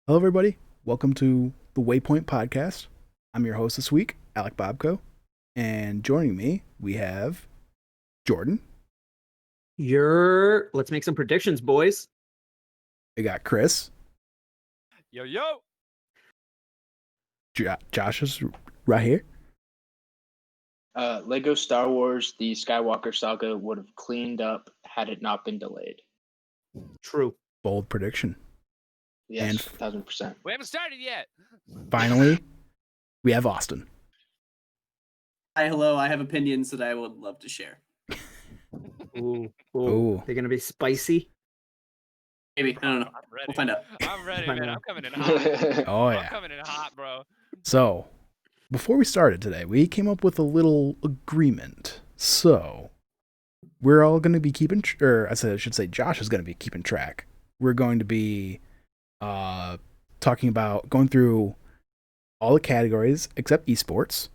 Hello, everybody. Welcome to the Waypoint Podcast. I'm your host this week, Alec Bobko, and joining me, we have Jordan. Let's make some predictions, boys. We got Chris. Yo, yo. Josh is right here. Lego Star Wars, the Skywalker saga would have cleaned up had it not been delayed. True. Bold prediction. Yes, 1,000%. We haven't started yet. Finally, we have Austin. Hi, hello. I have opinions that I would love to share. Ooh. They're gonna be spicy. Maybe. I don't know. I'm ready. We'll find out. I'm ready, man. I'm coming in hot. Oh, yeah. I'm coming in hot, bro. So, before we started today, we came up with a little agreement. So, we're all going to be keeping, I should say Josh is going to be keeping track. We're going to be talking about going through all the categories except esports,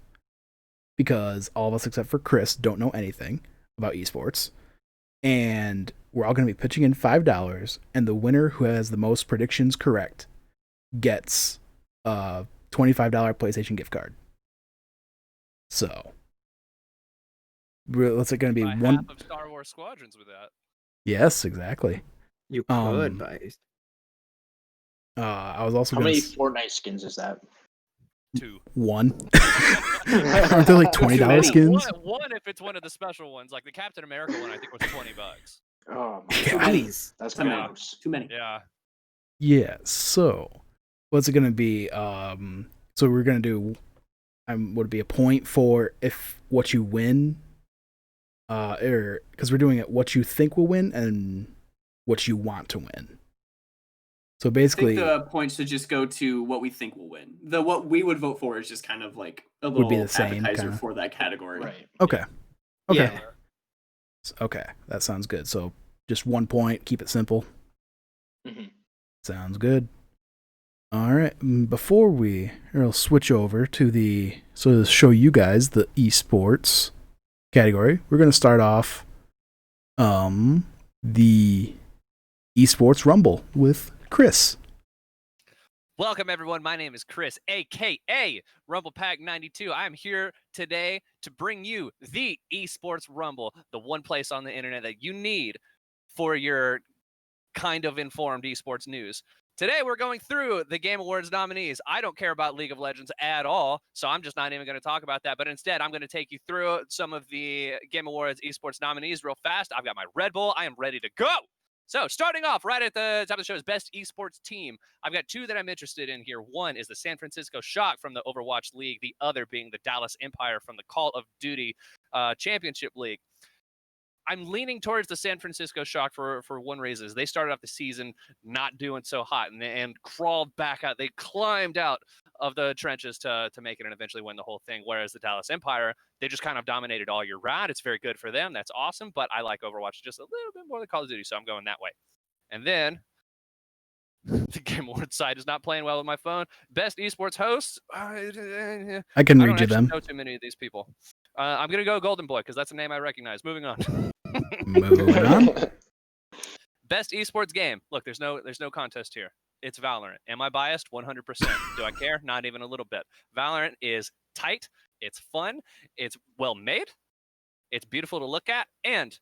because all of us except for Chris don't know anything about esports. And we're all going to be pitching in $5, and the winner who has the most predictions correct gets a $25 PlayStation gift card. So, what's it going to be? Buy One half of Star Wars Squadrons with that. Yes, exactly. You could, but I was also How going many to Fortnite skins is that? 2. one. Aren't there like $20 skins? One if it's one of the special ones, like the Captain America one. I think was $20. Oh my Yeah. god, please. that's Too many. gross. Too many. Yeah. Yeah. So, what's it going to be? So we're going to do. Would it be a point for if what you win? Or because we're doing it, what you think will win and what you want to win. So I basically, think the points should just go to what we think will win. What we would vote for is just kind of like a Would little be the same, appetizer kinda. for that category. Right. okay. Yeah. Okay, that sounds good. So just 1 point, keep it simple. hmm Sounds good. All right, before we'll switch over to show you guys the esports category, we're going to start off the esports rumble with Chris. Welcome, everyone. My name is Chris, a.k.a. Rumble Pack 92. I'm here today to bring you the Esports Rumble, the one place on the internet that you need for your kind of informed esports news. Today, we're going through the Game Awards nominees. I don't care about League of Legends at all, so I'm just not even going to talk about that. But instead, I'm going to take you through some of the Game Awards esports nominees real fast. I've got my Red Bull. I am ready to go. So starting off right at the top of the show is Best Esports Team. I've got 2 that I'm interested in here. One is the San Francisco Shock from the Overwatch League. The other being the Dallas Empire from the Call of Duty Championship League. I'm leaning towards the San Francisco Shock for one reason. Is they started off the season not doing so hot and crawled back out. They climbed out of the trenches to make it and eventually win the whole thing. Whereas the Dallas Empire, they just kind of dominated all year round. It's very good for them. That's awesome. But I like Overwatch just a little bit more than Call of Duty, so I'm going that way. And then the Game Awards side is not playing well with my phone. Best esports host. I can read you them. I don't know too many of these people. I'm going to go Golden Boy because that's a name I recognize. Moving on. Moving on. Best esports game. Look, there's no contest here. It's Valorant. Am I biased? 100%. Do I care? Not even a little bit. Valorant is tight. It's fun. It's well made. It's beautiful to look at, and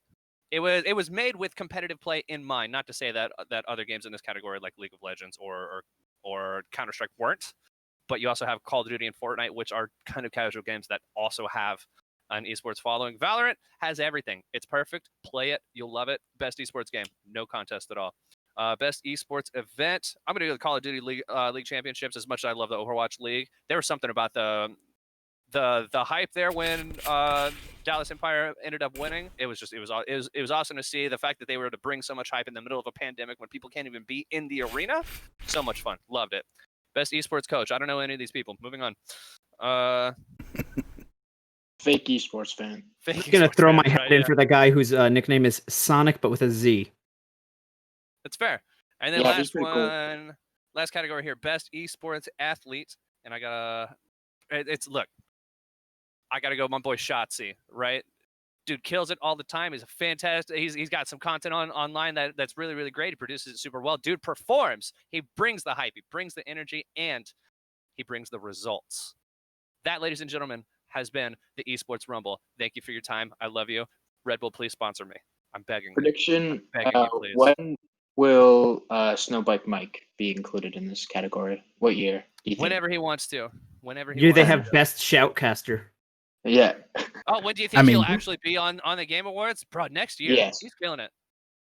it was made with competitive play in mind. Not to say that other games in this category like League of Legends or Counter-Strike weren't, but you also have Call of Duty and Fortnite, which are kind of casual games that also have an esports following. Valorant has everything. It's perfect. Play it. You'll love it. Best esports game. No contest at all. Best esports event. I'm going to go the Call of Duty League Championships. As much as I love the Overwatch League, there was something about the hype there when Dallas Empire ended up winning. It was awesome to see the fact that they were able to bring so much hype in the middle of a pandemic when people can't even be in the arena. So much fun. Loved it. Best esports coach. I don't know any of these people. Moving on. Fake esports fan. I'm gonna throw my hat in for the guy whose nickname is Sonic, but with a Z. That's fair. And then Yeah, he's last pretty one, cool. last category here, best esports athlete. And I gotta, look, I gotta go my boy Shotzi, right? Dude kills it all the time. He's a fantastic. He's got some content online that's really, really great. He produces it super well. Dude performs. He brings the hype. He brings the energy, and he brings the results. That, ladies and gentlemen, has been the Esports Rumble. Thank you for your time. I love you. Red Bull, please sponsor me. I'm begging. Prediction: Begging you, please. when will Snowbike Mike be included in this category? What year? Do you think? Whenever he wants to. Whenever he Do they wants have best shoutcaster? Yeah. Oh, when do you think he'll actually be on the Game Awards? Bro, next year. Yes. He's killing it.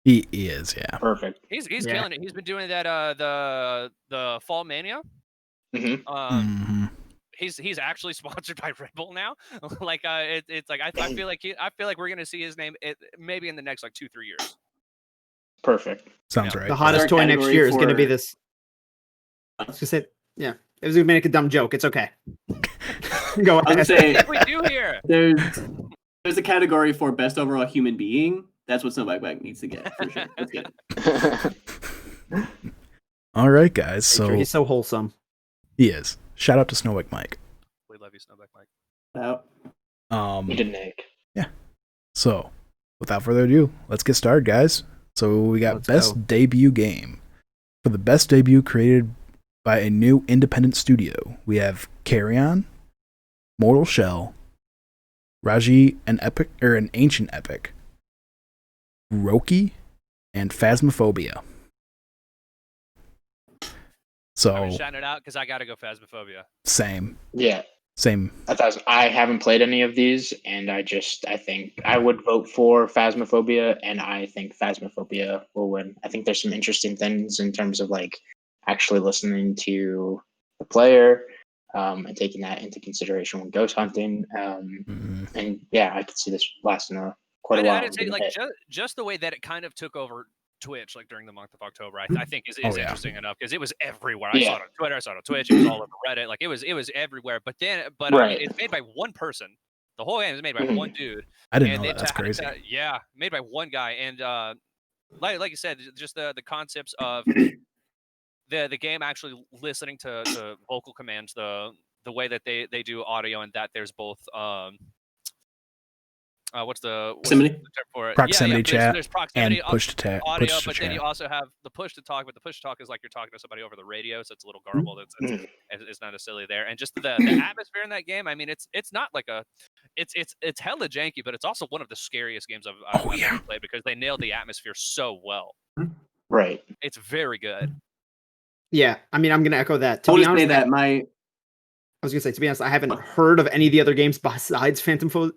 He is, yeah. Perfect. He's killing it. He's been doing that the Fall Mania. Mm-hmm. He's actually sponsored by Red Bull now. Like it's like I feel like we're gonna see his name maybe in the next like 2-3 years. Perfect. Sounds right. The hottest toy next year is going to be this. I was gonna say, yeah, it was gonna make a dumb joke. It's okay. Go I ahead. would say What do we do here? there's a category for best overall human being. That's what Snowbike Mike needs to get for sure. Let's get it. All right, guys. So He's so wholesome. he is. Shout out to Snowbike Mike. We love you, Snowback Mike. Out. We did Nick. So without further ado, let's get started, guys. So we got Let's go. debut game. For the best debut created by a new independent studio, we have Carrion, Mortal Shell, Raji, an ancient epic, Roki, and Phasmophobia. So I'm shouting it out because I gotta go Phasmophobia. same. Yeah. 1,000. I haven't played any of these, and I think I would vote for Phasmophobia, and I think Phasmophobia will win. I think there's some interesting things in terms of like actually listening to the player, and taking that into consideration when ghost hunting. And yeah, I could see this lasting quite a while. I'd say like just the way that it kind of took over Twitch like during the month of October, I think is interesting enough because it was everywhere. I saw it on Twitter, I saw it on Twitch, it was all over Reddit, like it was everywhere. But I mean, it's made by one person. The whole game is made by one dude. I didn't know that. That's crazy. Yeah, made by one guy. And like you said, just the concepts of the game actually listening to vocal commands, the way that they do audio, and that there's both what's the term for it? Proximity chat there's proximity and push to talk audio, but then you also have the push to talk. But the push to talk is like you're talking to somebody over the radio, so it's a little garbled. It's not necessarily there. And just the atmosphere in that game. I mean, it's not like it's hella janky, but it's also one of the scariest games I've ever played because they nailed the atmosphere so well. Right. It's very good. Yeah, I mean, I'm gonna echo that. To be honest, I was gonna say, to be honest, I haven't heard of any of the other games besides Phasmophobia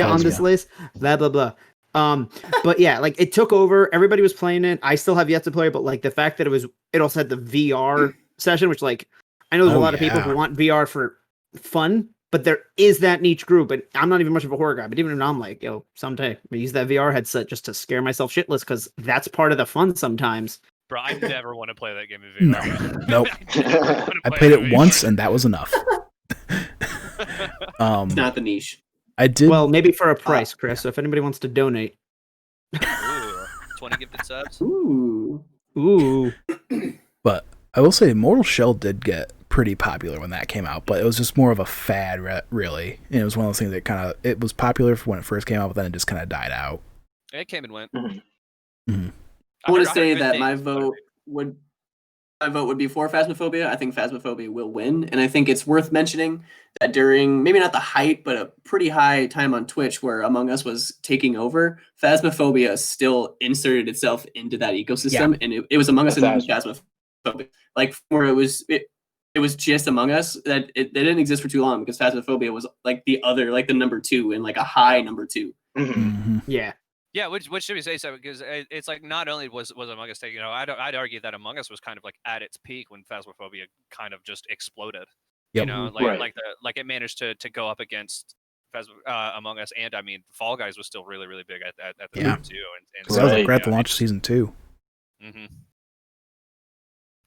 on this list. Blah blah blah. But yeah, like it took over. Everybody was playing it. I still have yet to play, but like the fact that it also had the VR session, which like I know there's a lot of people who want VR for fun, but there is that niche group. And I'm not even much of a horror guy, but even if I'm like, yo, someday I use that VR headset just to scare myself shitless because that's part of the fun sometimes. Bro, I never want to play that game in VR. Nope. I played it once and that was enough. It's not the niche. I did. Well, maybe for a price, Chris. So if anybody wants to donate. Ooh, 20 gifted subs. Ooh. But I will say Mortal Shell did get pretty popular when that came out, but it was just more of a fad, really. And it was one of those things that it was popular when it first came out, but then it just kind of died out. It came and went. Mm-hmm. I want to say that my vote would be for Phasmophobia. I think Phasmophobia will win, and I think it's worth mentioning that during maybe not the height, but a pretty high time on Twitch where Among Us was taking over, Phasmophobia still inserted itself into that ecosystem, and it was Among Us and Phasmophobia. Like where it was just Among Us that they didn't exist for too long because Phasmophobia was like the number 2 and like a high number 2. Mm-hmm. Yeah. Yeah, which should we say so? Because it's like not only was Among Us taking, I'd argue that Among Us was kind of like at its peak when Phasmophobia kind of just exploded. Yep. Like it managed to go up against Among Us, and I mean Fall Guys was still really really big at the time too. And that was like right at the launch of season 2. Mm-hmm.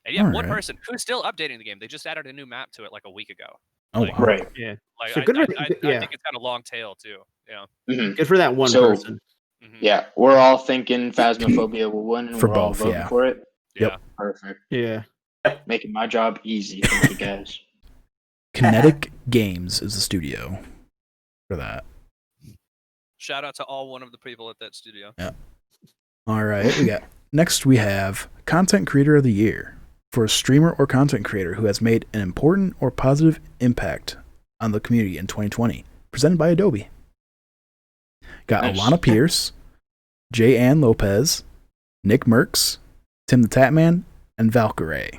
And yeah, one person who's still updating the game. They just added a new map to it like a week ago. Oh, like, wow. Right. Yeah. Like So I think it's got a long tail too. Yeah. Mm-hmm. Good for that one person. Mm-hmm. Yeah, we're all thinking Phasmophobia will win, and For we're all both, voting for it. Yep. Perfect. Yeah. Making my job easy. Thank you, guys. Kinetic Games is the studio for that. Shout out to all one of the people at that studio. Yeah. All right. Next we have Content Creator of the Year for a streamer or content creator who has made an important or positive impact on the community in 2020. Presented by Adobe. Got Nice. Alana Pierce, J. Ann Lopez, Nick Merckx, Tim the Tatman, and Valkyrae.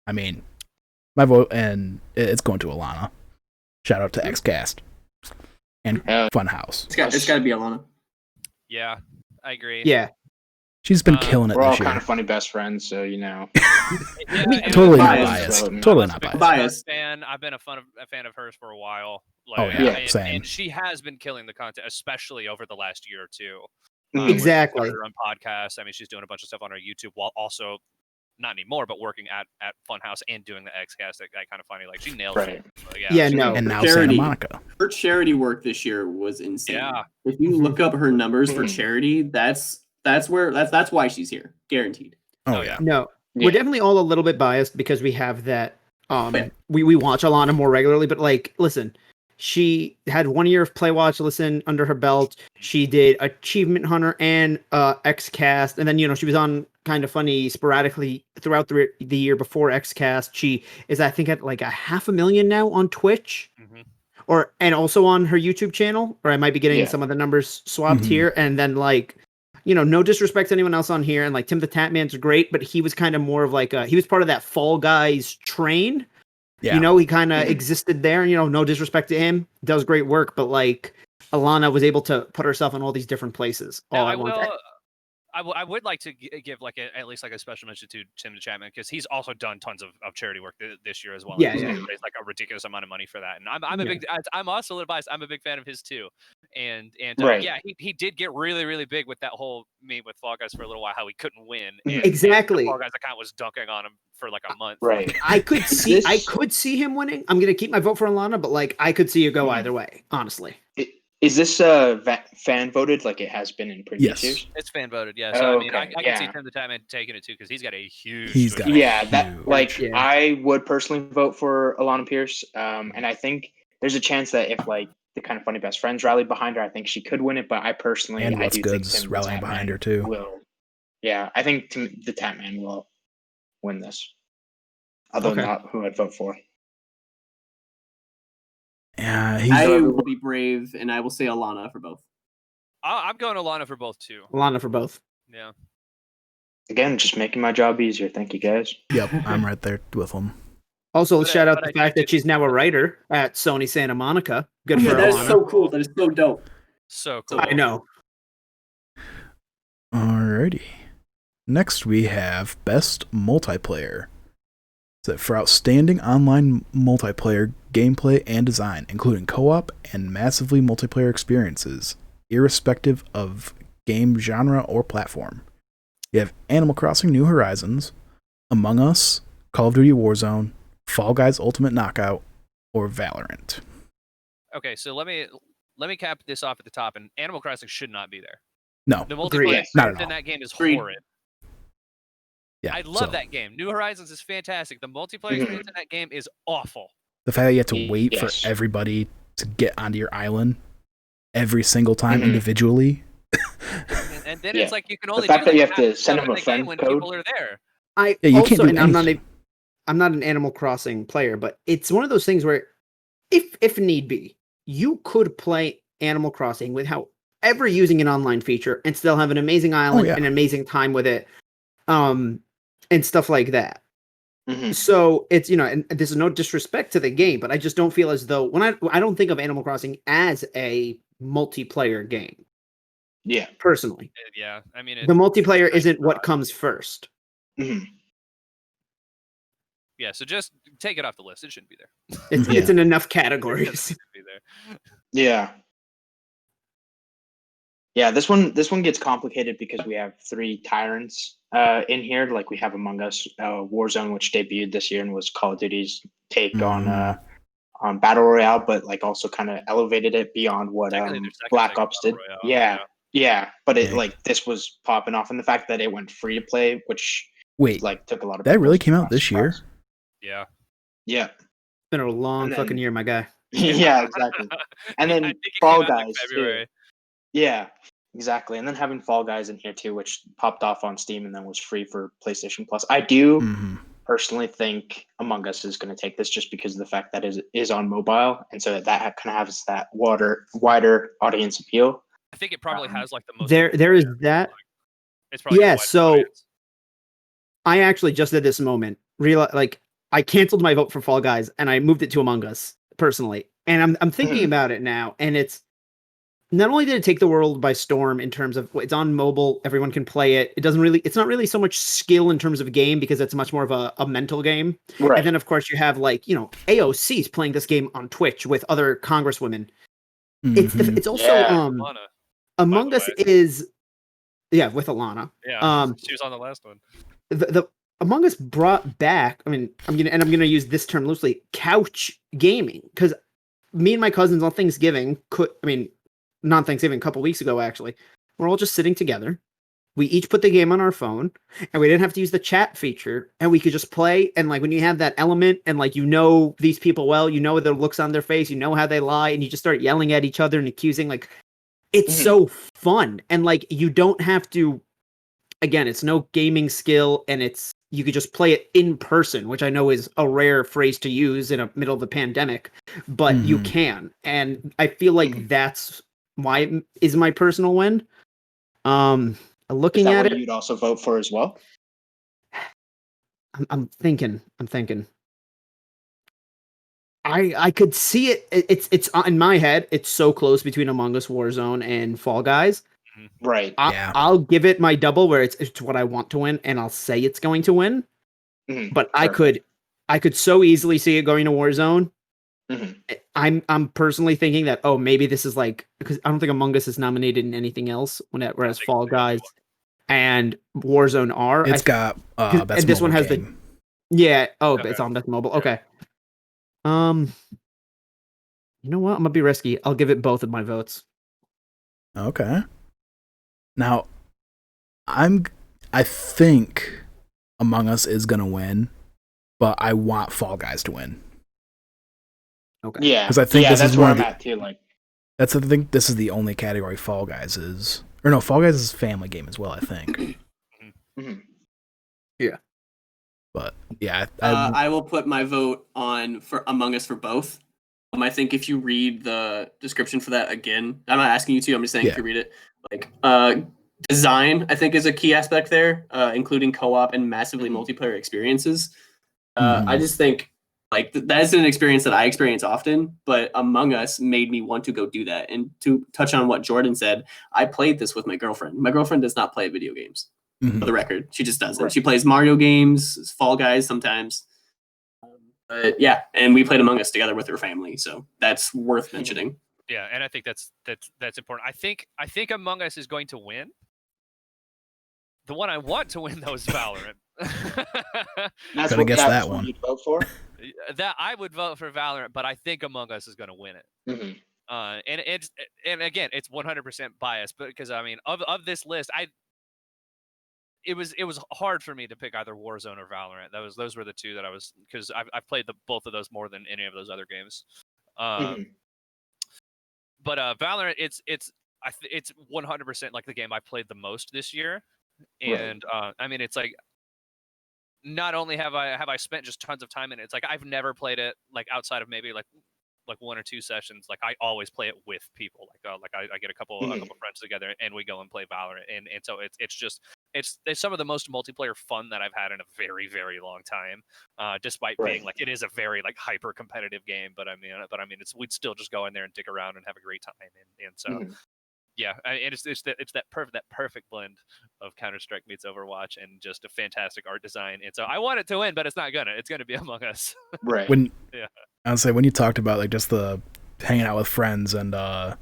I mean, my vote, and it's going to Alana. Shout out to XCast and Funhouse. It's got to be Alana. Yeah, I agree. Yeah. She's been killing it We're all this year. kind of funny best friends, so you know. Totally not biased. biased. Totally not biased. biased. I've been a fan of hers for a while. Oh, yeah, same. And she has been killing the content, especially over the last year or two. Exactly. Her own podcast. I mean, she's doing a bunch of stuff on her YouTube while also, not anymore, but working at Funhouse and doing the XCast. I kind of funny. Like, she nails it. So, Yeah, no. And now Charity. Santa Monica. Her charity work this year was insane. Yeah. If you look up her numbers for charity, that's why she's here, guaranteed. Oh, yeah. No, we're definitely all a little bit biased because we have that. We watch Alana more regularly, but like, listen, she had 1 year of Play Watch Listen under her belt. She did Achievement Hunter and XCast, and then she was on Kind of Funny sporadically throughout the year before XCast. She is, I think, at like 500,000 now on Twitch, and also on her YouTube channel. Or I might be getting some of the numbers swapped here, and then like. No disrespect to anyone else on here, and like Tim the Tatman's great, but he was kind of more of like he was part of that Fall Guys train. Yeah. He kind of existed there. No disrespect to him, does great work, but like Alana was able to put herself in all these different places. I would like to give like at least like a special mention to Tim the Chapman because he's also done tons of charity work this year as well. Yeah, He's raised like a ridiculous amount of money for that, and I'm a big. I'm also a little biased. I'm a big fan of his too, and yeah, he did get really really big with that whole meme with Fall Guys for a little while, how he couldn't win. And exactly. The Fall Guys account was dunking on him for like a month. Right. I could see him winning. I'm gonna keep my vote for Alana, but like I could see it go either way, honestly. Is this fan voted like it has been in previous years? It's fan voted, yeah. So I mean, I can see Tim the Tatman taking it too because he's got a huge. I would personally vote for Alana Pierce, and I think there's a chance that if like the Kind of Funny best friends rally behind her, I think she could win it. But I personally, and What's do Good's think Tim rallying behind her too. I think the Tatman will win this. Other than that, who I'd vote for. Yeah, I will be brave, and I will say Alana for both. I'm going Alana for both too. Alana for both. Yeah. Again, just making my job easier. Thank you, guys. Yep, I'm right there with them. Also, let's shout out the fact that she's now a writer at Sony Santa Monica. Good for Alana. That is so cool. That is so dope. So cool. I know. Alrighty. Next, we have Best Multiplayer. For outstanding online multiplayer gameplay and design, including co-op and massively multiplayer experiences, irrespective of game genre or platform. You have Animal Crossing New Horizons, Among Us, Call of Duty Warzone, Fall Guys Ultimate Knockout, or Valorant. Okay, so let me cap this off at the top, and Animal Crossing should not be there. No, the multiplayer experience in that game is horrid. Yeah, I love that game. New Horizons is fantastic. The multiplayer experience in that game is awful. The fact that you have to wait for everybody to get onto your island every single time individually. And then it's like you can only the fact that you have to send them a friend when code. People are there. I'm not an Animal Crossing player, but it's one of those things where, if need be, you could play Animal Crossing without using an online feature and still have an amazing island and an amazing time with it. And stuff like that. So it's, and there's no disrespect to the game, but I just don't feel as though I don't think of Animal Crossing as a multiplayer game. Yeah. Personally. Yeah. I mean, the multiplayer isn't what comes first. Yeah. So just take it off the list. It shouldn't be there. It's in enough categories. Be there. Yeah. Yeah, this one gets complicated because we have 3 tyrants in here. Like we have Among Us, Warzone, which debuted this year and was Call of Duty's take on Battle Royale, but like also kind of elevated it beyond what Black Ops did. Yeah, but it this was popping off, and the fact that it went free to play, which took a lot of that really came out this year. Yeah. It's been a long fucking year, my guy. Yeah, exactly. And then Fall Guys. Yeah, exactly. And then having Fall Guys in here too, which popped off on Steam and then was free for PlayStation Plus. I do personally think Among Us is going to take this just because of the fact that it is on mobile, and so that kind of has that wider audience appeal. I think it probably has like the most. There is that. It's probably yeah. So I actually just at this moment like I canceled my vote for Fall Guys and I moved it to Among Us personally, and I'm thinking about it now, and it's not only did it take the world by storm in terms of it's on mobile, everyone can play it. It's not really so much skill in terms of game because it's much more of a mental game. Right. And then of course you have like, AOC's playing this game on Twitch with other congresswomen. It's also Among Us is with Alana. Yeah. She was on the last one. The Among Us brought back, I'm gonna use this term loosely, couch gaming, because me and my cousins on Thanksgiving not Thanksgiving, a couple weeks ago, actually. We're all just sitting together. We each put the game on our phone, and we didn't have to use the chat feature, and we could just play. And like when you have that element, and like these people well, the looks on their face, how they lie, and you just start yelling at each other and accusing. Like, it's so fun, and like you don't have to. Again, it's no gaming skill, and you could just play it in person, which I know is a rare phrase to use in the middle of the pandemic, but you can, and I feel like that's why is my personal win. Looking at it, you'd also vote for as well. I'm thinking. I could see it. It's in my head. It's so close between Among Us, Warzone, and Fall Guys. Right. I'll give it my double where it's what I want to win, and I'll say it's going to win. But I could so easily see it going to Warzone. I'm personally thinking that maybe this is like, because I don't think Among Us is nominated in anything else whereas Fall Guys and Warzone are. It's got and this one has game. But it's on Best Mobile. Okay. You know what? I'm gonna be risky. I'll give it both of my votes. Okay. Now, I think Among Us is gonna win, but I want Fall Guys to win. Okay. Yeah, because I think this is where I'm at too. Like, I think this is the only category Fall Guys is, or no, Fall Guys is a family game as well. I think. Yeah. But yeah, I will put my vote on for Among Us for both. I think if you read the description for that again, I'm not asking you to. I'm just saying if you read it, like design, I think is a key aspect there, including co-op and massively multiplayer experiences. I just think. Like that is an experience that I experience often, but Among Us made me want to go do that. And to touch on what Jordan said, I played this with my girlfriend. My girlfriend does not play video games, for the record. She just doesn't. She plays Mario games, Fall Guys sometimes. But yeah, and we played Among Us together with her family, so that's worth mentioning. Yeah, and I think that's important. I think Among Us is going to win. The one I want to win though is Valorant. That's what that one you'd vote for. That I would vote for Valorant, but I think Among Us is going to win it. And again, it's 100% biased, but because of this list, it was hard for me to pick either Warzone or Valorant. Those were the two that I was, because I've played both of those more than any of those other games. But Valorant, it's 100% like the game I played the most this year, and it's like. Not only have I spent just tons of time in it, it's like I've never played it like outside of maybe like one or two sessions. Like I always play it with people. Like I get a couple friends together and we go and play Valorant. And so it's some of the most multiplayer fun that I've had in a very, very long time. Despite being like, it is a very like hyper competitive game, but we'd still just go in there and dig around and have a great time. And so. Yeah, and it's that perfect blend of Counter-Strike meets Overwatch and just a fantastic art design. And so I want it to win, but it's gonna be Among Us. Right. I would say when you talked about like just the hanging out with friends and in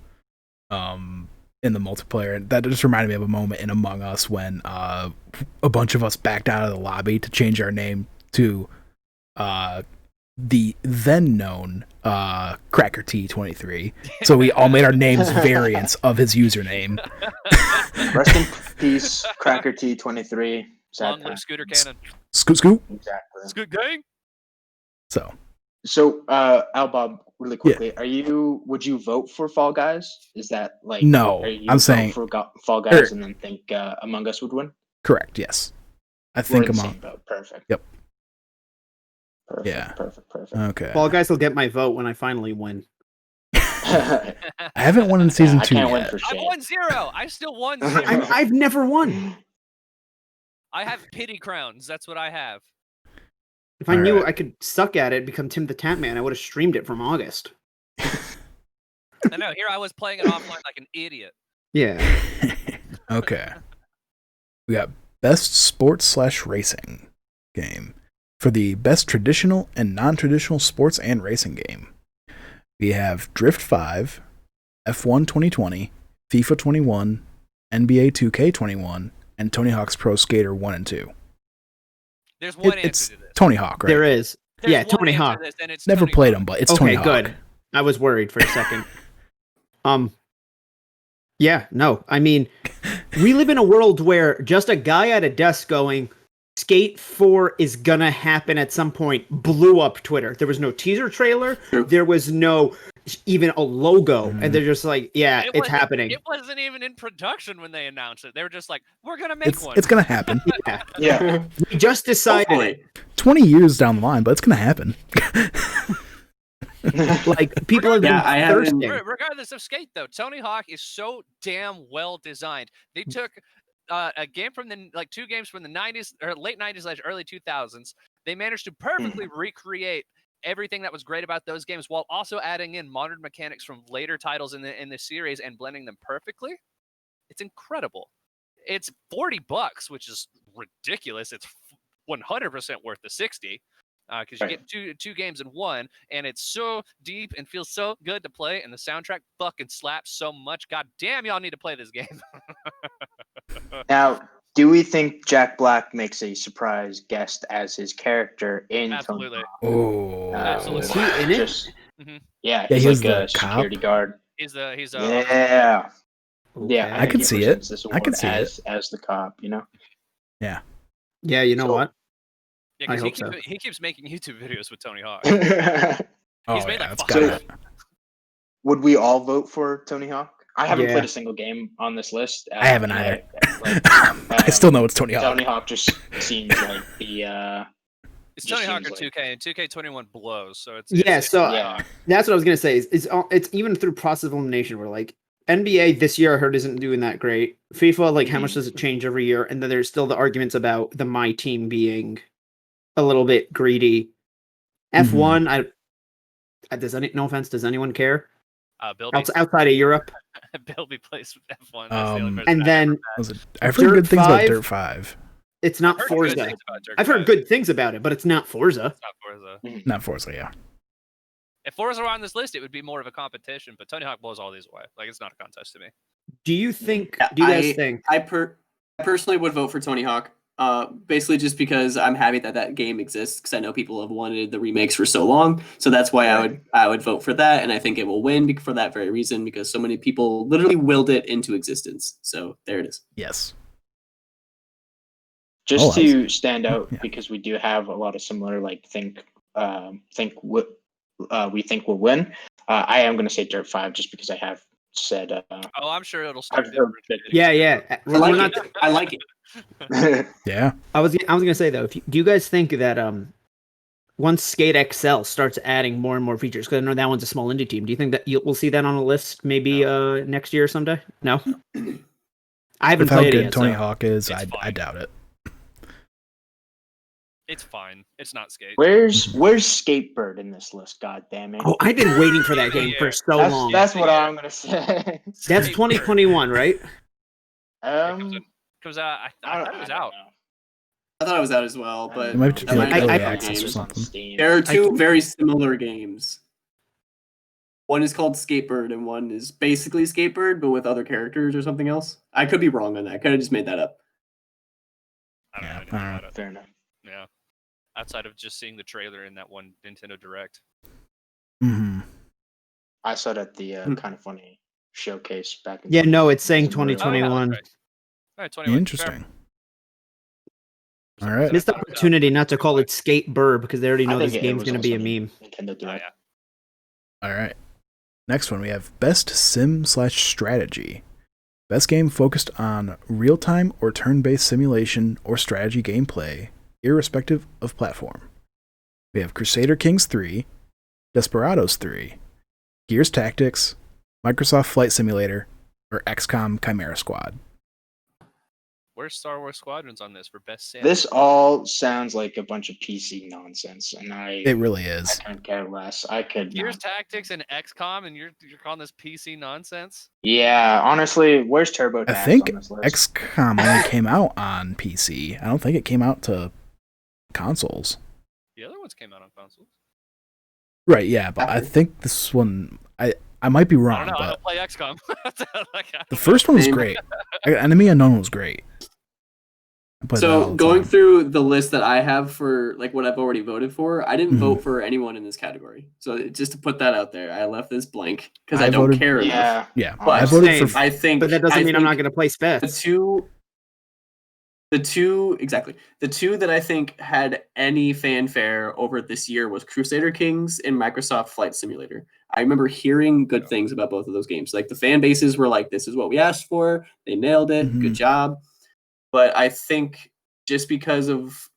the multiplayer, that just reminded me of a moment in Among Us when a bunch of us backed out of the lobby to change our name to the then known Cracker T23. So we all made our names variants of his username. Rest in peace, Cracker T23. Long live Scooter Cannon. Scoot. Exactly. Scoot gang. So Al Bob, really quickly, would you vote for Fall Guys? Is that like No, are you I'm vote saying for Fall Guys and then think Among Us would win? correct. Yes, I We're think in the Among. same boat. Perfect. Yep. Perfect. Yeah. Perfect. Okay. Fall Guys will get my vote when I finally win. I haven't won in season I 2 can't win yet. for I've shit. won 0. I still won 0. I've never won. I have pity crowns. That's what I have. If I knew Alright. I could suck at it, become Tim the Tap Man, I would have streamed it from August. I know. Here I was playing it offline like an idiot. Yeah. Okay. We got best sports/racing game for the best traditional and non-traditional sports and racing game. We have Drift 5, F1 2020, FIFA 21, NBA 2K21, and Tony Hawk's Pro Skater 1 and 2. There's one It's answer to this. Tony Hawk, right? There is. There's Yeah, one Tony answer Hawk. to this, and it's Never Tony played Hawk. him, but it's Okay, Tony Hawk. good. I was worried for a second. Yeah, no. I mean, we live in a world where just a guy at a desk going, Skate 4 is gonna happen at some point, blew up Twitter. There was no teaser trailer. True. There was no even a logo. And they're just like, yeah, It it's wasn't- happening. It wasn't even in production when they announced it. They were just like, "We're gonna make one." It's gonna happen. Yeah. Yeah. We just decided, Hopefully. 20 years down the line, but it's gonna happen. like, people have been Yeah, I haven't- thirsting. Regardless of Skate, though, Tony Hawk is so damn well designed. They took a game from the 2 games from the 90s or late 90s, early 2000s. They managed to perfectly recreate everything that was great about those games while also adding in modern mechanics from later titles in the series and blending them perfectly. It's incredible. It's $40, which is ridiculous. It's 100% worth the 60. Because you Right. get two games in one, and it's so deep and feels so good to play, and the soundtrack fucking slaps so much. God damn, y'all need to play this game. Now, do we think Jack Black makes a surprise guest as his character in Absolutely. Tony Hawk? Oh, Absolutely. Is he in it? Mhm. Yeah, Yeah, he's he's like the a security cop. guard. He's Yeah. Okay. Yeah, I think could he see it. presents this I could award see it. as the cop, you know? Yeah, you know So- what? Yeah, I because hope so. he keeps making YouTube videos with Tony Hawk. Oh, He's made yeah, like it's 5. got it. Would we all vote for Tony Hawk? I haven't Yeah. played a single game on this list. I haven't and either. like, I still know it's Tony Hawk. Tony Hawk just seems like the It's just Tony Hawk or seems 2K, and 2K21 blows. So it's Yeah, so yeah. that's what I was gonna say. It's even through process of elimination. Where like NBA this year, I heard isn't doing that great. FIFA, like how much does it change every year? And then there's still the arguments about the my team being a little bit greedy. F1, no offense, does anyone care? Bilby. Outside of Europe? Bilby plays with F1. That's the only person And I've then ever I've heard Dirt good things 5? about Dirt 5. it's not heard good Forza. things about Dirt I've heard 5. good things about it, but it's not Forza. It's not Forza. Not Forza, yeah. If Forza were on this list, it would be more of a competition. But Tony Hawk blows all these away. Like, it's not a contest to me. Do you think? Yeah, Do you guys think? I personally would vote for Tony Hawk. Basically just because I'm happy that game exists, because I know people have wanted the remakes for so long. So that's why I would vote for that, and I think it will win for that very reason, because so many people literally willed it into existence. So there it is. Yes. Just Oh, to stand out, yeah. because we do have a lot of similar we think will win. I am going to say Dirt 5 just because I have said. Oh, I'm sure it'll start. I've heard Yeah. I like it. I like it. Yeah. I was gonna say though, do you guys think that once Skate XL starts adding more and more features, because I know that one's a small indie team, do you think that we'll see that on a list maybe next year or someday? No, I haven't With how played it good yet. Tony So. Hawk is, It's I fine. doubt it. It's fine. It's not Skate. Where's Skatebird in this list? God damn it! Oh, I've been waiting for that game for so long. That's what I'm going to say. That's 2021, right? Comes out. I thought it was out. I thought it was out as well, but It might just be that like might be early different access or games. something. There are two very similar games. One is called Skatebird, and one is basically Skatebird, but with other characters or something else. I could be wrong on that. I could have just made that up. I don't know Yeah, anything I don't about it. Fair enough. Yeah. Outside of just seeing the trailer in that one Nintendo Direct. Mm-hmm. I saw it at the kind of funny showcase back in. Yeah, no, it's saying Oh, yeah, 2021. that's right. All right, 21. Interesting. All right. Missed opportunity not to call it Skate Burr because they already I know think this it game's was going to be a also meme. Nintendo Oh, Direct. yeah. All right. Next one, we have Best Sim/Strategy. Best game focused on real-time or turn-based simulation or strategy gameplay, irrespective of platform. We have Crusader Kings 3, Desperados 3, Gears Tactics, Microsoft Flight Simulator, or XCOM Chimera Squad. Where's Star Wars Squadrons on this for best sim? This all sounds like a bunch of PC nonsense, and It really is. I couldn't care less. I could Gears not. Tactics and XCOM, and you're calling this PC nonsense? Yeah, honestly, where's TurboTax I think on this list? XCOM only came out on PC. I don't think it came out to consoles. The other ones came out on consoles. Right, yeah, but I think this one, I might be I wrong, don't know. I but don't play XCOM. the first one was great. Enemy Unknown was great. So going through the list that I have for like what I've already voted for, I didn't vote for anyone in this category. So just to put that out there, I left this blank because I don't care enough. Yeah, but I voted for. I think, but that doesn't mean I'm not going to place best. The two that I think had any fanfare over this year was Crusader Kings and Microsoft Flight Simulator. I remember hearing good things about both of those games. Like the fan bases were like, "This is what we asked for. They nailed it. Good job." But I think just because of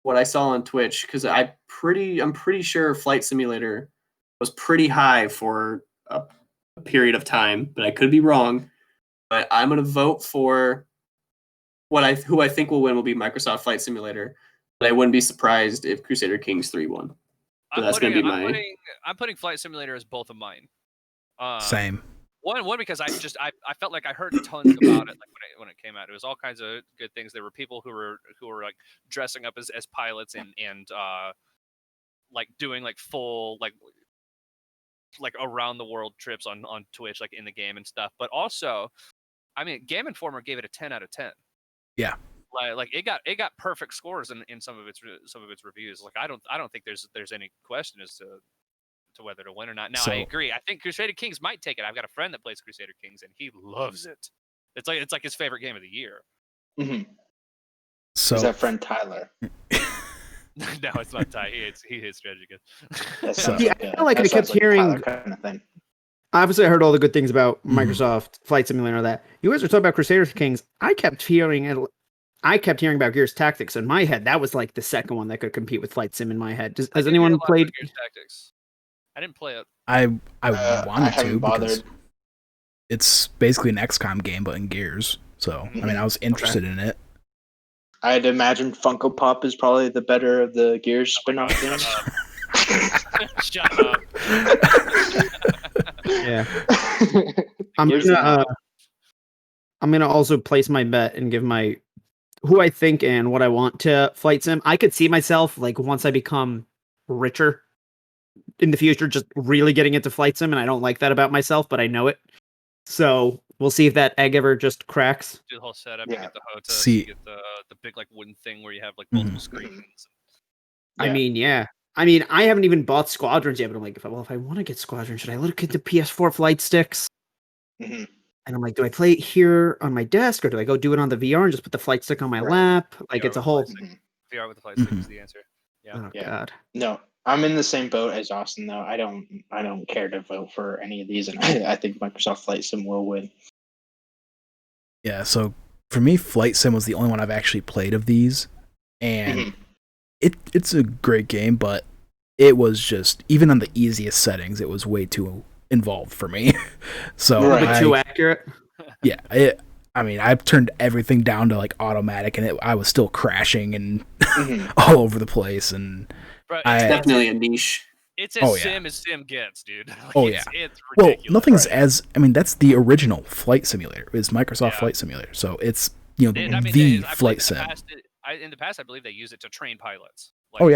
what I saw on Twitch, because I'm pretty sure Flight Simulator was pretty high for a period of time, but I could be wrong. But I'm gonna vote for who I think will win will be Microsoft Flight Simulator. But I wouldn't be surprised if Crusader Kings 3 won. So that's gonna be mine. I'm putting Flight Simulator as both of mine. Same. One because I felt like I heard tons about it like when it came out. It was all kinds of good things. There were people who were like dressing up as pilots and like doing like full like around the world trips on Twitch like in the game and stuff. But also, I mean, Game Informer gave it a 10 out of 10. Yeah. Like it got perfect scores in some of its reviews. Like I don't think there's any question as to whether to win or not. Now I agree. I think Crusader Kings might take it. I've got a friend that plays Crusader Kings and he loves it. It's like his favorite game of the year. Mm-hmm. So is that friend Tyler? No, it's not Ty. He hates strategy games. Yeah, I feel like I kept hearing. Kind of thing. Obviously, I heard all the good things about Microsoft Flight Simulator and all that. You guys were talking about Crusader Kings. I kept hearing about Gears Tactics in my head. That was like the second one that could compete with Flight Sim in my head. Has anyone played Gears Tactics? I didn't play it. I wanted to bothered. because it's basically an XCOM game but in Gears. So I mean, I was interested in it. I'd imagine Funko Pop is probably the better of the Gears spin-off games. Shut up. Yeah. I'm gonna also place my bet and give my who I think and what I want to Flight Sim. I could see myself like once I become richer in the future, just really getting into Flight Sim, and I don't like that about myself, but I know it. So we'll see if that egg ever just cracks. Do the whole setup. You get the hotel. See, you get the big like wooden thing where you have like multiple screens. I mean, yeah. I mean, I haven't even bought Squadrons yet, but I'm like, if I want to get Squadrons, should I look at the PS4 flight sticks? Mm-hmm. And I'm like, do I play it here on my desk, or do I go do it on the VR and just put the flight stick on my lap? Like, VR it's a whole VR with the flight stick is the answer. Yeah. Oh God. No, I'm in the same boat as Austin though. I don't care to vote for any of these, and I think Microsoft Flight Sim will win. Yeah. So for me, Flight Sim was the only one I've actually played of these, and it's a great game, but it was just even on the easiest settings, it was way too involved for me. So too accurate. Yeah, I mean, I turned everything down to like automatic, and I was still crashing and all over the place. And Bro, it's definitely a niche. It's as sim as sim gets, dude. Like, it's ridiculous. Well, nothing's as. I mean, that's the original flight simulator. Is Microsoft Flight Simulator. So it's the flight sim. In the past, I believe they use it to train pilots. Like,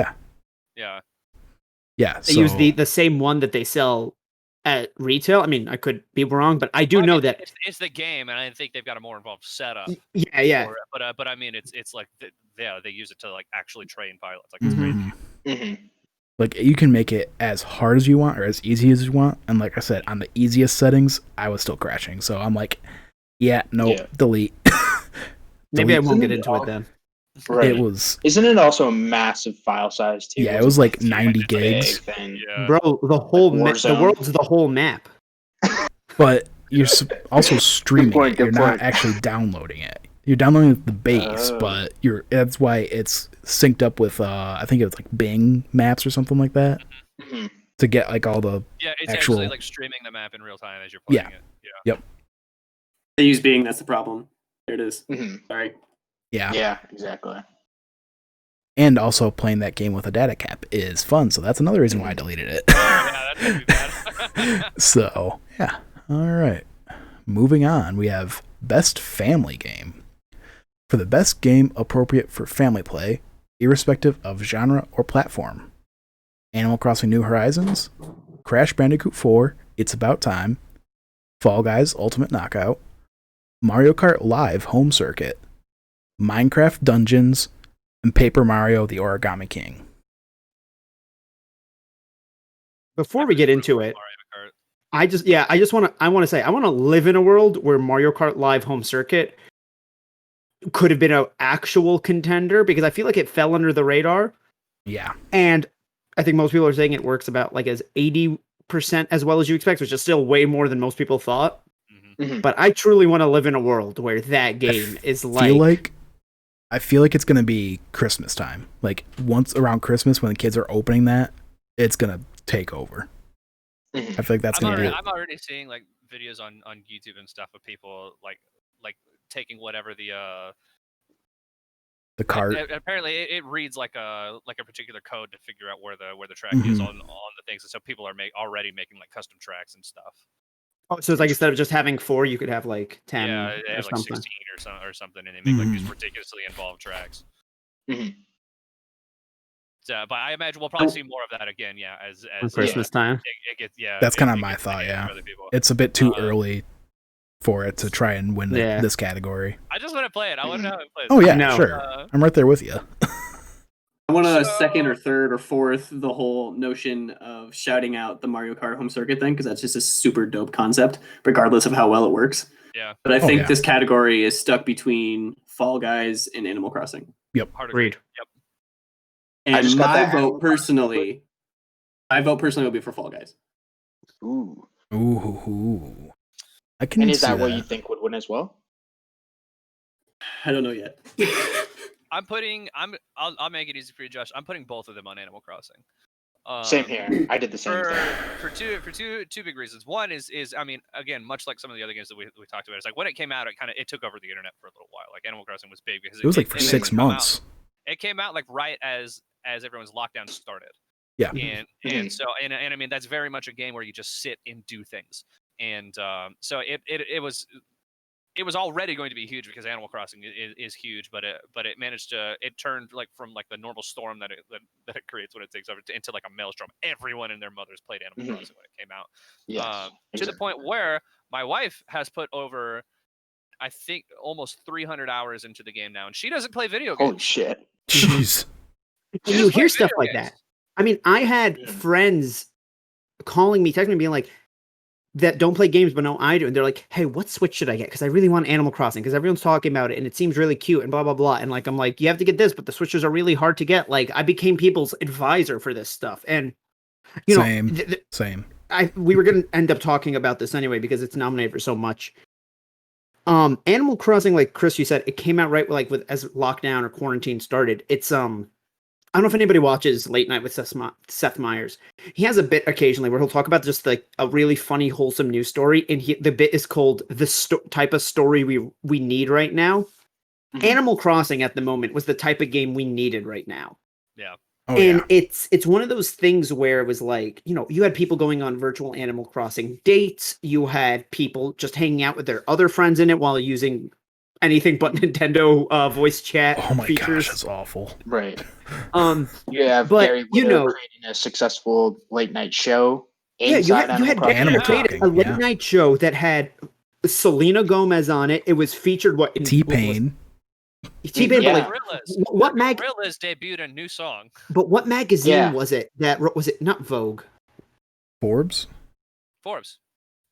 yeah. They use the same one that they sell at retail. I mean, I could be wrong, but I do know that it's the game, and I think they've got a more involved setup. Yeah. But I mean, it's like they use it to like actually train pilots. Like it's crazy. Like you can make it as hard as you want or as easy as you want, and like I said, on the easiest settings, I was still crashing. So I'm like, delete. Maybe I won't get into it then. Right. It was, Isn't it also a massive file size too? yeah, it was like 90 gigs, Yeah. Bro, the whole the Warzone. world's the whole map. but you're also streaming point, it. You're good not point. actually downloading it. You're downloading the base, Oh. but that's why it's synced up with I think it's like Bing Maps or something like that Mhm. to get like all the Yeah, it's actual actually like streaming the map in real time as you're playing it. Yeah. They use Bing. That's the problem. There it is. Mhm. Sorry. Yeah, exactly. And also playing that game with a data cap is fun, so that's another reason why I deleted it. Yeah, that's gonna be bad. So, yeah. All right. Moving on, we have Best Family Game. For the best game appropriate for family play, irrespective of genre or platform. Animal Crossing New Horizons, Crash Bandicoot 4, It's About Time, Fall Guys Ultimate Knockout, Mario Kart Live Home Circuit, Minecraft Dungeons, and Paper Mario The Origami King. Before we get into it, Mario Kart. I want to live in a world where Mario Kart Live Home Circuit could have been an actual contender because I feel like it fell under the radar. Yeah. And I think most people are saying it works about like as 80% as well as you expect, which is still way more than most people thought. Mhm. Mhm. But I truly want to live in a world where that game is I feel like it's gonna be Christmas time. Like once around Christmas, when the kids are opening that, it's gonna take over. Mhm. I feel like that's I'm gonna already, be I'm already seeing like videos on YouTube and stuff of people like taking whatever the cart. apparently it reads like a particular code to figure out where the track Mhm. is on the things, and so people are already making like custom tracks and stuff. so it's like instead of just having 4, you could have like 10 Yeah, they or have like something. 16 or something, and they make like these Mhm. ridiculously involved tracks. Mhm. So, but I imagine we'll probably see more of that again. Yeah, as On Christmas time. it gets That's it- kind of it my gets thought. bigger Yeah, for other people. it's a bit too Uh, early for it to try and win Yeah. this category. I just want to play it. I want to know how it plays. Oh yeah, No. sure. I'm right there with you. I want a So- second or third or fourth the whole notion of shouting out the Mario Kart home circuit thing because that's just a super dope concept, regardless of how well it works. Yeah. But I Oh, think yeah. this category is stuck between Fall Guys and Animal Crossing. Hard Agreed. Yep. And I just got my that vote Animal Crossing personally will be for Fall Guys. Ooh. Ooh. I can And is see that what you think would win as well? I don't know yet. I'll make it easy for you, Josh. I'm putting both of them on Animal Crossing. Same here. I did the same thing. For two big reasons. One is I mean, again, much like some of the other games that we talked about, it's like when it came out, it took over the internet for a little while. Like Animal Crossing was big because It was like for it 6 didn't come out- months. It came out like right as everyone's lockdown started. Yeah. And Mhm. so and I mean that's very much a game where you just sit and do things. And so it was already going to be huge because Animal Crossing is huge, but it managed to turned like from like the normal storm that it creates when it takes over into like a maelstrom. Everyone and their mothers played Animal Mhm. Crossing when it came out. Yes. To the exactly. point where my wife has put over, I think, almost 300 hours into the game now, and she doesn't play video games. Holy shit. Jeez. She And you doesn't play hear stuff video like games. that. I mean, I had Yeah. friends calling me, texting me, being like, that don't play games, but no, I do. And they're like, hey, what Switch should I get? Because I really want Animal Crossing because everyone's talking about it and it seems really cute and blah, blah, blah. And like, I'm like, you have to get this, but the Switches are really hard to get. Like, I became people's advisor for this stuff. And, you know, Same. Same. we were going to end up talking about this anyway because it's nominated for so much. Animal Crossing, like Chris, you said, it came out right with as lockdown or quarantine started. It's I don't know if anybody watches Late Night with Seth Meyers. He has a bit occasionally where he'll talk about just like a really funny, wholesome news story, and the bit is called "The Type of Story We Need Right Now." Mhm. Animal Crossing at the moment was the type of game we needed right now. Yeah. Oh And yeah. it's one of those things where it was like, you know, you had people going on virtual Animal Crossing dates. You had people just hanging out with their other friends in it while using anything but Nintendo voice chat Oh my features. gosh, that's awful. Right. You You have But, Gary you Whitta know- creating a successful late night show. Yeah, you had Animal Crossing. Gary Animal created a Crossing, late yeah. night show that had Selena Gomez on it. It was featured in T-Pain. T-Pain, Yeah. but like Gorillas. what mag? Gorillas debuted a new song. But what magazine Yeah. was it? Was it not Vogue? Forbes? Forbes.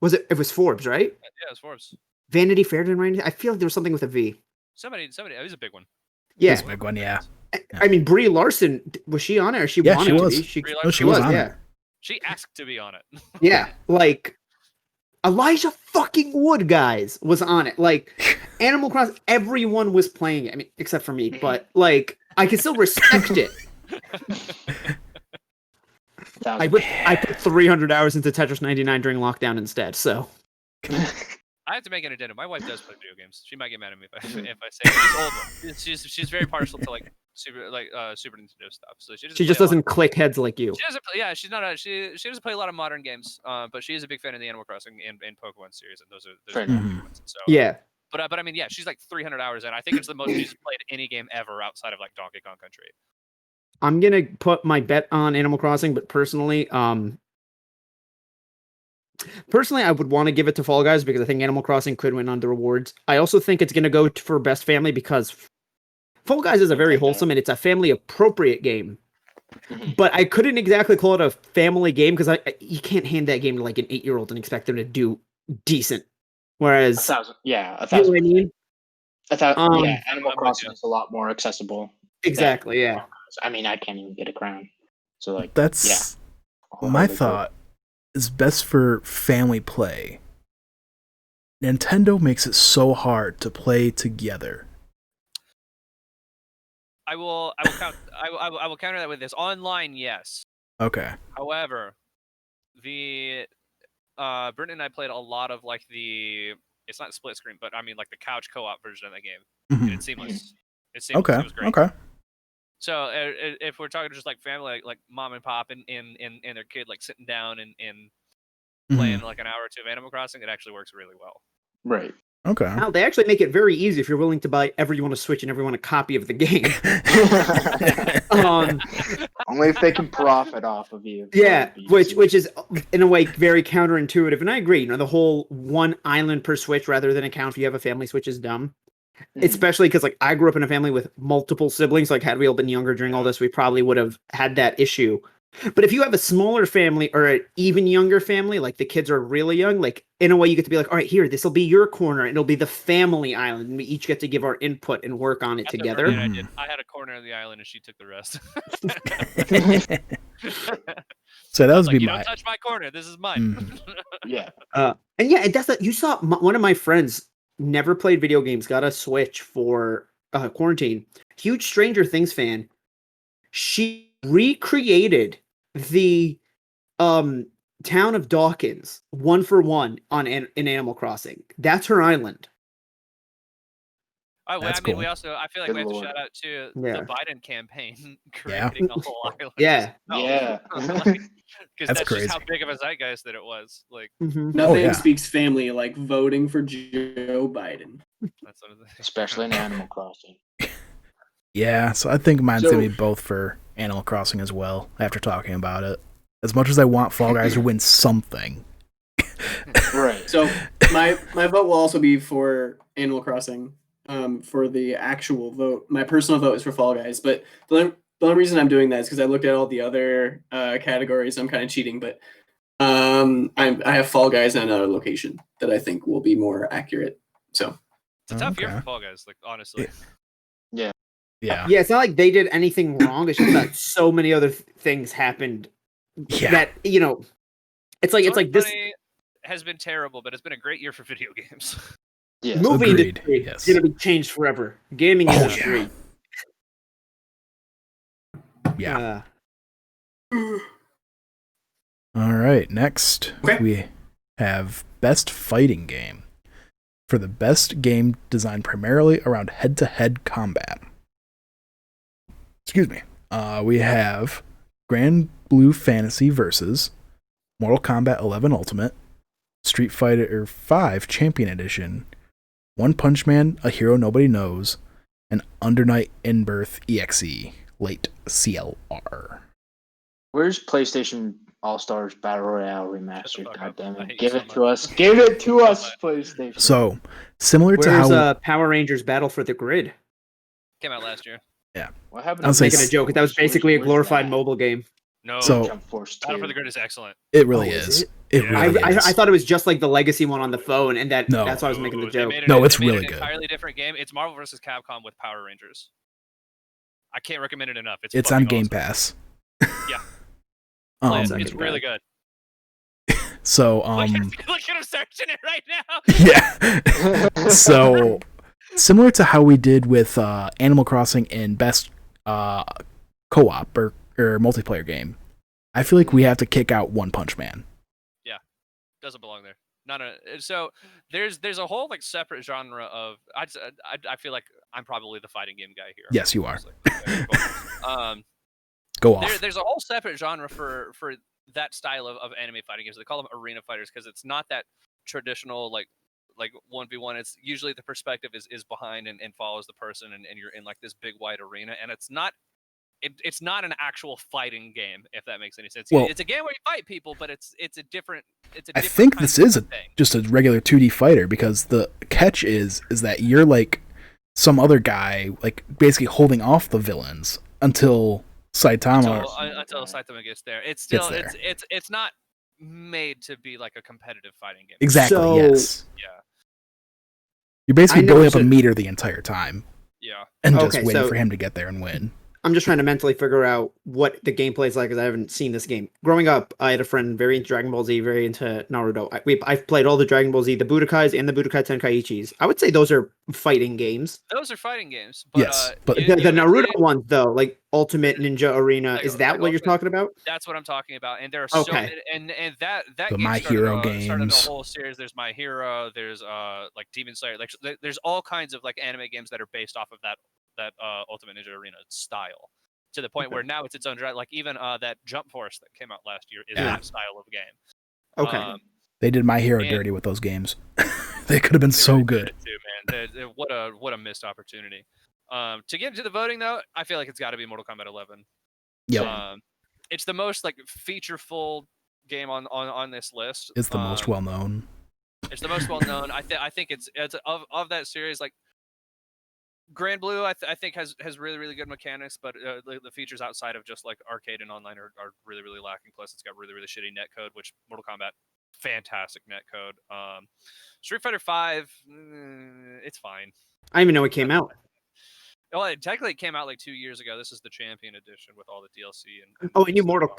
Was it? It was Forbes, right? Yeah, it was Forbes. Vanity Fair didn't write anything. I feel like there was something with a V. Somebody. It was a big one. Yeah. This big one, yeah. I mean, Brie Larson, was she on it, or she Yeah, wanted she to was. be? She she was on yeah. it. She asked to be on it. Yeah, like Elijah fucking Wood, guys, was on it. Like Animal Crossing, everyone was playing it. I mean, except for me, but like I can still respect it. I put 300 hours into Tetris 99 during lockdown instead. So I have to make an addendum. My wife does play video games. She might get mad at me if I say it. She's old. She's very partial to like Super Nintendo stuff. So she just doesn't click heads like you. She doesn't. Yeah, she's not. She doesn't play a lot of modern games. But she is a big fan of the Animal Crossing and Pokemon series, and those are the big ones. So yeah. But I mean, yeah, she's like 300 hours in. I think it's the most she's played any game ever outside of like Donkey Kong Country. I'm gonna put my bet on Animal Crossing, but personally, I would want to give it to Fall Guys because I think Animal Crossing could win on the rewards. I also think it's gonna go for best family because Fall Guys is a very wholesome and it's a family appropriate game. But I couldn't exactly call it a family game because you can't hand that game to like an 8-year-old and expect them to do decent. Whereas, 1,000, yeah, 1,000. You know what I mean? 1,000, yeah, Animal Crossing is a lot more accessible. Exactly, yeah. I mean, I can't even get a crown. So like, that's my thought is best for family play. Nintendo makes it so hard to play together. I will counter that with this. Online, yes. Okay. However, the Britton and I played a lot of like it's not split screen, but I mean like the couch co-op version of the game. Mm-hmm. And it's seamless. It's seamless. Okay. It was great. Okay. So if we're talking just like family, like mom and pop and their kid like sitting down and playing like an hour or two of Animal Crossing, it actually works really well. Right. Okay. Now, they actually make it very easy if you're willing to buy everyone a Switch and everyone a copy of the game. Only if they can profit off of you. Yeah, which is in a way very counterintuitive, and I agree. The whole one island per Switch rather than account if you have a family Switch is dumb. Especially because like I grew up in a family with multiple siblings. Like had we all been younger during all this, we probably would have had that issue. But if you have a smaller family or an even younger family, like the kids are really young, like in a way you get to be like, all right, here, this will be your corner. And it'll be the family island. And we each get to give our input and work on it together. I had a corner of the island and she took the rest. So that was like, don't touch my corner. This is mine. Yeah. And yeah, and that's that. You saw one of my friends never played video games, got a Switch for quarantine. Huge Stranger Things fan. She recreated the town of Dawkins 1-for-1 in Animal Crossing. That's her island. I mean, cool. we also I feel like we have to shout out to the Biden campaign creating a whole island. Yeah. Because that's crazy. just how big of a zeitgeist that it was. Like nothing speaks family like voting for Joe Biden. That's one of the Especially in Animal Crossing. Yeah, so I think mine's gonna be both for Animal Crossing as well. After talking about it, as much as I want Fall Guys to win something, right? So my vote will also be for Animal Crossing. For the actual vote, my personal vote is for Fall Guys. But the only reason I'm doing that is because I looked at all the other categories. I'm kind of cheating, but I have Fall Guys in another location that I think will be more accurate. So it's a tough year for Fall Guys. Like honestly. Yeah. It's not like they did anything wrong. It's just that so many other things happened that it's like this has been terrible, but it's been a great year for video games. Yeah, movie industry is gonna be changed forever. Gaming industry. Yeah. All right. Next, we have best fighting game for the best game designed primarily around head-to-head combat. Excuse me. We have Grand Blue Fantasy versus Mortal Kombat 11 Ultimate, Street Fighter V Champion Edition, One Punch Man, A Hero Nobody Knows, and Under Night In-Birth EXE, late CLR. Where's PlayStation All-Stars Battle Royale Remastered? Goddammit. Give it to us. Give it to us, PlayStation. So, similar to how... Power Rangers Battle for the Grid? Came out last year. Yeah. What happened? I was making a joke. That was basically a glorified mobile game. No, so Battle for the Grid is excellent. It really is. It really is. I thought it was just like the Legacy one on the phone, and that's why I was making the joke. No, it's really good. Entirely different game. It's Marvel vs. Capcom with Power Rangers. I can't recommend it enough. It's on fucking Game awesome. Pass. Yeah. Play it. Um, It's really good. So Look at him searching it right now. yeah. So similar to how we did with Animal Crossing in best co-op or multiplayer game, I feel like we have to kick out One Punch Man. Doesn't belong there. So there's a whole like separate genre of I feel like I'm probably the fighting game guy here. Yes, you are. Um, Go off. there's a whole separate genre for that style of anime fighting games. They call them arena fighters because it's not that traditional like 1v1. It's usually the perspective is behind and follows the person and you're in like this big wide arena, and it's not an actual fighting game, if that makes any sense. Well, it's a game where you fight people, but it's a different I think kind this of is thing. just a regular 2D fighter, because the catch is that you're like some other guy, like basically holding off the villains until Saitama. Until Saitama gets there. It's still there. it's not made to be like a competitive fighting game. Exactly. So- Yes. Yeah. You're basically I know building up a it's a- meter the entire time Yeah. and just Okay, waiting so- for him to get there and win. I'm just trying to mentally figure out what the gameplay is like, because I haven't seen this game. Growing up, I had a friend very into Dragon Ball Z, very into Naruto. I've played all the Dragon Ball Z, the Budokais and the Budokai Tenkaichis. I would say those are fighting games. Those are fighting games. But, Yes, but The Naruto ones, though, like Ultimate Ninja Arena, Like- is that like what you're Ultimate- talking about? That's what I'm talking about. And there are so Okay. many, and that The game My started Hero started games. a whole series. There's My Hero. There's like Demon Slayer. Like there's all kinds of like anime games that are based off of that Ultimate Ninja Arena style. To the point where now it's its own genre. Like even that Jump Force that came out last year is Yeah. that style of game. Okay. They did My Hero And- dirty with those games. They could have been so They good. did too, man. What a missed opportunity. To get into the voting though, I feel like it's got to be Mortal Kombat 11. Yep. It's the most like featureful game on this list. It's the most well known. It's the most well known. I think it's of that series. Like Grand Blue, I think has really good mechanics, but the features outside of just like arcade and online are really lacking. Plus, it's got really shitty netcode, which Mortal Kombat, fantastic netcode. Street Fighter 5, it's fine. I didn't even know it came out. Well, it technically came out like 2 years ago. This is the Champion Edition with all the DLC and. Oh,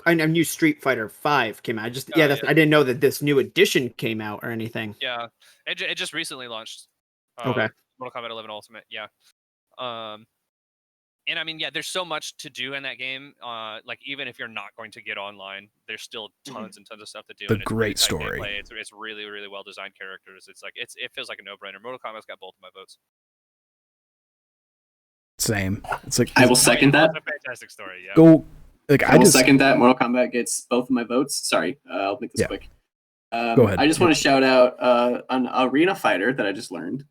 I knew Street Fighter 5 came out. I didn't know that this new edition came out or anything. Yeah, it just recently launched. Okay. Mortal Kombat 11 Ultimate. Yeah. And I mean, yeah, there's so much to do in that game. Like even if you're not going to get online, there's still tons and tons of stuff to do. The and it's great really tight story. gameplay. It's really well designed characters. It's like it feels like a no-brainer. Mortal Kombat's got both of my votes. Same. It's like I will second that. It's a fantastic story. Yeah. go. Like I will second that. Mortal Kombat gets both of my votes. Sorry, I'll make this Yeah. quick. Go ahead. I just want to shout out an arena fighter that I just learned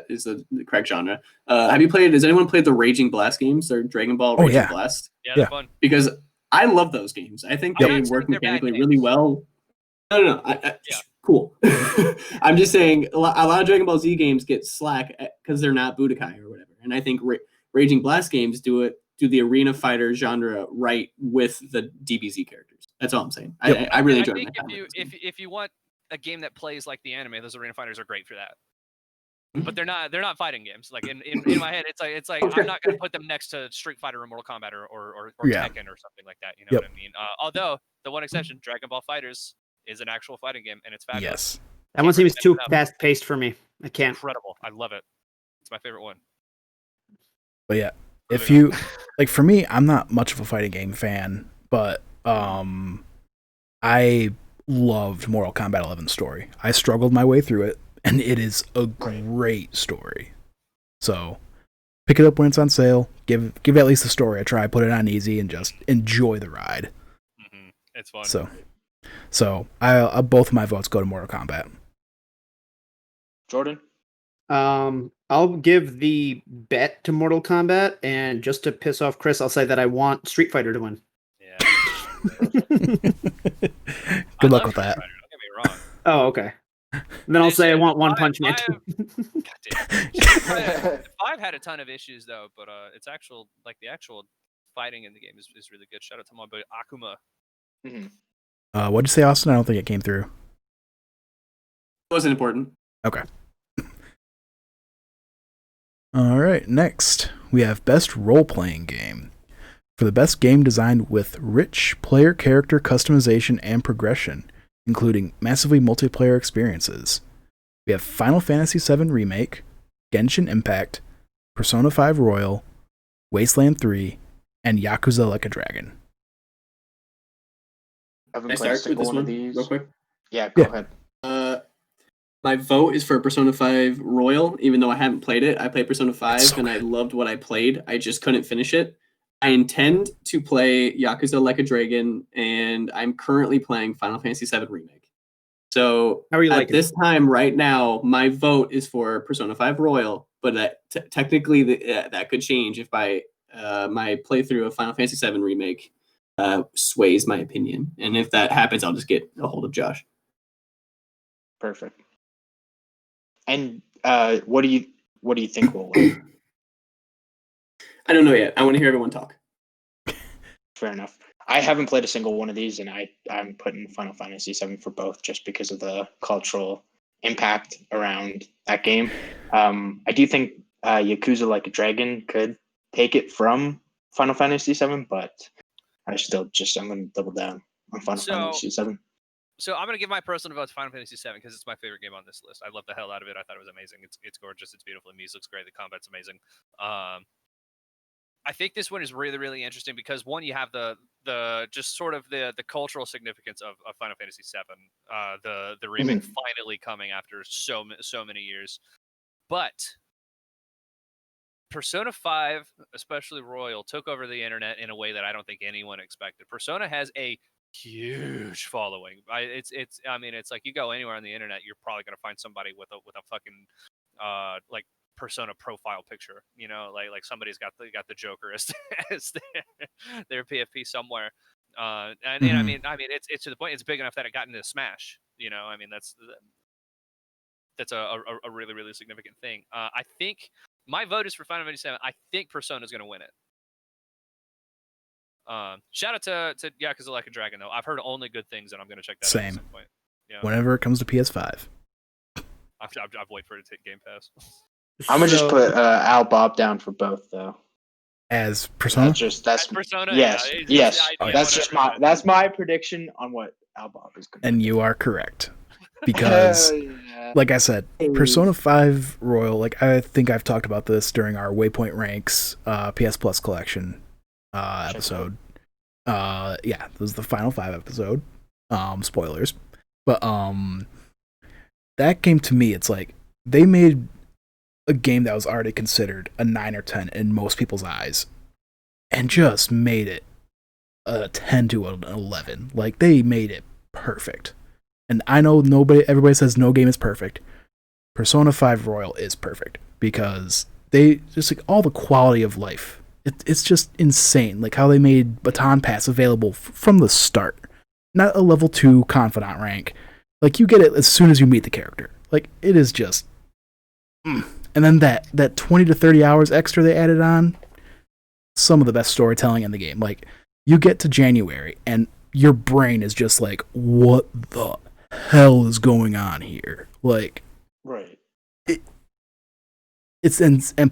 is the correct genre. Has anyone played the Raging Blast games or Dragon Ball Raging yeah. Blast? Yeah, they're Yeah. fun. Because I love those games. I think I'm they not saying work they're bad mechanically games. really well. No. Yeah. Cool. I'm just saying a lot of Dragon Ball Z games get slack because they're not Budokai or whatever. And I think Raging Blast games do the arena fighter genre right with the DBZ characters. That's all I'm saying. Yep. I really I enjoy think it. if you want a game that plays like the anime, those arena fighters are great for that. But they're not fighting games. Like in my head, it's like Okay. I'm not gonna put them next to Street Fighter or Mortal Kombat or Yeah. Tekken or something like that. You know Yep. what I mean? Although the one exception, Dragon Ball Fighters is an actual fighting game and it's fabulous. yes. That one seems too recommend it enough. fast paced for me. I can't. Incredible. I love it. It's my favorite one. But yeah, if Moving you like, for me, I'm not much of a fighting game fan, but I loved Mortal Kombat 11 story. I struggled my way through it, and it is a great story. So pick it up when it's on sale. Give at least the story a try. Put it on easy and just enjoy the ride. It's fun. So I both of my votes go to Mortal Kombat. Jordan? I'll give the bet to Mortal Kombat, and just to piss off Chris, I'll say that I want Street Fighter to win. Yeah. Good luck with that. Don't get me wrong. Oh, okay. Then I'll say I want One Punch Man. Five had a ton of issues though, but the actual fighting in the game is really good. Shout out to my boy Akuma. What'd you say, Austin? I don't think it came through. It wasn't important. Okay. All right. Next, we have Best Role-Playing Game. For the best game designed with rich player character customization and progression, including massively multiplayer experiences. We have Final Fantasy VII Remake, Genshin Impact, Persona 5 Royal, Wasteland 3, and Yakuza Like a Dragon. I haven't Can I played a start with single this one one of these. real quick? Yeah, go Yeah. ahead. My vote is for Persona 5 Royal, even though I haven't played it. I played Persona 5 so and I good. loved what I played. I just couldn't finish it. I intend to play Yakuza Like a Dragon, and I'm currently playing Final Fantasy VII Remake. So How are you at liking this time right now, my vote is for Persona 5 Royal, but technically that could change if my playthrough of Final Fantasy VII Remake sways my opinion. And if that happens, I'll just get a hold of Josh. Perfect. And what do you think will win? I don't know yet. I want to hear everyone talk. Fair enough. I haven't played a single one of these, and I'm putting Final Fantasy VII for both just because of the cultural impact around that game. I do think Yakuza Like a Dragon could take it from Final Fantasy VII, but I'm going to double down on Final Fantasy VII. So I'm gonna give my personal vote to Final Fantasy VII because it's my favorite game on this list. I love the hell out of it. I thought it was amazing. It's gorgeous. It's beautiful. The music's great. The combat's amazing. I think this one is really, really interesting because one, you have the just sort of the cultural significance of Final Fantasy VII, the remake finally coming after so many years, but Persona 5, especially Royal, took over the internet in a way that I don't think anyone expected. Persona has a huge following. It's like you go anywhere on the internet, you're probably gonna find somebody with a fucking like Persona profile picture, like somebody's got the Joker as their PFP somewhere. I mean, it's to the point it's big enough that it got into Smash. That's a really, really significant thing. I think my vote is for Final Fantasy VII. I think Persona is going to win it. Shout out to Yakuza Like a Dragon though. I've heard only good things, and I'm going to check that out at some point. Yeah. Whenever it comes to PS5. I've waited for it to take Game Pass. I'm gonna just put Al Bob down for both though. As Persona? That's Persona. Yes, Yeah, yes. whatever. That's my prediction on what Al Bob is going to. And you are correct. Because, like I said, Persona 5 Royal, like I think I've talked about this during our Waypoint Ranks PS Plus collection episode. This was the final 5 episode. Spoilers. But that game to me, it's like they made a game that was already considered a 9 or 10 in most people's eyes and just made it a 10 to an 11. Like they made it perfect. And I know everybody says no game is perfect. Persona 5 Royal is perfect because they just like all the quality of life. It's just insane. Like how they made Baton Pass available from the start. Not a level 2 confidant rank. Like you get it as soon as you meet the character. Like it is just And then that 20 to 30 hours extra they added on, some of the best storytelling in the game. Like, you get to January, and your brain is just like, what the hell is going on here? Like, right. And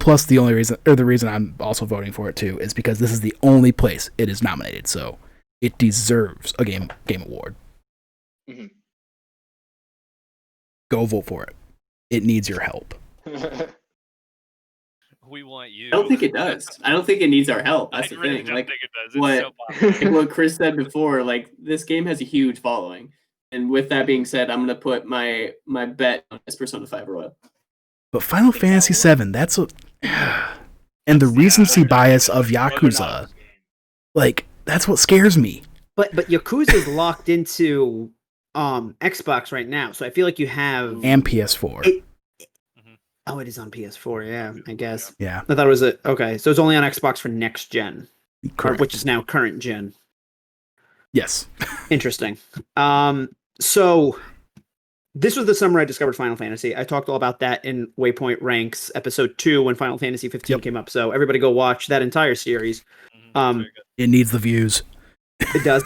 plus the reason I'm also voting for it too is because this is the only place it is nominated, so it deserves a game award. Mm-hmm. Go vote for it. It needs your help. We want you. I don't think it does. I don't think it needs our help. That's the really thing. Don't like think it does. It's so popular. what Chris said before, like this game has a huge following. And with that being said, I'm gonna put my bet on this Persona 5 Royal. But Final Fantasy VII, that's what and the recency bias of Yakuza, like that's what scares me. But Yakuza's locked into Xbox right now, so I feel like you have And PS4. Oh, it is on PS4. Yeah, I guess. Yeah. I thought it was okay. So it's only on Xbox for next gen, which is now current gen. Yes. Interesting. So this was the summer I discovered Final Fantasy. I talked all about that in Waypoint Ranks episode 2 when Final Fantasy 15 came up. So everybody go watch that entire series. It needs the views. It does.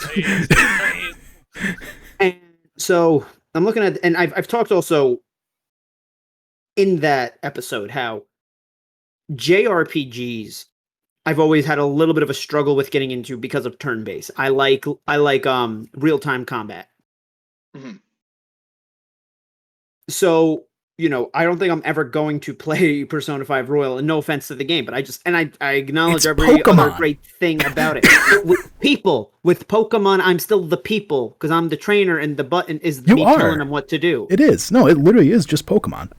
And so I'm looking at, and I've talked also in that episode how JRPGs, I've always had a little bit of a struggle with getting into because of turn-based. I like real-time combat. Mhm. So, I don't think I'm ever going to play Persona 5 Royal, and no offense to the game, but I acknowledge It's every Pokemon. other great thing about it. With Pokemon, I'm still the people, because I'm the trainer, and the button is me telling them what to do. It is. No, it literally is just Pokemon.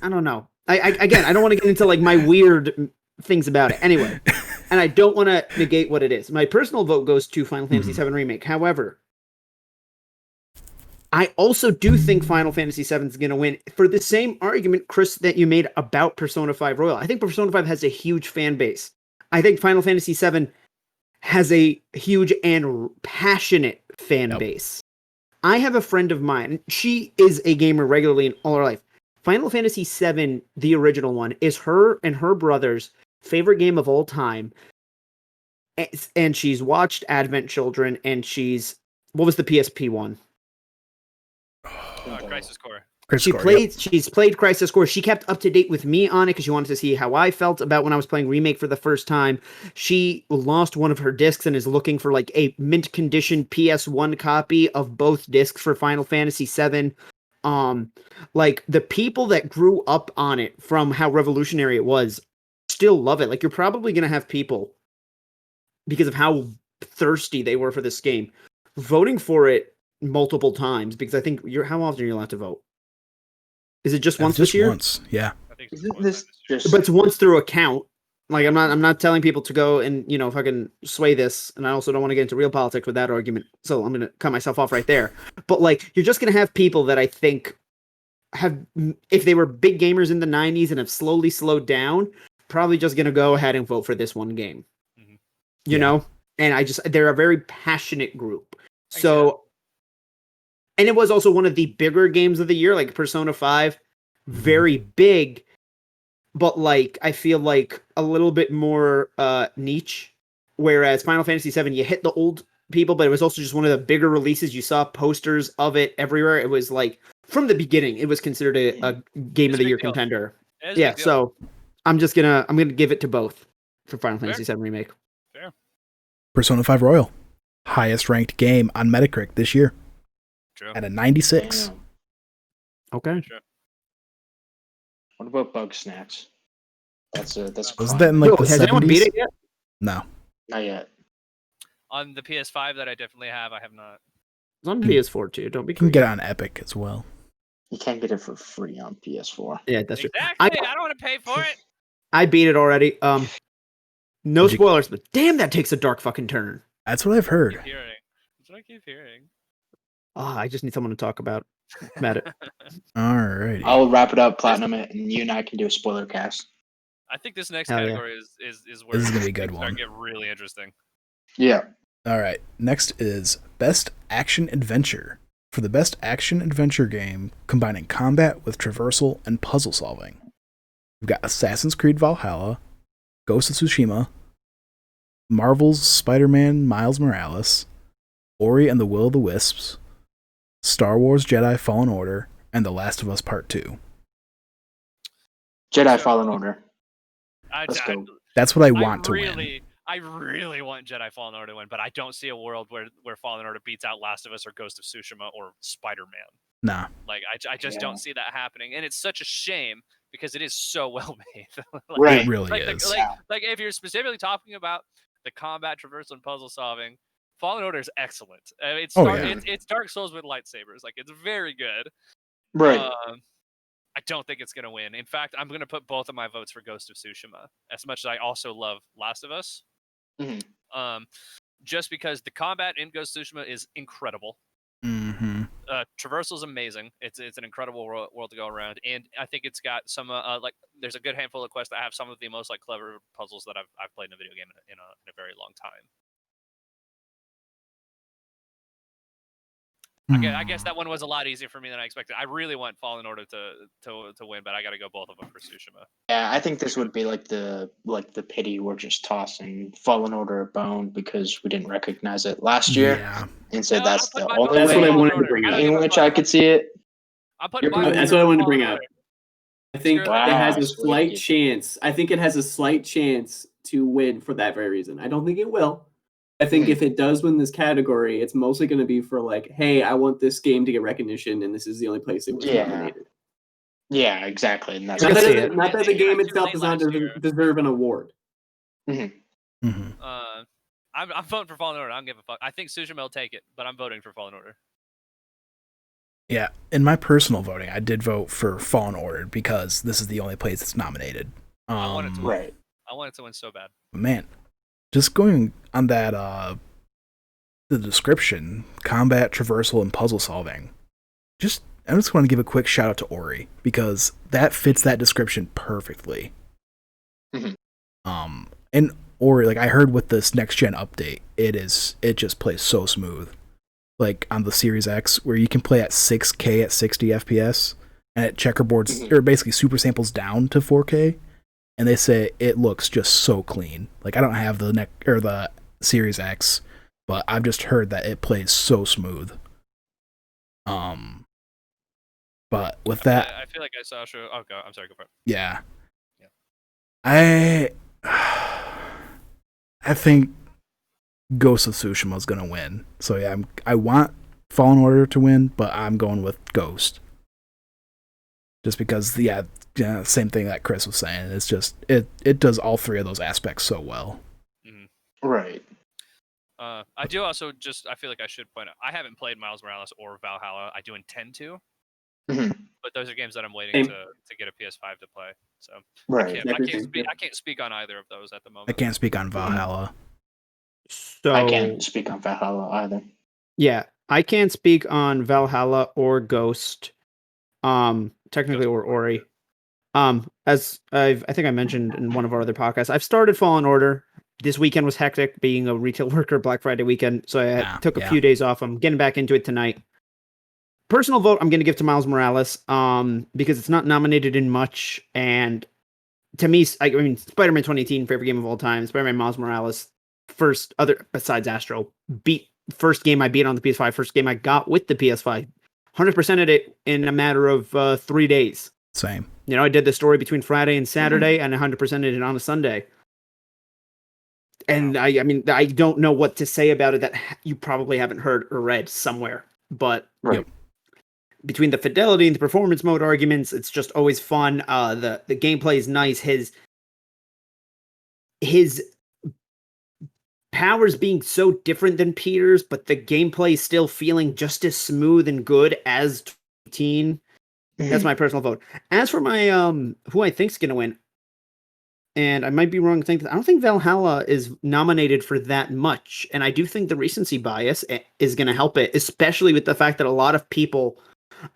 I don't know. I don't want to get into like my weird things about it. Anyway, and I don't want to negate what it is. My personal vote goes to Final Fantasy VII Remake. However, I also do think Final Fantasy VII is going to win for the same argument, Chris, that you made about Persona 5 Royal. I think Persona 5 has a huge fan base. I think Final Fantasy VII has a huge and passionate fan base. I have a friend of mine. She is a gamer regularly in all her life. Final Fantasy VII, the original one, is her and her brother's favorite game of all time. And she's watched Advent Children, and what was the PSP one? Crisis Core. She's played Crisis Core. She kept up to date with me on it because she wanted to see how I felt about when I was playing Remake for the first time. She lost one of her discs and is looking for like a mint condition PS1 copy of both discs for Final Fantasy VII. Like the people that grew up on it from how revolutionary it was still love it. Like you're probably gonna have people, because of how thirsty they were for this game, voting for it multiple times, because I think how often are you allowed to vote? Is it just once this year? Once, yeah. I think But it's once through account. Like I'm not telling people to go and fucking sway this, and I also don't want to get into real politics with that argument. So I'm gonna cut myself off right there. But like you're just gonna have people that I think have, if they were big gamers in the 90s and have slowly slowed down, probably just gonna go ahead and vote for this one game. Mhm. You know? And they're a very passionate group. So, and it was also one of the bigger games of the year, like Persona 5, very big, but like I feel like a little bit more niche. Whereas Final Fantasy VII, you hit the old people, but it was also just one of the bigger releases. You saw posters of it everywhere. It was like from the beginning, it was considered a game of the year contender. Yeah, so I'm gonna give it to both for Final Fantasy VII Remake. Fair. Persona 5 Royal, highest ranked game on Metacritic this year. True. At a 96. Damn. Okay. Sure. What about Bug Snacks? That's Was that in like the has 70s? anyone beat it yet? No. Not yet. On the PS5 that I definitely have, I have not. It's on PS4 too. Don't be. You can get it on Epic as well. You can't get it for free on PS4. Yeah, that's true. Exactly. I don't want to pay for it. I beat it already. No spoilers, but damn, that takes a dark fucking turn. That's what I've heard. That's what I keep hearing. I just need someone to talk about it. Alrighty. I'll wrap it up, platinum it, and you and I can do a spoiler cast. I think this next Hell yeah. category is where This is gonna be a good things one. start getting really interesting. Yeah. Alright. Next is Best Action Adventure. For the best action adventure game combining combat with traversal and puzzle solving, we've got Assassin's Creed Valhalla, Ghost of Tsushima, Marvel's Spider-Man Miles Morales, Ori and the Will of the Wisps, Star Wars Jedi Fallen Order, and The Last of Us Part 2. Jedi Fallen Order. Let's go. That's what I want to win. I really want Jedi Fallen Order to win, but I don't see a world where Fallen Order beats out Last of Us or Ghost of Tsushima or Spider-Man. Nah. Like I just don't see that happening, and it's such a shame because it is so well made. Right. It really is. Like if you're specifically talking about the combat, traversal, and puzzle solving, Fallen Order is excellent. It's Dark Souls with lightsabers. Like it's very good. Right. I don't think it's going to win. In fact, I'm going to put both of my votes for Ghost of Tsushima, as much as I also love Last of Us. Mm-hmm. Just because the combat in Ghost of Tsushima is incredible. Mm-hmm. Traversal is amazing. It's an incredible world to go around, and I think it's got some there's a good handful of quests that have some of the most like clever puzzles that I've played in a video game in a very long time. I guess that one was a lot easier for me than I expected. I really want Fallen Order to win, but I got to go both of them for Tsushima. Yeah, I think this would be like the pity we're just tossing Fallen Order a bone because we didn't recognize it last year, and so that's the only That's way what I wanted to bring up. in which I could see it. That's what I wanted to bring up. I think it Wow, has a so slight you- chance. I think it has a slight chance to win for that very reason. I don't think it will. I think if it does win this category, it's mostly going to be for like, hey, I want this game to get recognition, and this is the only place it was nominated. Yeah, exactly. And that's I can see it. Not that the game Too itself late does not last year. deserve an award. Mhm. I'm voting for Fallen Order. I don't give a fuck. I think Tsushima will take it, but I'm voting for Fallen Order. Yeah, in my personal voting, I did vote for Fallen Order because this is the only place it's nominated. I want it to win. right. I want it to win so bad. Man, just going on that, the description, combat, traversal, and puzzle solving. I just want to give a quick shout out to Ori because that fits that description perfectly. And Ori, like I heard with this next gen update, it just plays so smooth. Like on the Series X, where you can play at 6K at 60 FPS, and it checkerboards or basically super samples down to 4K, and they say it looks just so clean. Like I don't have the Series X, but I've just heard that it plays so smooth. But with that, I feel like I saw a show. Oh god, I'm sorry. Go for it. yeah. I think Ghost of Tsushima is gonna win. So yeah, I want Fallen Order to win, but I'm going with Ghost. Just because, same thing that Chris was saying. It's just it does all three of those aspects so well. Right. I do also I feel like I should point out I haven't played Miles Morales or Valhalla. I do intend to, but those are games that I'm waiting to get a PS5 to play. So Right. I can't speak on either of those at the moment. I can't speak on Valhalla. So I can't speak on Valhalla either. Yeah, I can't speak on Valhalla or Ghost. Technically or Ori. As I think I mentioned in one of our other podcasts, I've started Fallen Order. This weekend was hectic, being a retail worker, Black Friday weekend, so I took a few days off. I'm getting back into it tonight. Personal vote, I'm going to give to Miles Morales, because it's not nominated in much, and to me, I mean, Spider-Man 2018, favorite game of all time. Spider-Man Miles Morales, besides Astro, first game I beat on the PS5, first game I got with the PS5. 100%ed it in a matter of 3 days. Same. You know, I did the story between Friday and Saturday, and 100%ed it on a Sunday. And I mean, I don't know what to say about it that you probably haven't heard or read somewhere. But between the fidelity and the performance mode arguments, it's just always fun. The gameplay is nice. His powers being so different than Peter's, but the gameplay still feeling just as smooth and good as 18. That's my personal vote. As for my who I think's gonna win, and I might be wrong to think that I don't think Valhalla is nominated for that much, and I do think the recency bias is gonna help it, especially with the fact that a lot of people,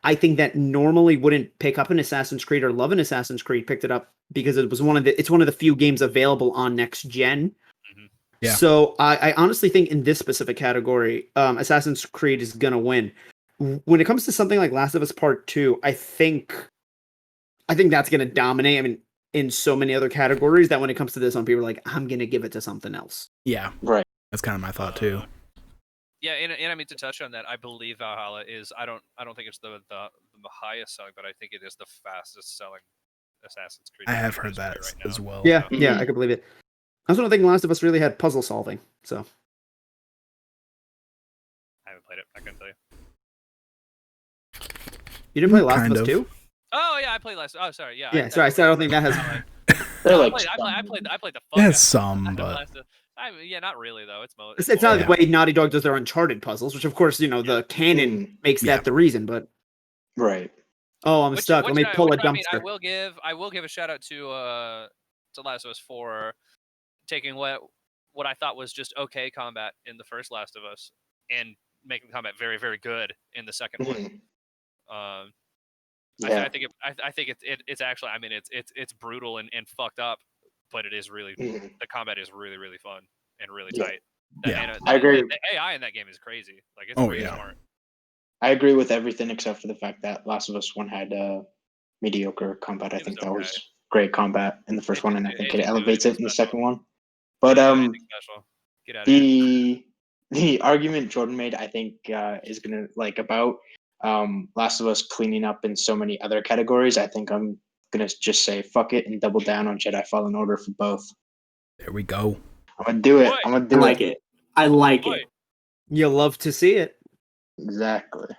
I think that normally wouldn't pick up an Assassin's Creed or love an Assassin's Creed, picked it up because it's one of the few games available on next gen. Yeah. So I honestly think in this specific category, Assassin's Creed is gonna win. When it comes to something like Last of Us Part 2, I think that's gonna dominate. I mean, in so many other categories that when it comes to this one, people are like, I'm gonna give it to something else. Yeah. Right. That's kind of my thought too. Yeah, and I mean to touch on that, I believe Valhalla is I don't think it's the highest selling, but I think it is the fastest selling Assassin's Creed. I have heard that as well. Yeah, I can believe it. I also don't think Last of Us really had puzzle solving, so I haven't played it. I couldn't tell you. You didn't play Last of Us 2? Oh yeah, I played Last. Oh sorry, yeah. Yeah, sorry. So I don't think that has. They're I like played the fuck. There's some, but yeah, not really though. It's not the way Naughty Dog does their Uncharted puzzles, which of course the canon makes that the reason. But right. Oh, I'm stuck. Let me pull a dumpster. I mean, I will give a shout out to Last of Us for taking what I thought was just okay combat in the first Last of Us and making combat very, very good in the second one. I think it's actually, I mean, it's brutal and fucked up, but it is really the combat is really, really fun and really tight. I agree. The AI in that game is crazy. Like it's really smart. I agree with everything except for the fact that Last of Us 1 had mediocre combat. I think that was great combat in the first one, and I think it elevates it in the second one. But Get out of here. The argument Jordan made, I think, is gonna about Last of Us cleaning up in so many other categories. I think I'm gonna just say fuck it and double down on Jedi Fallen Order for both. There we go. I'm gonna do it. I'm gonna do it. I like it. You'll love to see it. Exactly.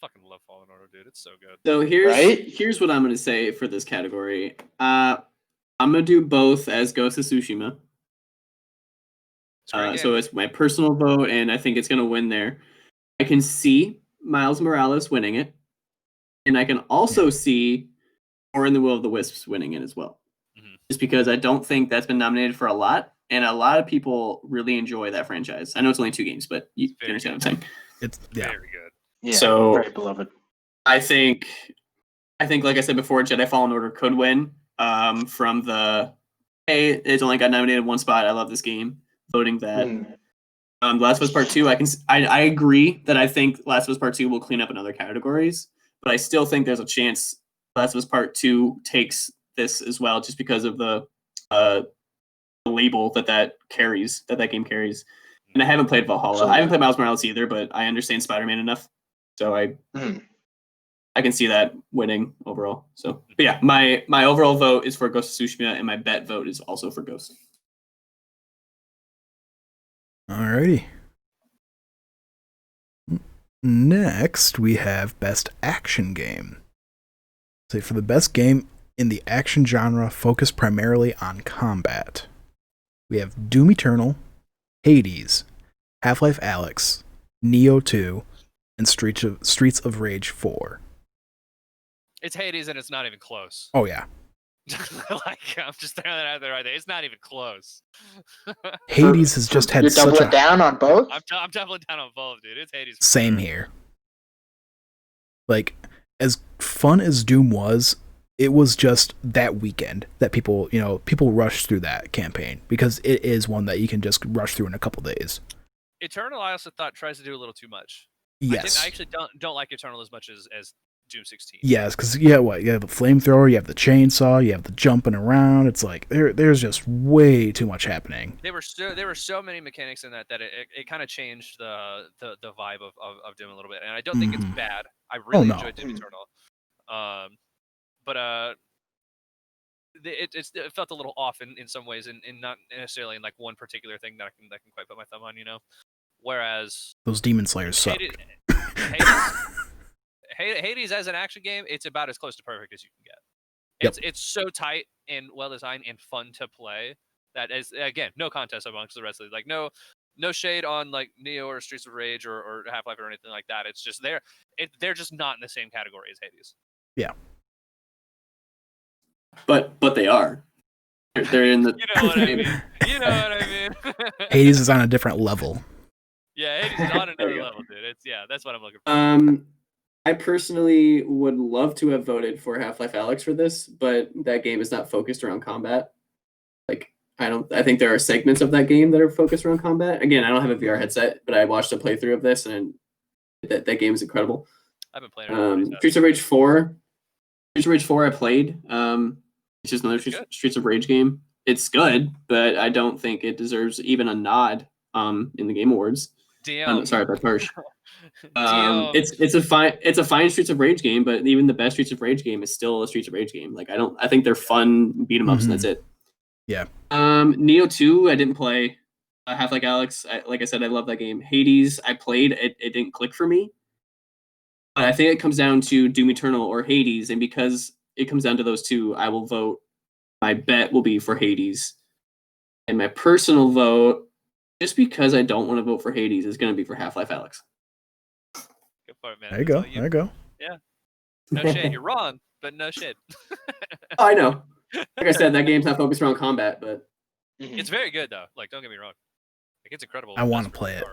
Fucking love Fallen Order, dude. It's so good. So here's what I'm gonna say for this category. I'm gonna do both as Ghost of Tsushima. So it's my personal vote, and I think it's gonna win there. I can see Miles Morales winning it, and I can also see Ori and the Will of the Wisps winning it as well. Mm-hmm. Just because I don't think that's been nominated for a lot, and a lot of people really enjoy that franchise. I know it's only 2 games, but you understand what I'm saying. It's very good. Yeah, so very beloved. I think, like I said before, Jedi Fallen Order could win. From the it's only got nominated 1 spot. I love this game. Voting that. Last of Us Part 2, I agree that I think Last of Us Part 2 will clean up in other categories, but I still think there's a chance Last of Us Part 2 takes this as well, just because of the label that game carries. And I haven't played Valhalla. Absolutely. I haven't played Miles Morales either, but I understand Spider-Man enough, so I can see that winning overall. So, but yeah, my overall vote is for Ghost of Tsushima, and my bet vote is also for Ghost. Alrighty. Next, we have Best Action Game. So for the best game in the action genre focused primarily on combat, we have Doom Eternal, Hades, Half-Life Alyx, Neo 2, and Streets of Rage 4. It's Hades, and it's not even close. Oh, yeah. I'm just throwing that out there right there. It's not even close. Hades has just had You're doubling down on both? I'm doubling down on both, dude. It's Hades. Same here. Like, as fun as Doom was, it was just that weekend that people rushed through that campaign, because it is one that you can just rush through in a couple days. Eternal, I also thought, tries to do a little too much. Yes. I actually don't like Eternal as much as Doom 16. Yes, because you have the flamethrower, you have the chainsaw, you have the jumping around. It's like there's just way too much happening. There were so many mechanics in that it kind of changed the vibe of Doom a little bit, and I don't think it's bad. I really enjoyed Doom Eternal, but it felt a little off in some ways, and not necessarily in like one particular thing that I can quite put my thumb on, Whereas those Demon Slayers suck. Hades as an action game, it's about as close to perfect as you can get. It's so tight and well designed and fun to play that is, again, no contest amongst the rest of it. Like no shade on like Neo or Streets of Rage or Half-Life or anything like that. It's just they're just not in the same category as Hades. Yeah. But they are. They're in the. You know what I mean. Hades is on a different level. Yeah, Hades is on another level, dude. That's what I'm looking for. I personally would love to have voted for Half-Life Alyx for this, but that game is not focused around combat. Like, I think there are segments of that game that are focused around combat. Again, I don't have a VR headset, but I watched a playthrough of this, and that game is incredible. I've been playing it. Streets of Rage 4. Streets of Rage 4 I played. It's just another Streets of Rage game. It's good, but I don't think it deserves even a nod in the Game Awards. Sorry, that's harsh. It's a fine Streets of Rage game, but even the best Streets of Rage game is still a Streets of Rage game. Like I think they're fun beat 'em ups, and that's it. Yeah. Neo 2, I didn't play. Half-Life Alyx, like I said, I love that game. Hades, I played. It didn't click for me. But I think it comes down to Doom Eternal or Hades, and because it comes down to those two, I will vote. My bet will be for Hades, and my personal vote, just because I don't want to vote for Hades, is going to be for Half-Life Alyx. Good part, man. There you go. Yeah. No shade. You're wrong, but no shade. I know. Like I said, that game's not focused around combat, but it's very good though. Like, don't get me wrong. Like, it's incredible. I want to play it,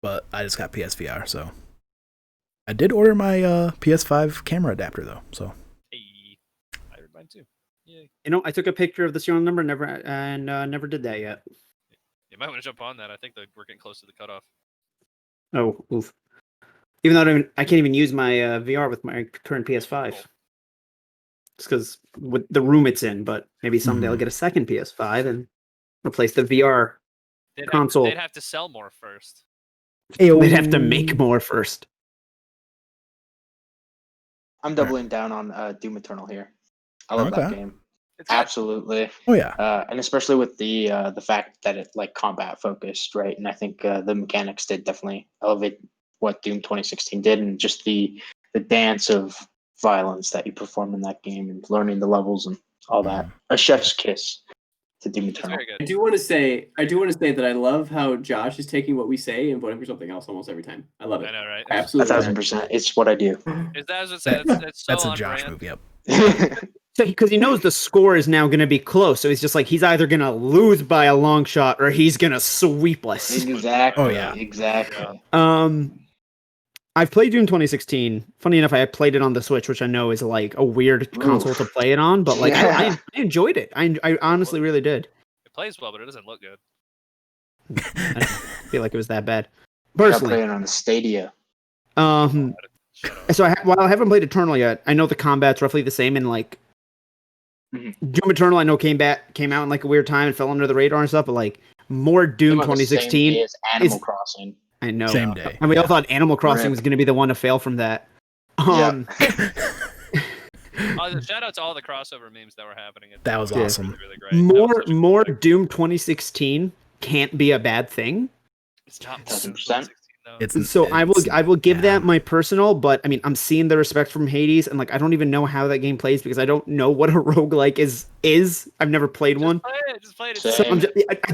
but I just got PSVR, so I did order my PS5 camera adapter though. So I ordered mine too. Yay. I took a picture of the serial number, never did that yet. You might want to jump on that. I think that we're getting close to the cutoff. Oh, oof. Even though I can't even use my VR with my current PS5. It's because with the room it's in, but maybe someday I'll get a second PS5 and replace the VR console. They'd have to sell more first. They'd have to make more first. I'm doubling down on Doom Eternal here. I love that Okay. game. It's good. Absolutely. Oh yeah. And especially with the fact that it's like combat focused, right? And I think the mechanics did definitely elevate what Doom 2016 did, and just the dance of violence that you perform in that game, and learning the levels and all that. A chef's kiss to Doom It's Eternal. very good. I do want to say that I love how Josh is taking what we say and voting for something else almost every time. I love it. I know, right? Absolutely. 1,000%. It's what I do. Is that, I was gonna say, that's so That's a on Josh brand. move. Yep. So because he knows the score is now going to be close, so he's just like he's either going to lose by a long shot or he's going to sweep us. Exactly. Oh, yeah. Exactly. I've played Doom 2016. Funny enough, I played it on the Switch, which I know is like a weird console to play it on, but like Yeah. I enjoyed it. I honestly really did. It plays well, but it doesn't look good. I don't feel like it was that bad. Got Personally, playing on the Stadia. Shut up. so while I haven't played Eternal yet, I know the combat's roughly the same. And like Doom Eternal, I know came out in like a weird time and fell under the radar and stuff. But like more Doom Came out the same 2016 day as Animal is- Crossing. I know. Same day. And we all thought Animal Crossing Rip. was going to be the one to fail from that. Yeah. Shout out to all the crossover memes that were happening. That was Yeah. awesome. Really great. That was such a cool More thing. Doom 2016 can't be a bad thing. It's not 1000%. though. It's So I will give yeah. that my personal, but I mean I'm seeing the respect from Hades, and like I don't even know how that game plays because I don't know what a roguelike is. I've never played one. Just play it. Same.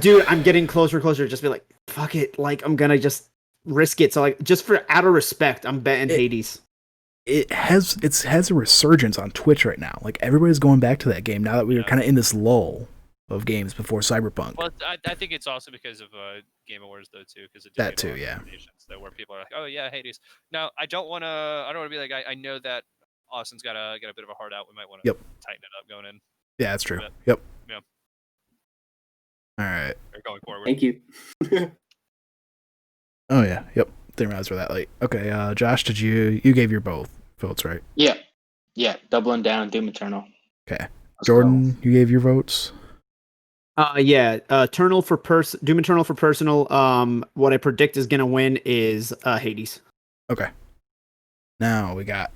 So I'm getting closer and closer to just be like, fuck it, like I'm gonna just risk it. So like just for out of respect, I'm betting Hades. It has a resurgence on Twitch right now. Like everybody's going back to that game now that we were kind of in this lull of games before Cyberpunk. Well, I think it's also because of Game Awards though too, because That too, yeah. That where people are like, oh yeah, Hades. Now I don't want to be like, I know that Austin's got a bit of a heart out. We might want to tighten it up going in. Yeah, that's true. Yep. Yep. Yep. All right. Or going forward. Thank you. Oh yeah. Yep. Didn't realize we're that late. Okay. Josh, you gave your both votes, right? Yeah. Doubling down Doom Eternal. Okay. Let's Jordan, you gave your votes. Eternal for Doom Eternal for personal. What I predict is gonna win is Hades. Okay. Now we got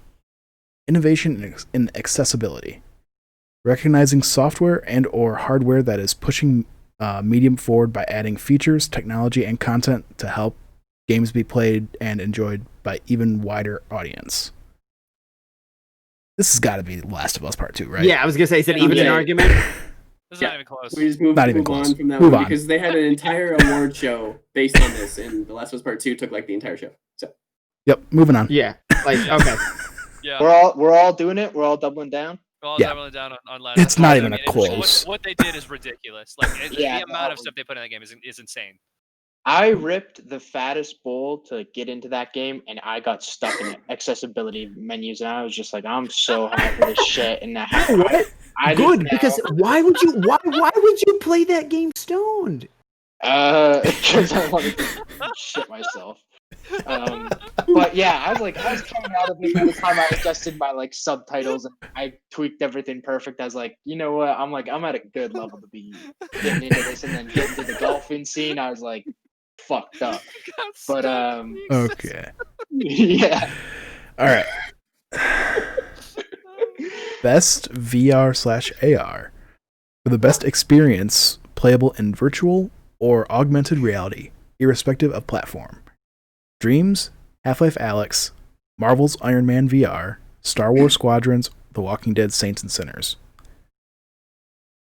innovation in accessibility. Recognizing software and or hardware that is pushing medium forward by adding features, technology, and content to help games be played and enjoyed by even wider audience. This has got to be Last of Us Part 2, right? Yeah, I was gonna say, is it Yeah, even an yeah. argument? This is not even close. We just move Not even on close. from that Move one on. because they had an entire award show based on this, and The Last of Us Part 2 took like the entire show. So Yep. Moving on. Yeah, like okay. Yeah. We're all doing it. We're all doubling down. Well, Yeah. doubling down on last. It's episode. not I even mean, a close. What they did is ridiculous. Like Yeah, the amount of no. stuff they put in that game is insane. I ripped the fattest bowl to get into that game, and I got stuck in accessibility menus, and I was just like, I'm so high for this shit. And What? I Good, just because why would you play that game stoned? because I wanted to shit myself. But yeah, I was coming out of it by the time I adjusted my like subtitles and I tweaked everything perfect. I was like, you know what? I'm at a good level to be getting into this, and then getting to the golfing scene, I was like fucked up. But Okay. yeah. All right. Best VR/AR for the best experience playable in virtual or augmented reality, irrespective of platform. Dreams, Half-Life Alyx, Marvel's Iron Man VR, Star Wars Squadrons, The Walking Dead Saints and Sinners.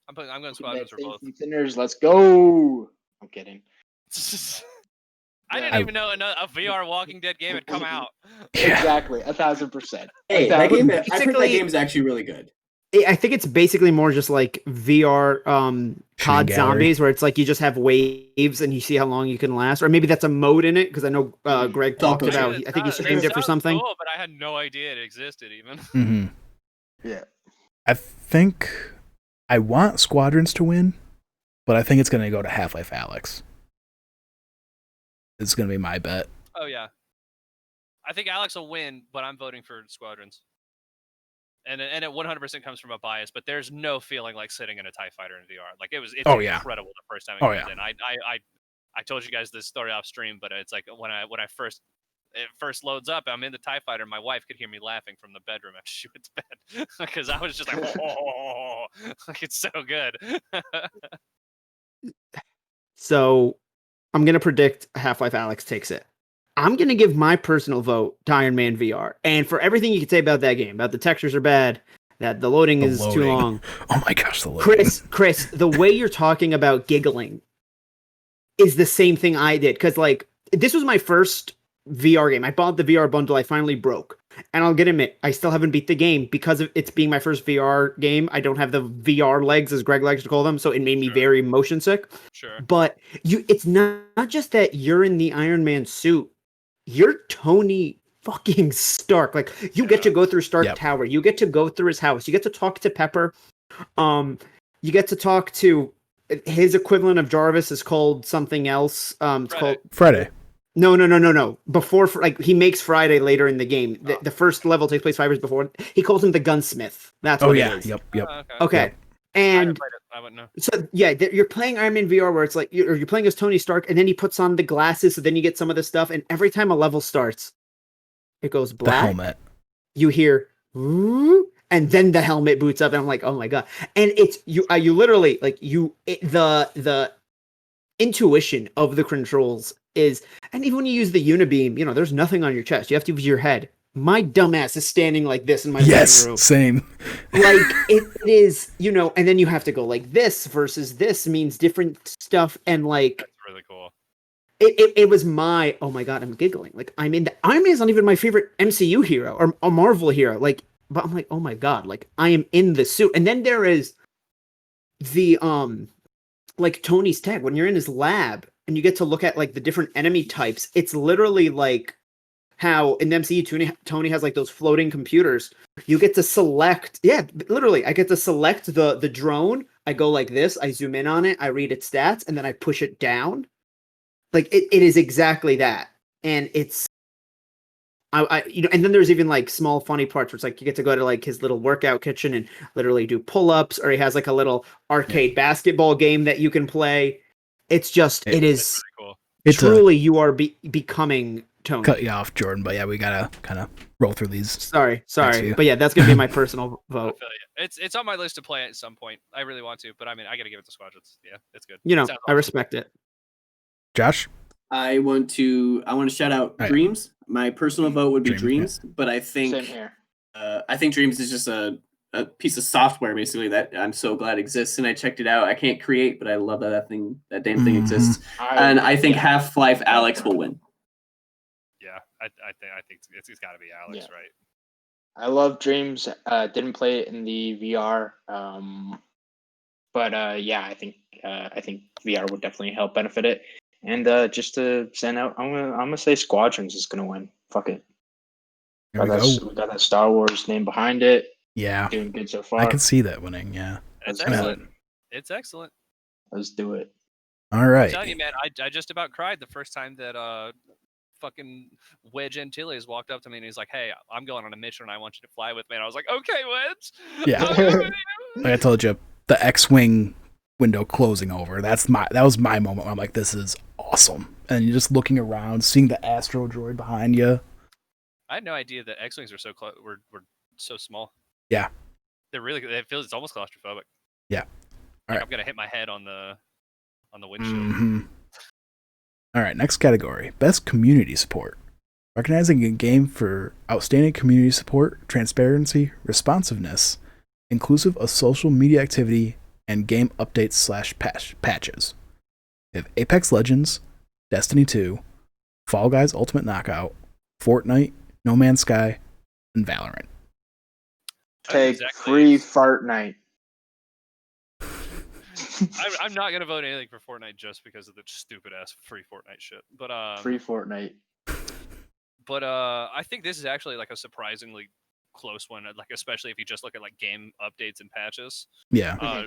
I'm going Squadrons for both. Sinners, let's go. I'm kidding. I didn't even know a VR Walking Dead game had come out. Exactly, 1,000%. hey, That that game, game- I've heard that basically- game is actually really good. I think it's basically more just like VR COD gallery. zombies, where it's like you just have waves and you see how long you can last, or maybe that's a mode in it because I know Greg talked It about. I think he streamed it for something. Cool, but I had no idea it existed even. Mm-hmm. Yeah. I think I want Squadrons to win, but I think it's going to go to Half-Life Alyx. It's going to be my bet. Oh yeah, I think Alex will win, but I'm voting for Squadrons. And it 100% comes from a bias, but there's no feeling like sitting in a TIE fighter in VR. Like it's incredible the first time it comes in. I told you guys this story off stream, but it's like when I first it first loads up, I'm in the TIE Fighter. My wife could hear me laughing from the bedroom after she went to bed because I was just like, oh, like it's so good. So I'm going to predict Half-Life Alex takes it. I'm going to give my personal vote to Iron Man VR. And for everything you can say about that game, about the textures are bad, that the loading is too long. Oh my gosh, the loading. Chris, the way you're talking about giggling is the same thing I did. Because, like, this was my first VR game. I bought the VR bundle. I finally broke. And I'll admit, I still haven't beat the game because of it's being my first VR game. I don't have the VR legs, as Greg likes to call them, so it made me very motion sick. Sure. But it's not just that you're in the Iron Man suit. You're Tony fucking Stark. Like, you get to go through Stark Tower. You get to go through his house. You get to talk to Pepper. You get to talk to his equivalent of Jarvis is called something else. It's called Friday. No. Before, like, he makes Friday later in the game. The first level takes place 5 years before. He calls him the gunsmith. That's what it is. Yep. Okay. Yep. And I wouldn't know. so yeah, you're playing Iron Man VR where it's like you're playing as Tony Stark, and then he puts on the glasses, so then you get some of the stuff, and every time a level starts, it goes black. The helmet. You hear, "Ooh," and then the helmet boots up, and I'm like, oh my god! And it's you literally like the intuition of the controls is, and even when you use the unibeam, there's nothing on your chest. You have to use your head. My dumbass is standing like this in my living room. Same. Like it is, and then you have to go like this versus this means different stuff, and like that's really cool. It was oh my god, I'm giggling. Like I'm in Iron Man is not even my favorite MCU hero or a Marvel hero. Like, but I'm like, oh my god, like I am in the suit. And then there is the like Tony's tech when you're in his lab and you get to look at like the different enemy types. It's literally like how in the MCU Tony has like those floating computers. You get to select, literally, I get to select the drone. I go like this, I zoom in on it, I read its stats, and then I push it down. Like it is exactly that. And it's and then there's even like small funny parts where it's like you get to go to like his little workout kitchen and literally do pull-ups, or he has like a little arcade basketball game that you can play. It's just it is really cool. Truly you are becoming Tony. Cut you off, Jordan, but yeah, we gotta kind of roll through these. Sorry, but yeah, that's gonna be my personal vote. It's on my list to play at some point. I really want to, but I mean, I gotta give it to Squadrons. Yeah, it's good. I respect it. Josh, I want to shout out Dreams. My personal vote would be Dreams, but I think Same here. I think Dreams is just a piece of software basically that I'm so glad exists, and I checked it out. I can't create, but I love that damn thing exists. And I think Half-Life Alex will win. Yeah, I think it's got to be Alex, right? I love Dreams. Didn't play it in the VR, but I think VR would definitely help benefit it. And just to send out, I'm gonna say Squadrons is gonna win. Fuck it. We got that Star Wars name behind it. Yeah, doing good so far. I can see that winning. Yeah, it's excellent. It's excellent. Let's do it. All right. I'm telling you, man, I just about cried the first time that fucking Wedge Antilles walked up to me and he's like, "Hey, I'm going on a mission and I want you to fly with me." And I was like, "Okay, Wedge." Yeah. Like I told you, the X-wing window closing over. That was my moment where I'm like, this is awesome. And you're just looking around, seeing the Astro droid behind you. I had no idea that X-wings were so were so small. Yeah. They're really good. It feels it's almost claustrophobic. Yeah. All right. I'm gonna hit my head on the windshield. Mm-hmm. All right, next category. Best community support. Recognizing a game for outstanding community support, transparency, responsiveness, inclusive of social media activity, and game updates / patches. We have Apex Legends, Destiny 2, Fall Guys Ultimate Knockout, Fortnite, No Man's Sky, and Valorant. Take free Fortnite. I'm not gonna vote anything for Fortnite just because of the stupid ass free Fortnite shit. But free Fortnite. But I think this is actually like a surprisingly close one. Like especially if you just look at like game updates and patches. Yeah.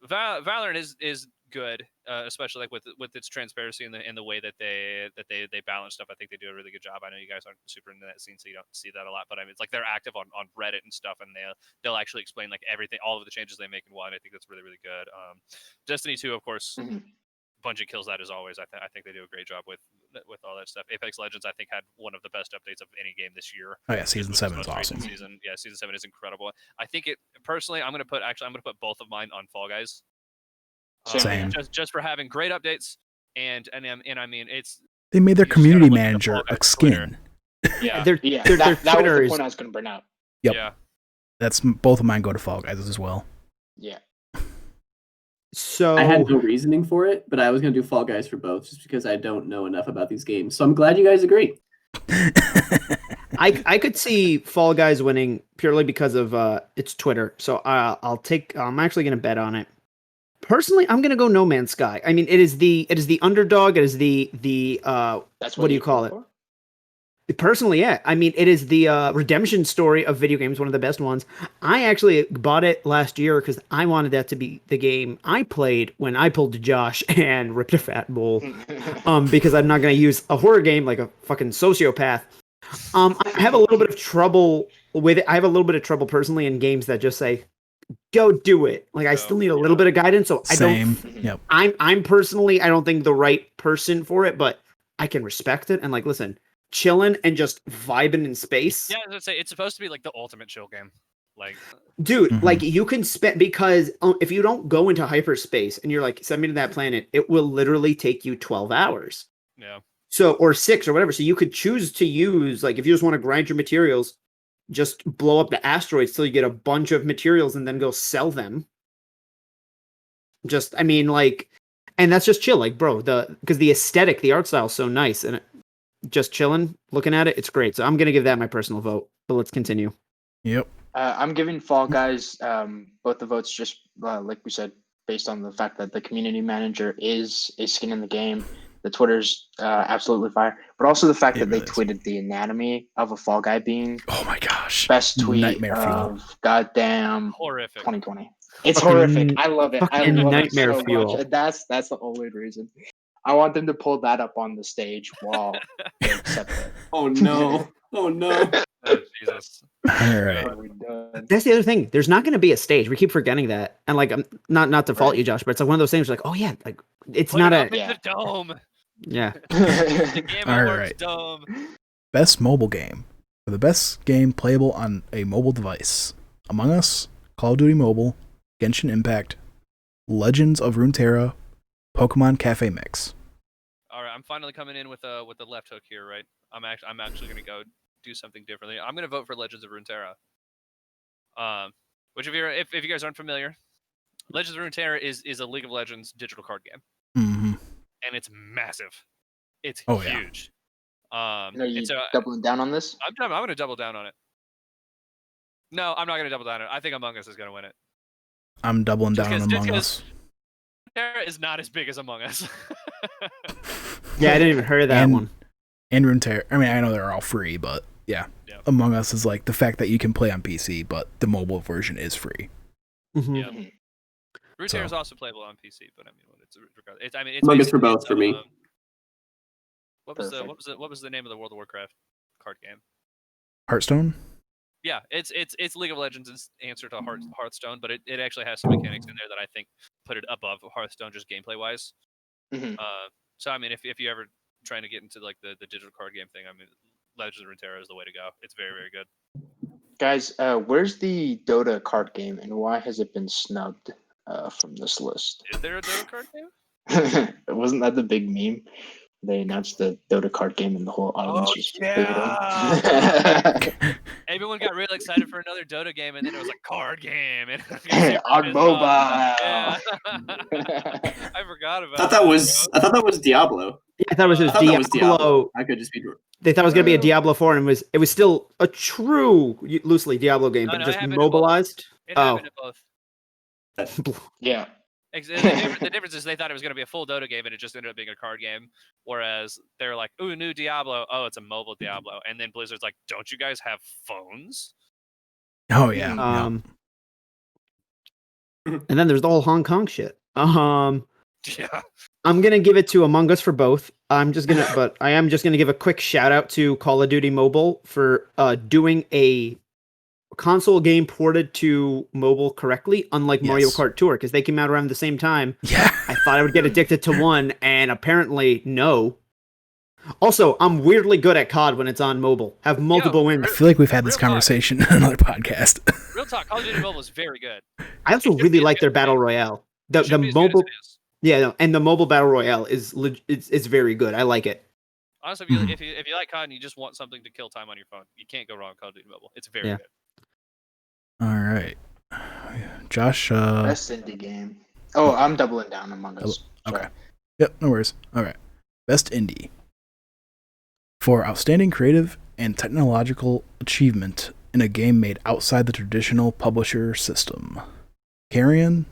Valorant is good, especially like with its transparency in the way that they balance stuff. I think they do a really good job. I know you guys aren't super into that scene, so you don't see that a lot. But I mean, it's like they're active on Reddit and stuff, and they'll actually explain like everything, all of the changes they make and why. And I think that's really good. Destiny 2, of course, Bungie kills that as always. I think they do a great job with all that stuff. Apex Legends, I think, had one of the best updates of any game this year. Oh yeah, season 7 is Most recent awesome. Season 7 is incredible. I think it personally. I'm gonna put both of mine on Fall Guys. Same. Just for having great updates and I mean it's. They made their You just community gotta look at the manager Fall Guys a skin. Yeah, Their that Twitter was the is point I was going to bring up. Yep. Yeah. That's both of mine go to Fall Guys as well. Yeah. so. I had no reasoning for it, but I was going to do Fall Guys for both just because I don't know enough about these games. So I'm glad you guys agree. I could see Fall Guys winning purely because of its Twitter. So I'm actually going to bet on it. Personally, I'm going to go No Man's Sky. I mean, it is the underdog. It is the That's what do you call it? for? Personally, yeah. I mean, it is the redemption story of video games, one of the best ones. I actually bought it last year because I wanted that to be the game I played when I pulled to Josh and ripped a fat bowl. Because I'm not going to use a horror game like a fucking sociopath. I have a little bit of trouble with it. I have a little bit of trouble personally in games that just say, go do it. Like I still need a little bit of guidance. So Same. Yep. I'm personally, I don't think the right person for it, but I can respect it. And like, listen, chilling and just vibing in space. Yeah, I was gonna say it's supposed to be like the ultimate chill game. Like, Dude, Mhm. like you can spend because if you don't go into hyperspace and you're like, send me to that planet, it will literally take you 12 hours. yeah. So, or 6 or whatever. So you could choose to use, like, if you just want to grind your materials, just blow up the asteroids till you get a bunch of materials and then go sell them. Just, I mean, like, and that's just chill. Like, bro, because the aesthetic, the art style is so nice and just chilling, looking at it, it's great. So I'm going to give that my personal vote, but let's continue. Yep. I'm giving Fall Guys both the votes just like we said, based on the fact that the community manager is a skin in the game. The Twitter's absolutely fire, but also the fact It that really they is. tweeted the anatomy of a Fall Guy being Oh my gosh. best tweet Nightmare fuel. of goddamn Horrific. 2020. It's Fucking- horrific. I love it. I fucking love nightmare it so fuel. much. And that's the only reason. I want them to pull that up on the stage while they accept it. Oh no. Oh no. Oh, Jesus. All right. Are we done? That's the other thing. There's not going to be a stage. We keep forgetting that. And like, I'm not to fault Right. you, Josh, but it's like one of those things like, oh yeah, like it's Put not it a, up in Yeah. the dome. yeah. The Game All Awards right. dome. Best mobile game. For the best game playable on a mobile device. Among Us, Call of Duty Mobile, Genshin Impact, Legends of Runeterra, Pokemon Cafe Mix. All right, I'm finally coming in with the left hook here, right? I'm actually gonna go do something differently. I'm gonna vote for Legends of Runeterra. Which if you guys aren't familiar, Legends of Runeterra is a League of Legends digital card game, Mm-hmm. and it's massive. It's Oh, yeah. huge. Are you and so doubling down on this? I'm gonna double down on it. No, I'm not gonna double down on it. I think Among Us is gonna win it. I'm doubling down on Just Among 'cause- Us. Runeterra is not as big as Among Us. Yeah, I didn't even heard of that And- one. And Runeterra. I mean, I know they're all free, but yeah. Yeah. Among Us is like the fact that you can play on PC, but the mobile version is free. Mhm. Yeah. Runeterra is also playable on PC, but I mean, it's Among Us for basically- both for me. What was Perfect. the name of the World of Warcraft card game? Hearthstone? Yeah, it's League of Legends' answer to Hearthstone, but it actually has some mechanics in there that I think put it above Hearthstone just gameplay wise. Mhm. So I mean, if you ever trying to get into like the digital card game thing, I mean, Legends of Runeterra is the way to go. It's very, very good. Guys, where's the Dota card game and why has it been snubbed from this list? Is there a Dota card game? Wasn't that the big meme? They announced the Dota card game and the whole audience Oh, was yeah. booing. Everyone got really excited for another Dota game, and then it was like card game and On mobile. Yeah. I forgot about. I thought that was Diablo. Yeah, I thought it was I just thought that was Diablo. Diablo. I could just be. They thought it was going to be a Oh. Diablo 4, and it was still a true, loosely Diablo game, No, but no, it just happened in both. mobilized. It Oh, happened in both. Yeah. The difference is they thought it was going to be a full Dota game, and it just ended up being a card game. Whereas they're like, "Ooh, new Diablo! Oh, it's a mobile Diablo." And then Blizzard's like, "Don't you guys have phones?" Oh, yeah. yeah. And then there's the whole Hong Kong shit. Yeah. I'm gonna give it to Among Us for both. I am just gonna give a quick shout out to Call of Duty Mobile for doing a console game ported to mobile correctly, unlike Mario Yes. Kart Tour, because they came out around the same time. Yeah. I thought I would get addicted to one, and apparently no. Also, I'm weirdly good at COD when it's on mobile. Have multiple wins. I feel like we've had this conversation in another podcast. Real talk, Call of Duty Mobile is very good. I also really like their battle royale. The mobile, and the mobile battle royale is it's very good. I like it. Honestly, if you like COD and you just want something to kill time on your phone, you can't go wrong with Call of Duty Mobile. It's very good. All right, Josh. Best indie game. Oh, I'm doubling down Among Us. Okay. Yep, no worries. All right. Best indie. For outstanding creative and technological achievement in a game made outside the traditional publisher system. Carrion,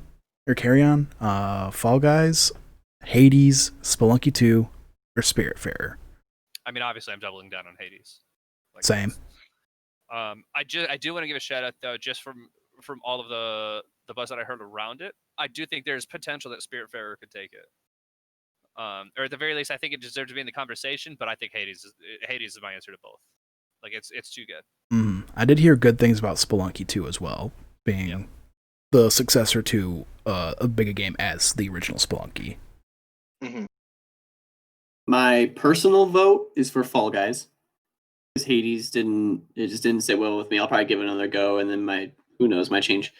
Fall Guys, Hades, Spelunky 2, or Spiritfarer. I mean, obviously, I'm doubling down on Hades. Same. I do want to give a shout out though, just from all of the buzz that I heard around it. I do think there's potential that Spiritfarer could take it. Or at the very least, I think it deserves to be in the conversation. But I think Hades is my answer to both. Like it's too good. I did hear good things about Spelunky 2 as well, being the successor to a big game as the original Spelunky. Mm-hmm. My personal vote is for Fall Guys. Because Hades just didn't sit well with me. I'll probably give it another go, and then might change.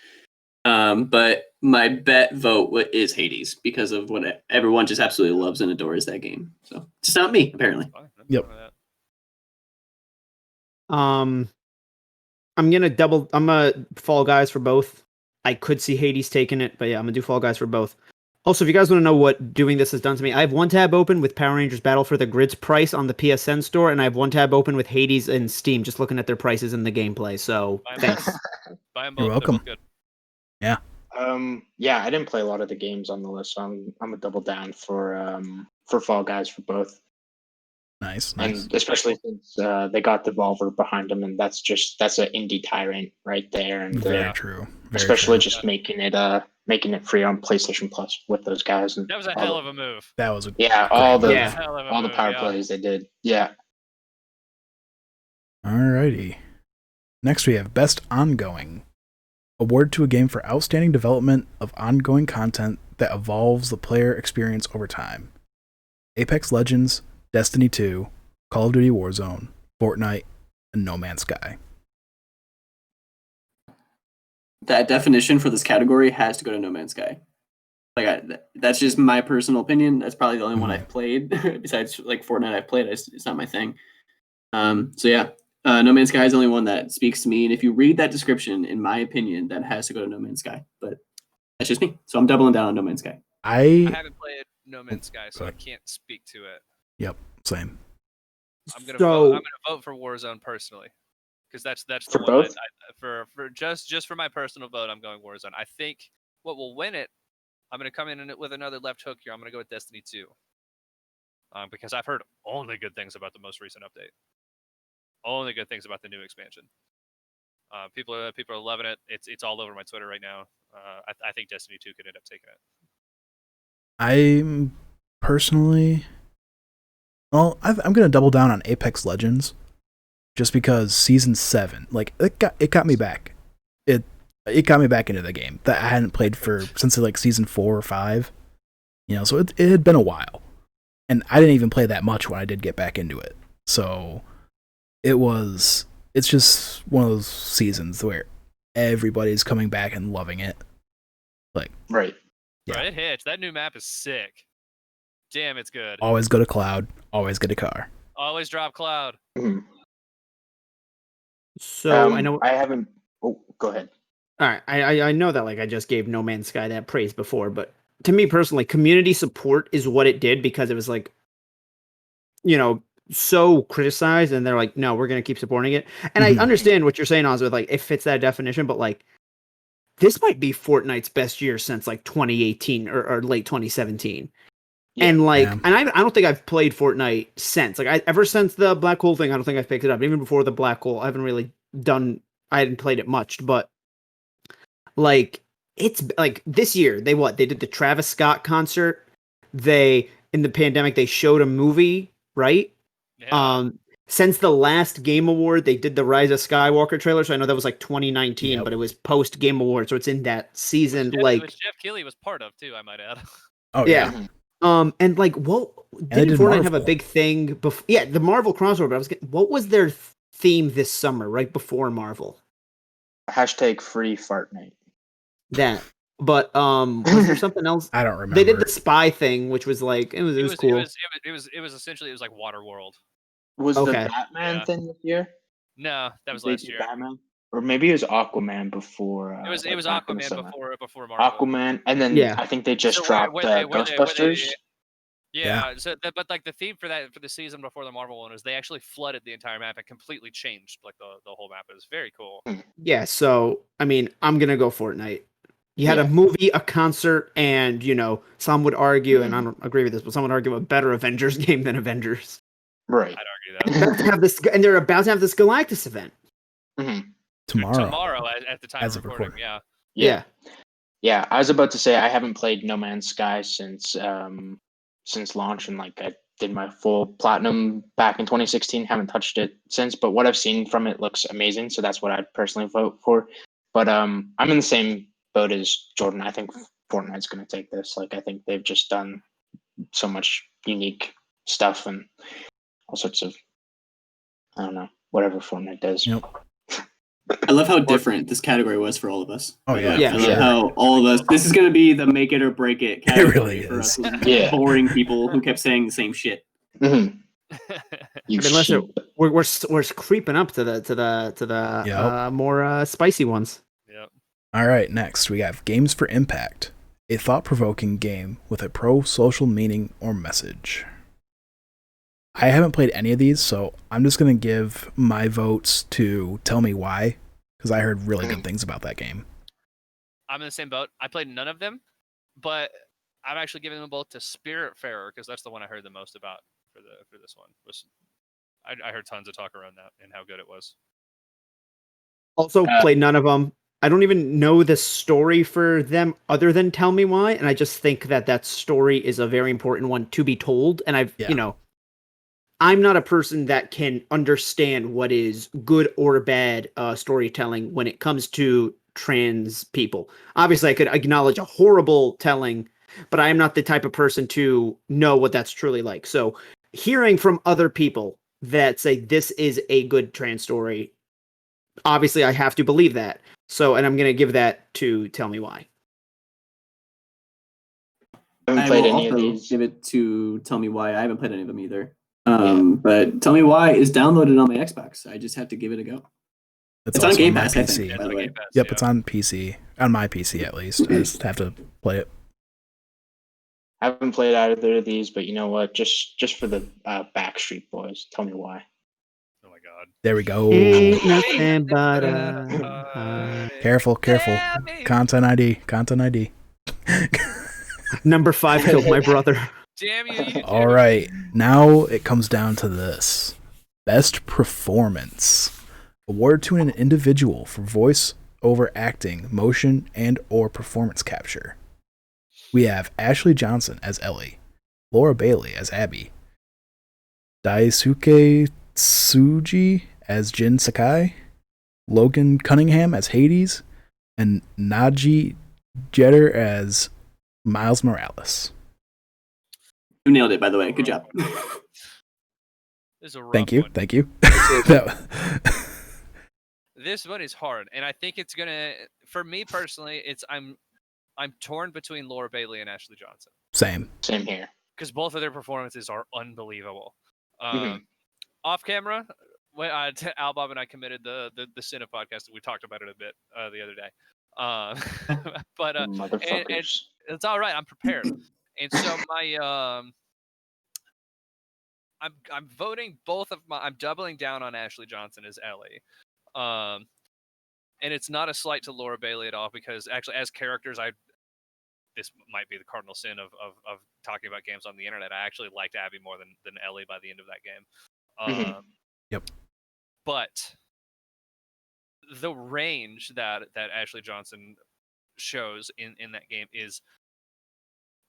But my bet vote is Hades because of what everyone just absolutely loves and adores that game. So just not me, apparently. Yep. I'm gonna Fall Guys for both. I could see Hades taking it, but yeah, I'm gonna do Fall Guys for both. Also, if you guys want to know what doing this has done to me, I have one tab open with Power Rangers Battle for the Grid's price on the PSN store, and I have one tab open with Hades and Steam, just looking at their prices and the gameplay. So thanks. Buy them both. You're welcome. Good. Yeah. Yeah, I didn't play a lot of the games on the list, so I'm a double down for Fall Guys for both. Nice. And especially since they got Devolver behind them, and that's an indie tyrant right there. And very true. Especially just making it free on PlayStation Plus with those guys. And that was a hell of a move. That was all the power plays they did. Yeah. Alrighty. Next we have Best Ongoing. Award to a game for outstanding development of ongoing content that evolves the player experience over time. Apex Legends, Destiny 2, Call of Duty Warzone, Fortnite, and No Man's Sky. That definition for this category has to go to No Man's Sky. That's just my personal opinion. That's probably the only one I've played besides like Fortnite. I've played. It's not my thing. So yeah, No Man's Sky is the only one that speaks to me. And if you read that description, in my opinion, that has to go to No Man's Sky. But that's just me. So I'm doubling down on No Man's Sky. I haven't played No Man's Sky, so I can't speak to it. Yep, same. I'm gonna vote for Warzone personally, because that's the one. For just for my personal vote, I'm going Warzone. I think what will win it, I'm gonna come in with another left hook here. I'm gonna go with Destiny 2, because I've heard only good things about the most recent update. Only good things about the new expansion. People are loving it. It's all over my Twitter right now. I think Destiny 2 could end up taking it. I'm personally, I'm gonna double down on Apex Legends, just because Season 7, like it got me back. It got me back into the game that I hadn't played since like Season 4 or 5. So it had been a while, and I didn't even play that much when I did get back into it. So it's just one of those seasons where everybody's coming back and loving it. Like right. Yeah. Bro, it hits. That new map is sick. Damn, it's good. Always go to Cloud. Always get a car. Always drop Cloud. Mm-hmm. So I know I haven't. Oh, go ahead. All right, I know that I just gave No Man's Sky that praise before, but to me personally, community support is what it did, because it was so criticized, and they're like, no, we're gonna keep supporting it. And I understand what you're saying, Oz, with it fits that definition, but this might be Fortnite's best year since 2018 or late 2017. Yeah, and and I don't think I've played Fortnite since. Ever since the Black Hole thing, I don't think I've picked it up. Even before the Black Hole, I hadn't played it much, but it's this year they did the Travis Scott concert. In the pandemic they showed a movie, right? Yeah. Since the last Game Award, they did the Rise of Skywalker trailer. So I know that was 2019, but it was post Game Award, so it's in that season. Which Jeff Keighley was part of too, I might add. Oh yeah. And they didn't did Fortnite have a Marvel. big thing before? Yeah, the Marvel crossover. But what was their theme this summer, right before Marvel? Hashtag free fart night. That. But was there something else? I don't remember. They did the spy thing, which was like it was cool. It was essentially like Waterworld. Was Okay. the Batman thing this year? No, that was They last did year. Batman? Or maybe it was Aquaman before. It was back in the Aquaman summer. before Marvel. Aquaman, and then Yeah. I think they just So dropped where they- Ghostbusters. Yeah. So, but like the theme for the season before the Marvel one was they actually flooded the entire map and completely changed like the whole map. It was very cool. Yeah, so I mean, I'm gonna go Fortnite. You had Yeah. a movie, a concert, and some would argue, and I Mhm. don't agree with this, but some would argue a better Avengers game than Avengers. Right. I'd argue that. About to have this, and they're about to have this Galactus event. Mhm. tomorrow. At the time As of of recording. recording. Yeah. Yeah. Yeah, I was about to say I haven't played No Man's Sky since launch, and like I did my full platinum back in 2016. Haven't touched it since, but what I've seen from it looks amazing. So that's what I'd personally vote for. But I'm in the same boat as Jordan. I think Fortnite's going to take this. Like I think they've just done so much unique stuff and all sorts of I don't know whatever Fortnite does. Yep. I love how different this category was for all of us. Oh, by the yeah, way. yeah, I love sure. how all of us. This is going to be the make it or break it category really for is. us. Yeah. Boring people who kept saying the same shit. Mhm. You I mean, unless it- sheep. we're creeping up to the Yep. more spicy ones. Yep. All right, next we have Games for Impact, a thought-provoking game with a pro-social meaning or message. I haven't played any of these, so I'm just going to give my votes to Tell Me Why, because I heard really good things about that game. I'm in the same boat. I played none of them, but I'm actually giving them both to Spiritfarer because that's the one I heard the most about for this one. I heard tons of talk around that and how good it was. Also, played none of them. I don't even know the story for them other than Tell Me Why, and I just think that story is a very important one to be told. And I'm not a person that can understand what is good or bad storytelling when it comes to trans people. Obviously, I could acknowledge a horrible telling, but I am not the type of person to know what that's truly like. So hearing from other people that say this is a good trans story, obviously I have to believe that. So, and I'm going to give that to Tell Me Why. I haven't I played will any of also these. give it to Tell Me Why. I haven't played any of them either. But Tell Me Why is downloaded on my Xbox. I just have to give it a go. It's on also Game my Pass, I PC. think, by the way. Yep, it's on PC. On my PC, at least. I just have to play it. I haven't played either of these, but you know what? Just for the Backstreet Boys, Tell Me Why. Oh my god. There we go. Ain't nothing but a Careful. Damn me. Content ID. Number 5 killed my brother. Damn you. All right, now it comes down to this. Best performance. Award to an individual for voice over acting, motion, and or performance capture. We have Ashley Johnson as Ellie, Laura Bailey as Abby, Daisuke Tsuji as Jin Sakai, Logan Cunningham as Hades, and Naji Jeter as Miles Morales. You nailed it, by the way. Good job. This is a rough Thank you. one. Thank you. This one is hard, and I think it's gonna. For me personally, I'm torn between Laura Bailey and Ashley Johnson Same. Same here. because both of their performances are unbelievable. Mhm. Off camera, when Al Bob and I committed the Cine podcast, we talked about it a bit the other day. But and Motherfuckers. it's all right. I'm prepared, and so my I'm voting both of my. I'm doubling down on Ashley Johnson as Ellie. And it's not a slight to Laura Bailey at all because actually, as characters, this might be the cardinal sin of talking about games on the internet. I actually liked Abby more than Ellie by the end of that game. Yep. But the range that Ashley Johnson shows in that game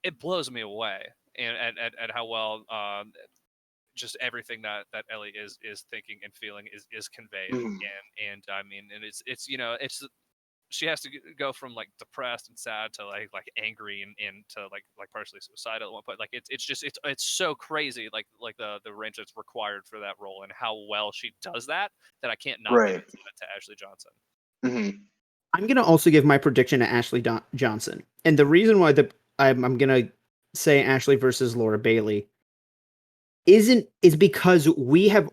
it blows me away, and at how well just everything that Ellie is thinking and feeling is conveyed, and I mean, and it's she has to go from like depressed and sad to like angry and to like partially suicidal at one point. Like it's so crazy like the range that's required for that role and how well she does that I can't not give it to Ashley Johnson. Mm-hmm. I'm gonna also give my prediction to Ashley Johnson, and the reason why I'm gonna say Ashley versus Laura Bailey is because we have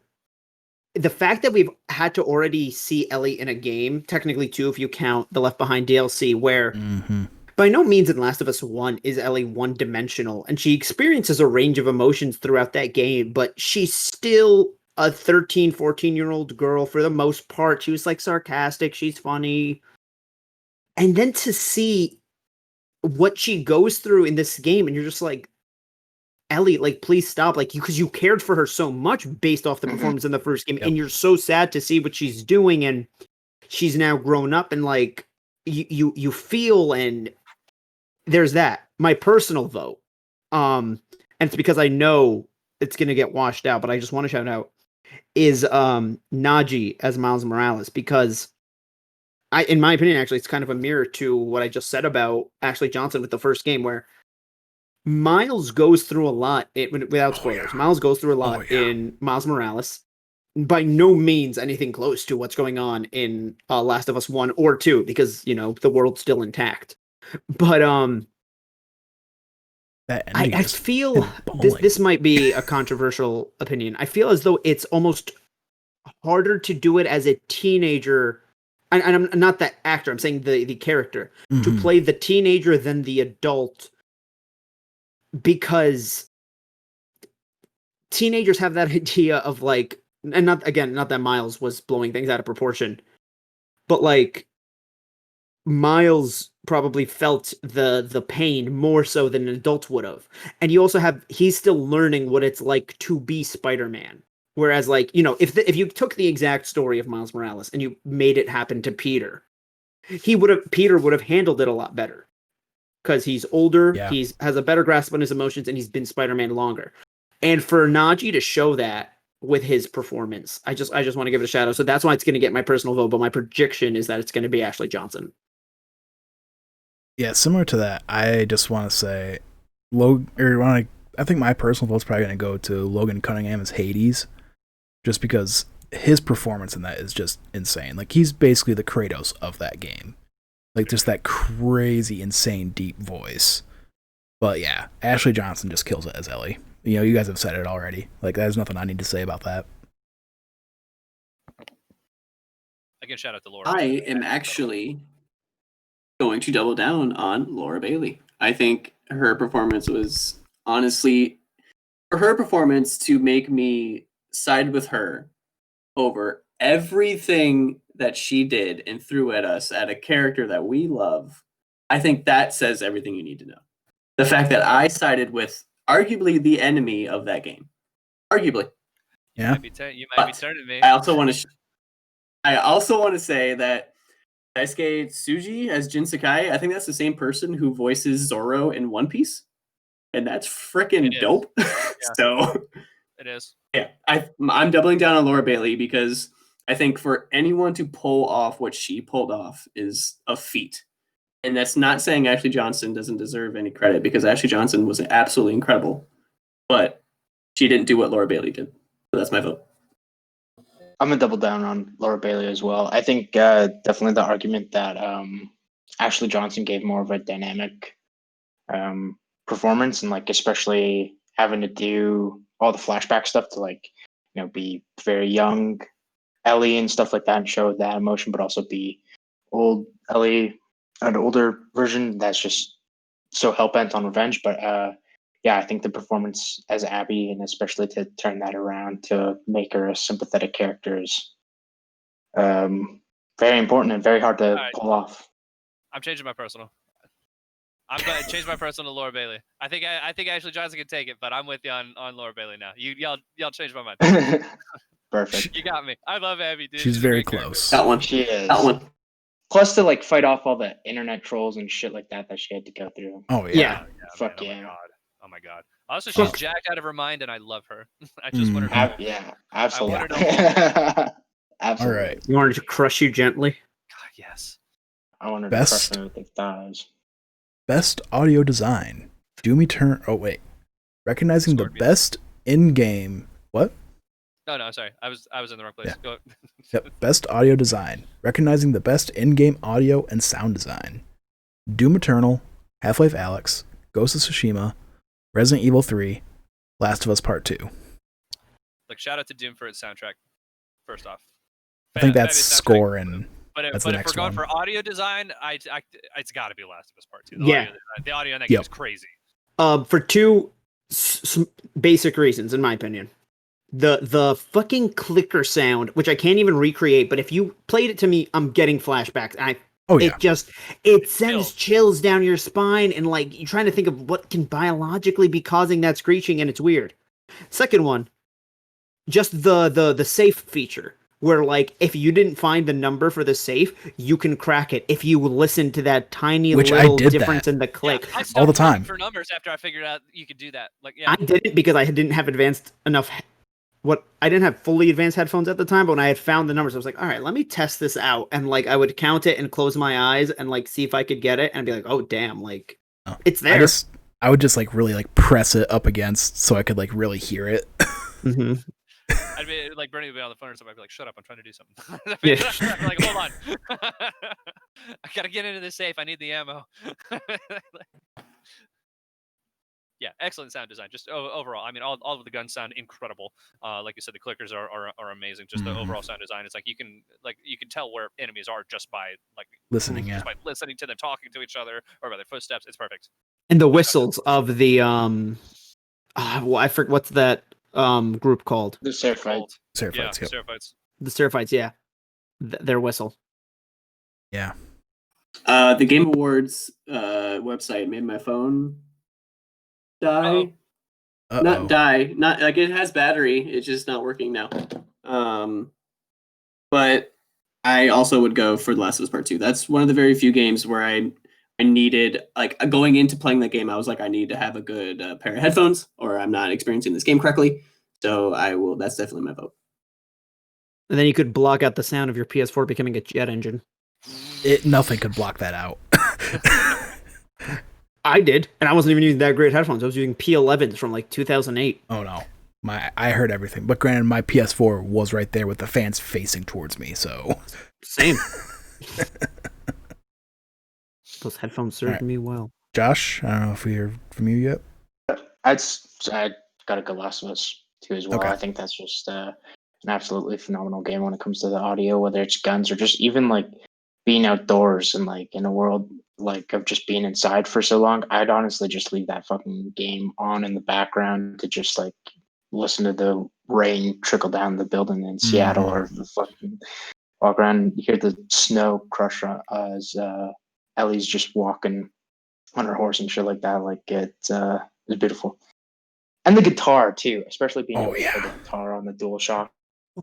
the fact that we've had to already see Ellie in a game, technically two if you count the Left Behind DLC, where by no means in Last of Us 1 is Ellie one-dimensional, and she experiences a range of emotions throughout that game, but she's still a 13, 14-year-old girl for the most part. She was like sarcastic, she's funny. And then to see what she goes through in this game, and you're just like, Ellie, like, please stop, like, because you cared for her so much based off the performance in the first game, and you're so sad to see what she's doing, and she's now grown up, and like, you feel, and there's that. My personal vote, and it's because I know it's gonna get washed out, but I just want to shout out, is Najee as Miles Morales, because in my opinion, actually, it's kind of a mirror to what I just said about Ashley Johnson with the first game, where Miles goes through a lot without spoilers. Miles goes through a lot in Miles Morales. By no means anything close to what's going on in Last of Us 1 or 2, because, you know, the world's still intact. But I feel this might be a controversial opinion. I feel as though it's almost harder to do it as a teenager. And I'm not the actor, I'm saying the character, to play the teenager than the adult, because teenagers have that idea of like, and not that Miles was blowing things out of proportion, but like Miles probably felt the pain more so than an adult would have. And you also he's still learning what it's like to be Spider-Man. Whereas, like, you know, if you took the exact story of Miles Morales and you made it happen to Peter, Peter would have handled it a lot better, because he's older, has a better grasp on his emotions, and he's been Spider-Man longer. And for Najee to show that with his performance, I just want to give it a shout out. So that's why it's going to get my personal vote, but my prediction is that it's going to be Ashley Johnson. Yeah, similar to that, I just want to say, I think my personal vote's probably going to go to Logan Cunningham as Hades. Just because his performance in that is just insane. Like, he's basically the Kratos of that game. Like, just that crazy, insane, deep voice. But yeah, Ashley Johnson just kills it as Ellie. You know, you guys have said it already. Like, there's nothing I need to say about that. Again, shout out to Laura. I am actually going to double down on Laura Bailey. I think her performance was honestly, for her performance to make me side with her over everything that she did and threw at us at a character that we love, I think that says everything you need to know. The fact that I sided with arguably the enemy of that game. Arguably. Yeah. You might be turning me. I also want to say that Daisuke Tsuji as Jin Sakai, I think that's the same person who voices Zoro in One Piece. And that's freaking dope. So it is. Yeah, I'm doubling down on Laura Bailey, because I think for anyone to pull off what she pulled off is a feat. And that's not saying Ashley Johnson doesn't deserve any credit, because Ashley Johnson was absolutely incredible. But she didn't do what Laura Bailey did. So that's my vote. I'm going to double down on Laura Bailey as well. I think definitely the argument that Ashley Johnson gave more of a dynamic performance, and like especially having to do all the flashback stuff to like, you know, be very young Ellie and stuff like that and show that emotion, but also be old Ellie, an older version that's just so hell-bent on revenge. But yeah, I think the performance as Abby, and especially to turn that around to make her a sympathetic character, is very important and very hard to pull off. I'm changing my personal. I'm going to change my personal to Laura Bailey. I think Ashley Johnson can take it, but I'm with you on Laura Bailey now. Y'all changed my mind. Perfect. You got me. I love Abby, dude. She's very close. That one. She is. That one. Plus to like fight off all the internet trolls and shit like that she had to go through. Oh yeah. Fuck man, yeah. Oh my god. Also, she's jacked out of her mind, and I love her. I just want her to. Yeah, absolutely. Absolutely. All right. You wanted to crush you gently? God, yes. I wanted Best- to crush me with their thighs. Best audio design. Doom Eternal. Oh wait, recognizing the Scorpion. best in-game. What? No, sorry. I was in the wrong place. Yeah. Go. Yep. Best audio design. Recognizing the best in-game audio and sound design. Doom Eternal, Half-Life Alyx, Ghost of Tsushima, Resident Evil 3, Last of Us Part 2. Like, shout out to Doom for its soundtrack. First off, I think that's fabulous soundtrack. score and But if that's the we're next going one. for audio design, it's got to be Last of Us Part 2. Yeah. The audio in that game is crazy. For two basic reasons, in my opinion. The fucking clicker sound, which I can't even recreate, but if you played it to me, I'm getting flashbacks. oh yeah, It sends chills down your spine, and like you're trying to think of what can biologically be causing that screeching, and it's weird. Second one, just the safe feature, where like if you didn't find the number for the safe, you can crack it if you listen to that tiny Which I little did difference that. in the click. Yeah, I stopped all the looking time. for numbers after I figured out you could do that. Like, yeah. I didn't because I didn't have advanced enough. I didn't have fully advanced headphones at the time, but when I had found the numbers, I was like, all right, let me test this out. And like, I would count it and close my eyes and like see if I could get it and be like, oh damn, like it's there. I would just like really like press it up against so I could like really hear it. Mm-hmm. I'd be like Bernie would be on the phone or something. I'd be like, "Shut up! I'm trying to do something." Yeah. I'd be like, hold on, I gotta get into the safe. I need the ammo. Yeah, excellent sound design. Just overall, I mean, all of the guns sound incredible. Like you said, the clickers are amazing. Just the overall sound design. It's like you can tell where enemies are just by like Listening, just by listening to them talking to each other or by their footsteps. It's perfect. And the whistles of the I forget what's that group called? The Seraphites. Seraphites, Yeah, yep. Seraphites. The Seraphites, yeah. Their whistle. Yeah. The Game Awards website made my phone die. Uh-oh. Not die. Not like it has battery. It's just not working now. But I also would go for The Last of Us Part 2. That's one of the very few games where I needed, like, going into playing that game, I was like, I need to have a good pair of headphones, or I'm not experiencing this game correctly. So that's definitely my vote. And then you could block out the sound of your PS4 becoming a jet engine. Nothing could block that out. I did, and I wasn't even using that great headphones. I was using P11s from like 2008. Oh no. I heard everything. But granted, my PS4 was right there with the fans facing towards me, so Same. Those headphones served Right. me well. Josh, I don't know if we hear from you yet. I gotta go Last of Us 2 as well. Okay. I think that's just an absolutely phenomenal game when it comes to the audio, whether it's guns or just even like being outdoors and like in a world like of just being inside for so long. I'd honestly just leave that fucking game on in the background to just like listen to the rain trickle down the building in Seattle or the fucking walk around, hear the snow crush as Ellie's just walking on her horse and shit like that. Like it's beautiful. And the guitar too, especially being able to play the guitar on the DualShock.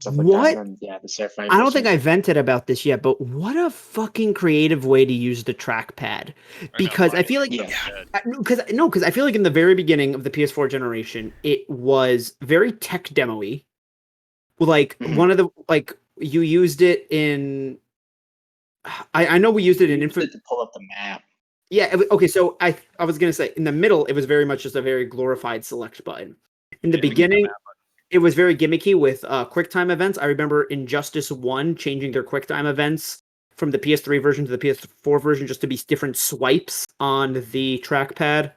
Stuff like What? that. And, yeah, the Seraphite. I don't think I vented about this yet, but what a fucking creative way to use the trackpad. Because I feel like because I feel like in the very beginning of the PS4 generation, it was very tech demo-y. Like one of the like you used it in I know we used it in to pull up the map. Yeah, okay, so I was gonna say in the middle it was very much just a very glorified select button. In the beginning, it was very gimmicky with QuickTime events. I remember Injustice 1 changing their QuickTime events from the PS3 version to the PS4 version just to be different swipes on the trackpad.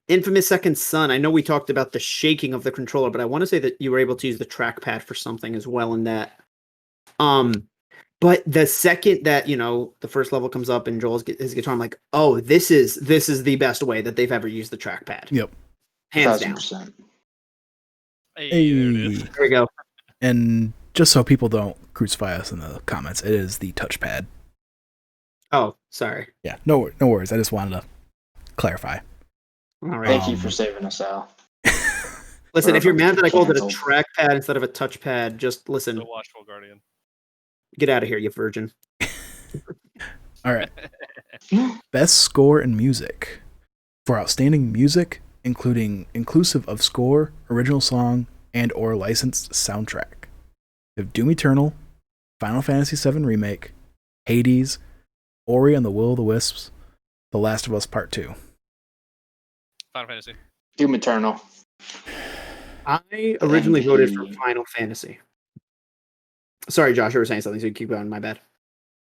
Infamous Second Son, I know we talked about the shaking of the controller, but I want to say that you were able to use the trackpad for something as well in that. But the second that, the first level comes up and Joel's his guitar, I'm like, oh, this is the best way that they've ever used the trackpad. Yep. Hands down. 1,000%. Hey, there it is. There we go. And just so people don't crucify us in the comments, it is the touchpad. Oh, sorry. Yeah, no worries. I just wanted to clarify. All right. Thank you for saving us, Al. Listen, if you're mad that I called it a Canceled. trackpad instead of a touchpad, just listen. The watchful guardian. Get out of here, you virgin. All right. Best score and music. For outstanding music, inclusive of score, original song, and or licensed soundtrack. We have Doom Eternal, Final Fantasy VII Remake, Hades, Ori and the Will of the Wisps, The Last of Us Part 2. Final Fantasy. Doom Eternal. I originally voted for Final Fantasy. Sorry, Josh, you were saying something, so you keep going. My bad.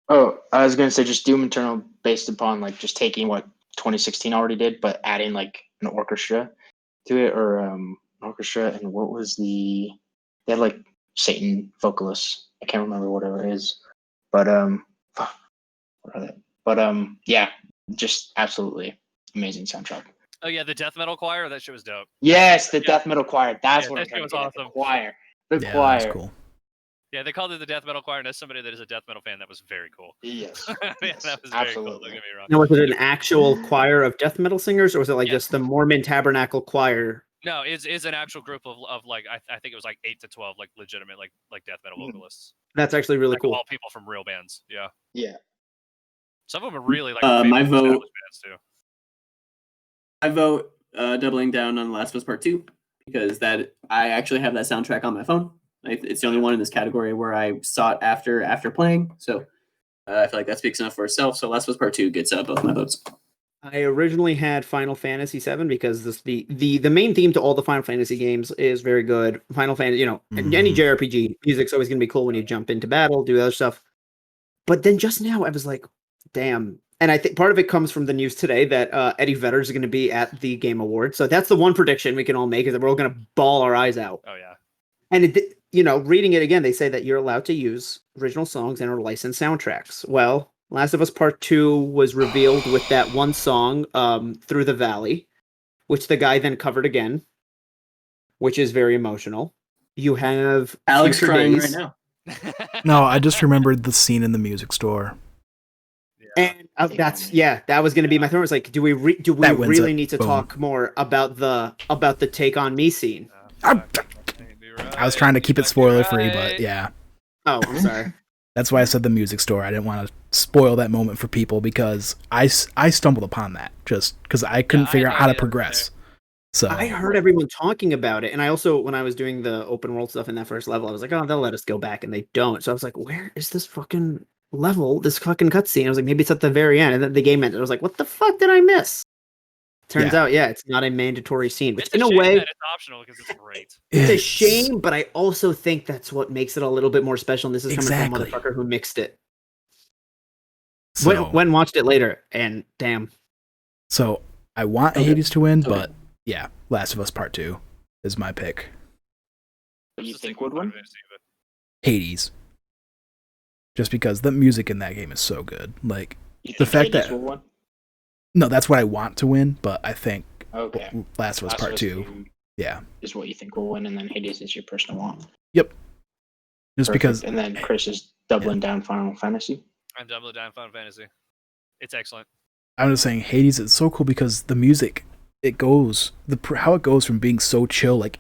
Oh, I was gonna say just Doom Eternal based upon like just taking what 2016 already did, but adding like an orchestra to it, or orchestra, and what was they had like Satan vocalists. I can't remember whatever it is, but what are they? But yeah, just absolutely amazing soundtrack. Oh yeah, the death metal choir. That shit was dope. Yes, the death metal choir. That's what I'm that trying to shit get was at. The awesome. choir. The Yeah, choir. that's cool. Yeah, they called it the death metal choir, and as somebody that is a death metal fan, that was very cool. Yes. Yeah, Yes, that was very cool. Don't absolutely. get me wrong. Now, was it an actual choir of death metal singers, or was it like Yes. just the Mormon Tabernacle Choir? No, it's an actual group of like I think it was like 8 to 12 like legitimate like death metal vocalists. That's actually really Like, cool. all people from real bands. Yeah. Yeah. Some of them are really like my famous vote- established bands too. I vote doubling down on The Last of Us Part 2 because that I actually have that soundtrack on my phone. It's the only one in this category where I sought after playing. So I feel like that speaks enough for itself. So Last of Us Part 2 gets both my votes. I originally had Final Fantasy VII because the main theme to all the Final Fantasy games is very good. Final Fantasy, any JRPG music's always going to be cool when you jump into battle, do other stuff. But then just now I was like, damn. And I think part of it comes from the news today that Eddie Vedder is going to be at the Game Awards. So that's the one prediction we can all make, is that we're all going to bawl our eyes out. Oh yeah. And reading it again, they say that you're allowed to use original songs and or licensed soundtracks. Well, Last of Us Part 2 was revealed with that one song, Through the Valley, which the guy then covered again, which is very emotional. You have Alex Future crying Days, right now. No, I just remembered the scene in the music store. and that was going to be my thing. It's like, do we That wins really it. need to Boom. talk more about the Take on Me scene? I was trying to keep it spoiler free, but yeah. Oh, I'm sorry. That's why I said the music store. I didn't want to spoil that moment for people because I stumbled upon that just because I couldn't figure out how to progress. So I heard everyone talking about it, and I also, when I was doing the open world stuff in that first level, I was like, oh, they'll let us go back, and they don't. So I was like, where is this fucking level, this fucking cutscene? I was like, maybe it's at the very end, and then the game ended. I was like, what the fuck did I miss? Turns out, it's not a mandatory scene, which It's in a shame way, that it's optional because it's great. it's a shame, but I also think that's what makes it a little bit more special, and this is coming from a motherfucker who mixed it. So, When watched it later, and damn. So I want Hades to win, but yeah, Last of Us Part 2 is my pick. What do you think would win? Hades. Just because the music in that game is so good. Like, You the think fact Hades that... will win? No, that's what I want to win, but I think Okay. Last of Us Part 2, yeah. is what you think will win, and then Hades is your personal one. Yep. Just Perfect. because... And then Chris is doubling down Final Fantasy. I'm doubling down Final Fantasy. It's excellent. I'm just saying Hades is so cool because the music, how it goes from being so chill, like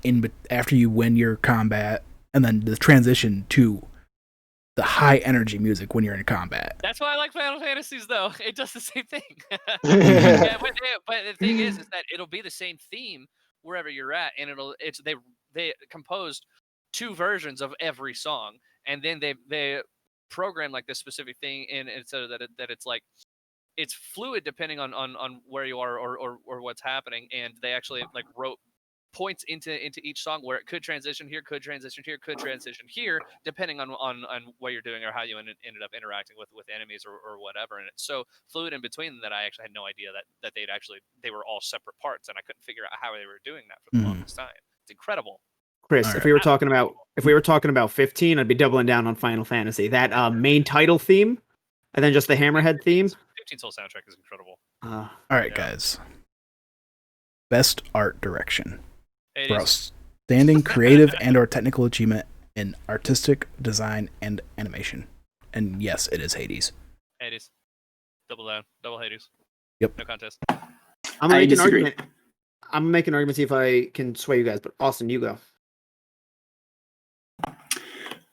after you win your combat, and then the transition to the high energy music when you're in combat. That's why I like Final Fantasies, though. It does the same thing. Yeah, but the thing is that it'll be the same theme wherever you're at, and they composed 2 versions of every song, and then they program like this specific thing in, and so that it's like it's fluid depending on where you are or what's happening, and they actually like wrote points into each song where it could transition here, could transition here, depending on what you're doing or how you ended up interacting with enemies or whatever. And it's so fluid in between them that I actually had no idea that they were all separate parts, and I couldn't figure out how they were doing that for the longest time. It's incredible. Chris, All if we were talking about 15, I'd be doubling down on Final Fantasy. That main title theme, and then just the Hammerhead theme. 15 Soul soundtrack is incredible. All right, guys. Best art direction. For outstanding creative and or technical achievement in artistic design and animation. And yes, it is Hades. Hades. Double down. Double Hades. Yep. No contest. I'm gonna I make an disagree. argument. I'm gonna make an argument, see if I can sway you guys, but Austin, you go.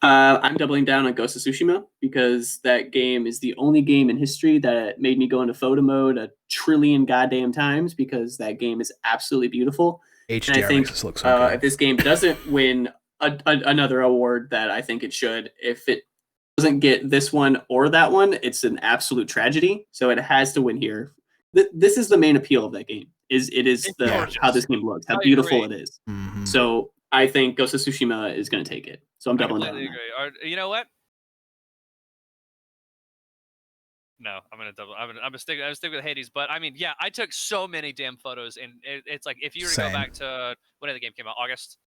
I'm doubling down on Ghost of Tsushima because that game is the only game in history that made me go into photo mode 1 trillion goddamn times because that game is absolutely beautiful. HDR And I think makes this look so if this game doesn't win another award that I think it should, if it doesn't get this one or that one, it's an absolute tragedy. So it has to win here. This is the main appeal of that game. It is how this game looks, how beautiful it is. Mm-hmm. So I think Ghost of Tsushima is going to take it. So I'm doubling down. You know what? No, I'm gonna stick with Hades. But I mean, yeah, I took so many damn photos, and it's like if you were to go back to when the game came out, August.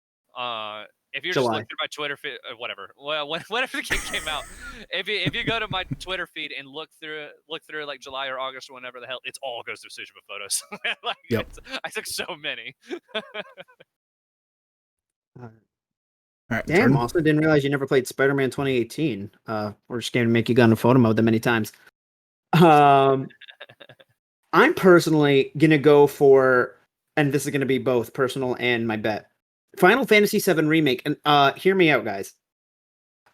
If you just look through my Twitter feed, whatever, whenever the game came out, if you go to my Twitter feed and look through like July or August or whenever the hell, it's all Ghost of Tsushima photos. Like, I took so many. All right, damn, Jordan? also didn't realize you never played Spider-Man 2018. We're just going to make you go into photo mode that many times. I'm personally going to go for, and this is going to be both personal and my bet, Final Fantasy VII Remake. And hear me out, guys.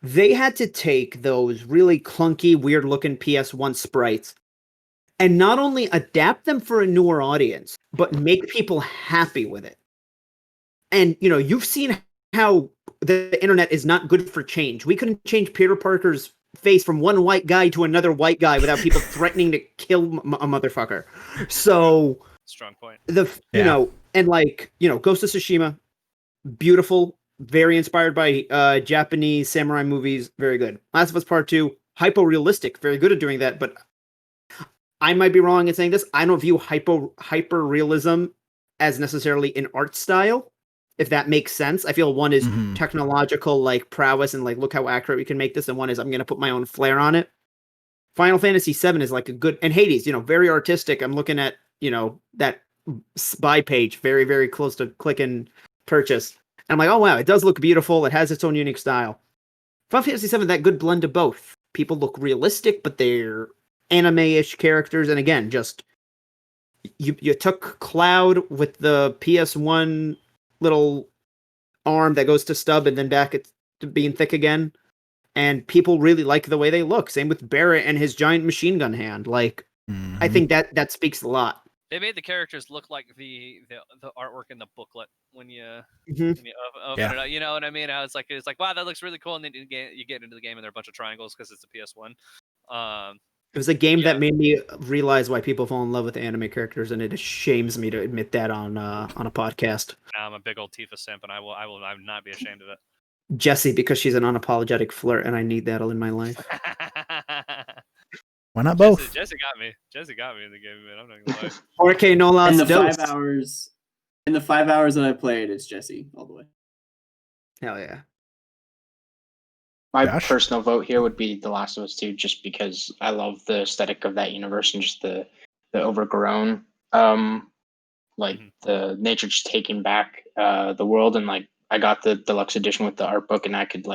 They had to take those really clunky, weird-looking PS1 sprites and not only adapt them for a newer audience, but make people happy with it. And, you know, you've seen how the internet is not good for change. We couldn't change Peter Parker's face from one white guy to another white guy without people threatening to kill a motherfucker. So strong point. You know, and like, you know, Ghost of Tsushima, beautiful, very inspired by Japanese samurai movies, very good. Last of Us Part 2, hyper-realistic, very good at doing that, but I might be wrong in saying this. I don't view hyper-realism as necessarily an art style, if that makes sense. I feel one is technological, like prowess, and like, look how accurate we can make this, and one is I'm going to put my own flair on it. Final Fantasy VII is like a good, and Hades, you know, very artistic. I'm looking at, you know, that buy page, very, very close to click and purchase. And I'm like, oh wow, it does look beautiful. It has its own unique style. Final Fantasy VII, that good blend of both. People look realistic, but they're anime-ish characters. And again, just you took Cloud with the PS1 little arm that goes to stub and then back to being thick again, and people really like the way they look. Same with Barrett and his giant machine gun hand. Like, I think that speaks a lot. They made the characters look like the artwork in the booklet when you open it up. You know what I mean? It's like wow, that looks really cool, and then you get into the game and there are a bunch of triangles because it's a PS1. It was a game that made me realize why people fall in love with anime characters, and it shames me to admit that on a podcast. I'm a big old Tifa simp, and I will not be ashamed of it. Jessie, because she's an unapologetic flirt, and I need that in my life. Why not both? Jesse got me. Jesse got me in the game, man. I'm not gonna lie. 4K no loss. In the 5 hours that I played, it's Jesse all the way. Hell yeah. Josh? My personal vote here would be The Last of Us 2, just because I love the aesthetic of that universe and just the overgrown, the nature just taking back the world. And like, I got the deluxe edition with the art book, and I could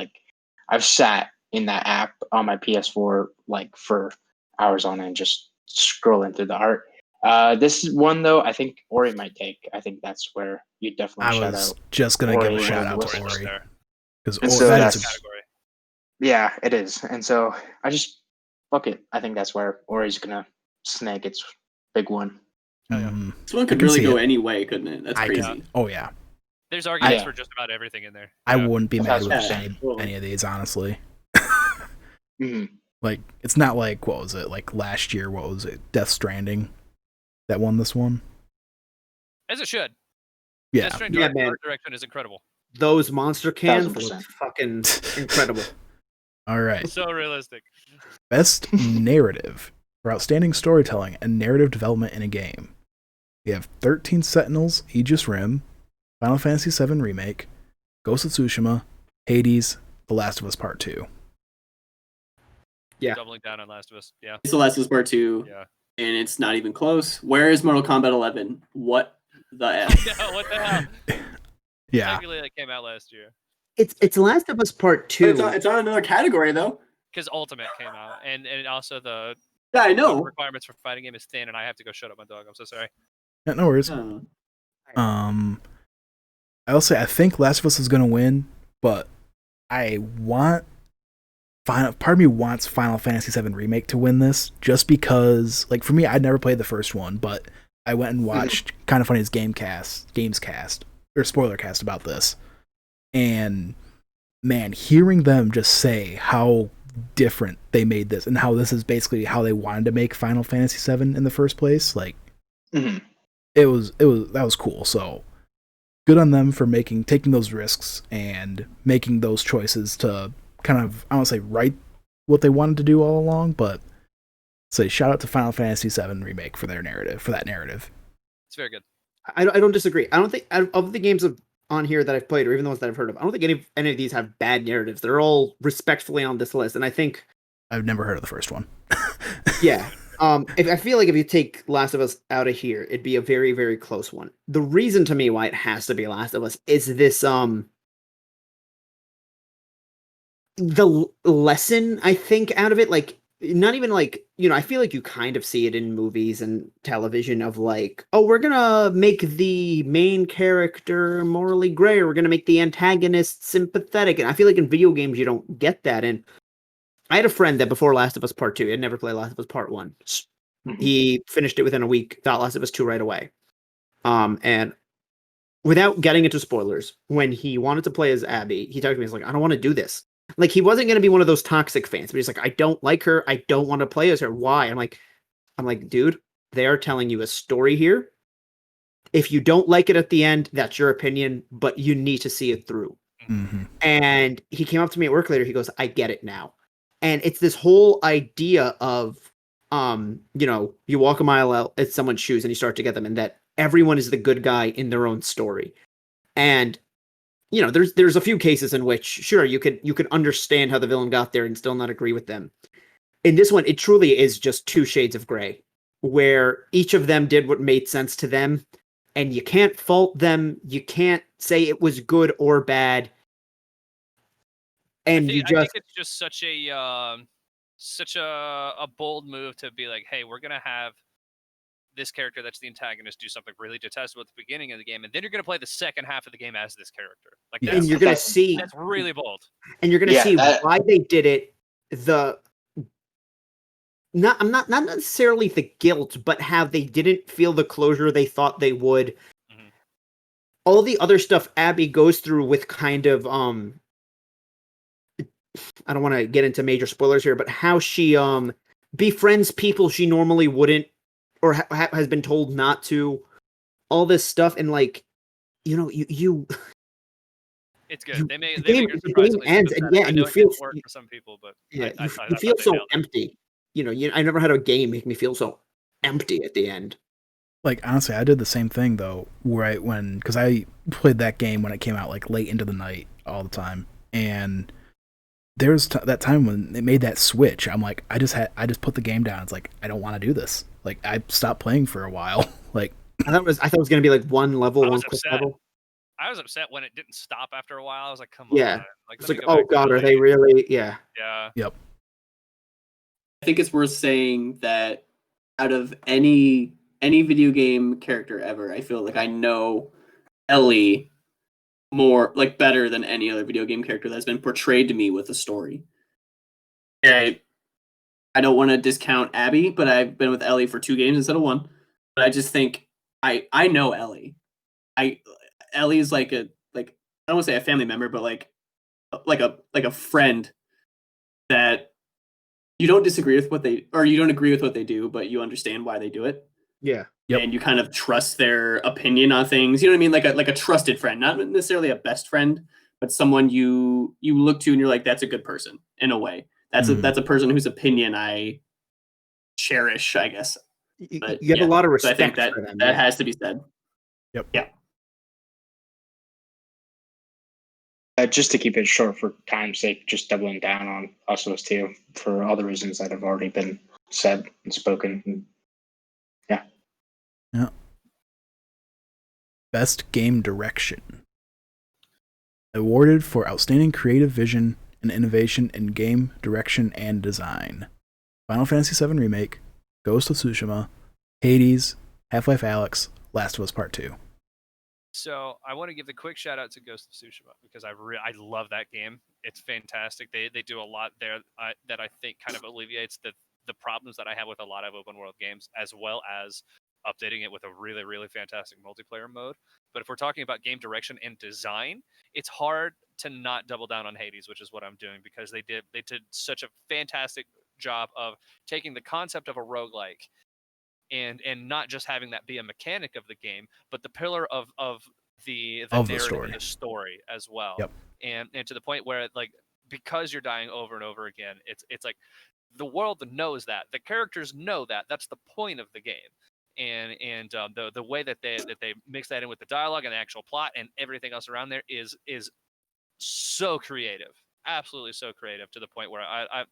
I've sat in that app on my PS4 like for hours on end, just scrolling through the art. This one though, I think Ori might take. I think that's where you definitely shout out. I was just gonna give a shout out to Ori, because that's a category. Yeah, it is. And so I just, fuck it. I think that's where Ori's going to snag its big one. This one could really go any way, couldn't it? That's crazy. Oh, yeah. There's arguments for just about everything in there. I wouldn't be mad with any of these, honestly. Like, it's not like, what was it? Like last year, what was it? Death Stranding that won this one? As it should. Yeah. Death Stranding art direction is incredible. Those monster cans look fucking incredible. All right. So realistic. Best narrative for outstanding storytelling and narrative development in a game. We have 13 Sentinels, Aegis Rim, Final Fantasy VII Remake, Ghost of Tsushima, Hades, The Last of Us Part 2. Yeah. Doubling down on Last of Us. Yeah. It's The Last of Us Part 2. Yeah. And it's not even close. Where is Mortal Kombat 11? What the F? No, what the hell? Yeah. Technically, that came out last year. It's Last of Us Part 2. It's on another category, though. Because Ultimate came out. And also the I know. requirements for fighting game is thin, and I have to go shut up my dog. I'm so sorry. Yeah, no worries. I'll say I think Last of Us is going to win, but part of me wants Final Fantasy VII Remake to win this, just because, like, for me, I'd never played the first one, but I went and watched Kind of Funny's Gamescast, or spoiler cast about this. And man, hearing them just say how different they made this, and how this is basically how they wanted to make Final Fantasy VII in the first place. Like, that was cool. So good on them for taking those risks and making those choices to kind of, I don't want to say right what they wanted to do all along, but say shout out to Final Fantasy VII Remake for that narrative. It's very good. I don't disagree. I don't think of the games on here that I've played, or even the ones that I've heard of, I don't think any of these have bad narratives. They're all respectfully on this list, and I think I've never heard of the first one. Yeah. I feel like if you take Last of Us out of here, it'd be a very, very close one. The reason to me why it has to be Last of Us is this the lesson I think out of it, like not even like, I feel like you kind of see it in movies and television of like, oh, we're gonna make the main character morally gray, or we're gonna make the antagonist sympathetic. And I feel like in video games you don't get that. And I had a friend that before Last of Us Part 2, he had never played Last of Us Part 1. He finished it within a week, thought Last of Us 2 right away. And without getting into spoilers, when he wanted to play as Abby, he talked to me, he's like, I don't want to do this. Like, he wasn't going to be one of those toxic fans, but he's like, I don't like her. I don't want to play as her. Why? I'm like, dude, they are telling you a story here. If you don't like it at the end, that's your opinion, but you need to see it through. And he came up to me at work later. He goes, I get it now. And it's this whole idea of, you walk a mile out at someone's shoes and you start to get them, and that everyone is the good guy in their own story. And, there's a few cases in which, sure, you could understand how the villain got there and still not agree with them. In this one, it truly is just two shades of gray, where each of them did what made sense to them, and you can't fault them. You can't say it was good or bad. And I think it's just such a bold move to be like, hey, we're gonna have this character that's the antagonist do something really detestable at the beginning of the game, and then you're gonna play the second half of the game as this character. Like, and you're gonna see that's really bold. And you're gonna see why they did it. Not necessarily the guilt, but how they didn't feel the closure they thought they would. All the other stuff Abby goes through with kind of I don't want to get into major spoilers here, but how she befriends people she normally wouldn't, or has been told not to. All this stuff, and like, you. It's good. They the game ends, and and you feel for some people, but you feel so empty. I never had a game make me feel so empty at the end. Like, honestly, I did the same thing though, because I played that game when it came out, like late into the night all the time, and there's that time when they made that switch. I'm like, I just put the game down. It's like, I don't want to do this. Like, I stopped playing for a while. Like, I thought it was gonna be like one quick level. I was upset when it didn't stop after a while. I was like, come on. Yeah. It's like, oh god, are they really? Yeah. Yeah. Yep. I think it's worth saying that out of any video game character ever, I feel like I know Ellie more, like, better than any other video game character that's been portrayed to me with a story. I don't want to discount Abby, but I've been with Ellie for 2 games instead of 1. But I just think I know Ellie. Ellie is like I don't want to say a family member, but like a friend that you don't disagree with you don't agree with what they do, but you understand why they do it. Yeah. Yep. And you kind of trust their opinion on things. You know what I mean? Like a trusted friend, not necessarily a best friend, but someone you look to and you're like, that's a good person in a way. That's a person whose opinion I cherish, I guess. But you have a lot of respect. So I think for them, that has to be said. Yep. Yeah. Just to keep it short for time's sake, just doubling down on Last of Us 2 for all the reasons that have already been said and spoken. Yeah. Best Game Direction. Awarded for outstanding creative vision and innovation in game direction and design. Final Fantasy VII Remake, Ghost of Tsushima, Hades, Half-Life Alyx, Last of Us Part 2. So I want to give a quick shout out to Ghost of Tsushima because I love that game. It's fantastic. They do a lot there that I think kind of alleviates the problems that I have with a lot of open world games, as well as updating it with a really, really fantastic multiplayer mode. But if we're talking about game direction and design, it's hard to not double down on Hades, which is what I'm doing, because they did such a fantastic job of taking the concept of a roguelike and not just having that be a mechanic of the game, but the pillar of the narrative and the story as well. Yep. And to the point where, like, because you're dying over and over again, it's like the world knows that, the characters know that, that's the point of the game. And the way that they mix that in with the dialogue and the actual plot and everything else around there is so creative, absolutely so creative, to the point where I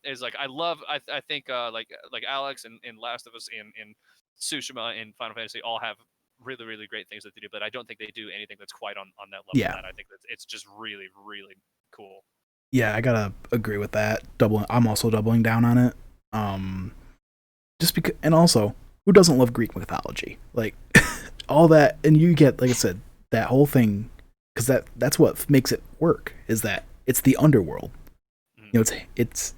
think like Alex and Last of Us and Tsushima and Final Fantasy all have really, really great things that they do, but I don't think they do anything that's quite on that level. Yeah. That I think it's just really, really cool. Yeah, I gotta agree with that. I'm also doubling down on it. Just because, and also, who doesn't love Greek mythology? Like all that, and you get, like I said, that whole thing, because that's what makes it work. Is that it's the underworld. Mm-hmm. It's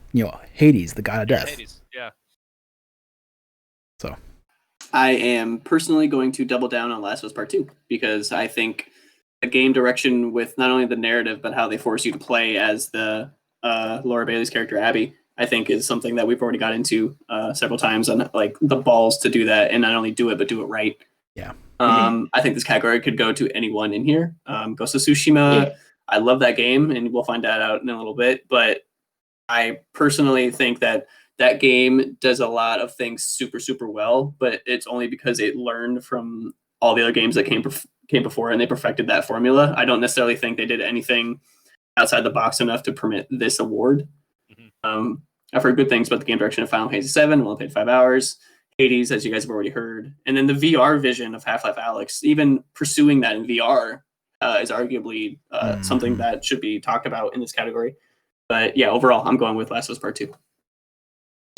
Hades, the god of death. Hades, yeah. So, I am personally going to double down on Last of Us Part 2, because I think the game direction with not only the narrative, but how they force you to play as the Laura Bailey's character, Abby, I think is something that we've already got into several times, on like the balls to do that, and not only do it, but do it right. Yeah. I think this category could go to anyone in here. Ghost of Tsushima, yeah. I love that game, and we'll find that out in a little bit, but I personally think that game does a lot of things super, super well, but it's only because it learned from all the other games that came before, and they perfected that formula. I don't necessarily think they did anything outside the box enough to permit this award. Mm-hmm. I've heard good things about the game direction of Final Fantasy VII. Well, I played 5 hours. Hades, as you guys have already heard. And then the VR vision of Half-Life Alyx, even pursuing that in VR is arguably something that should be talked about in this category. But yeah, overall, I'm going with Last of Us Part 2.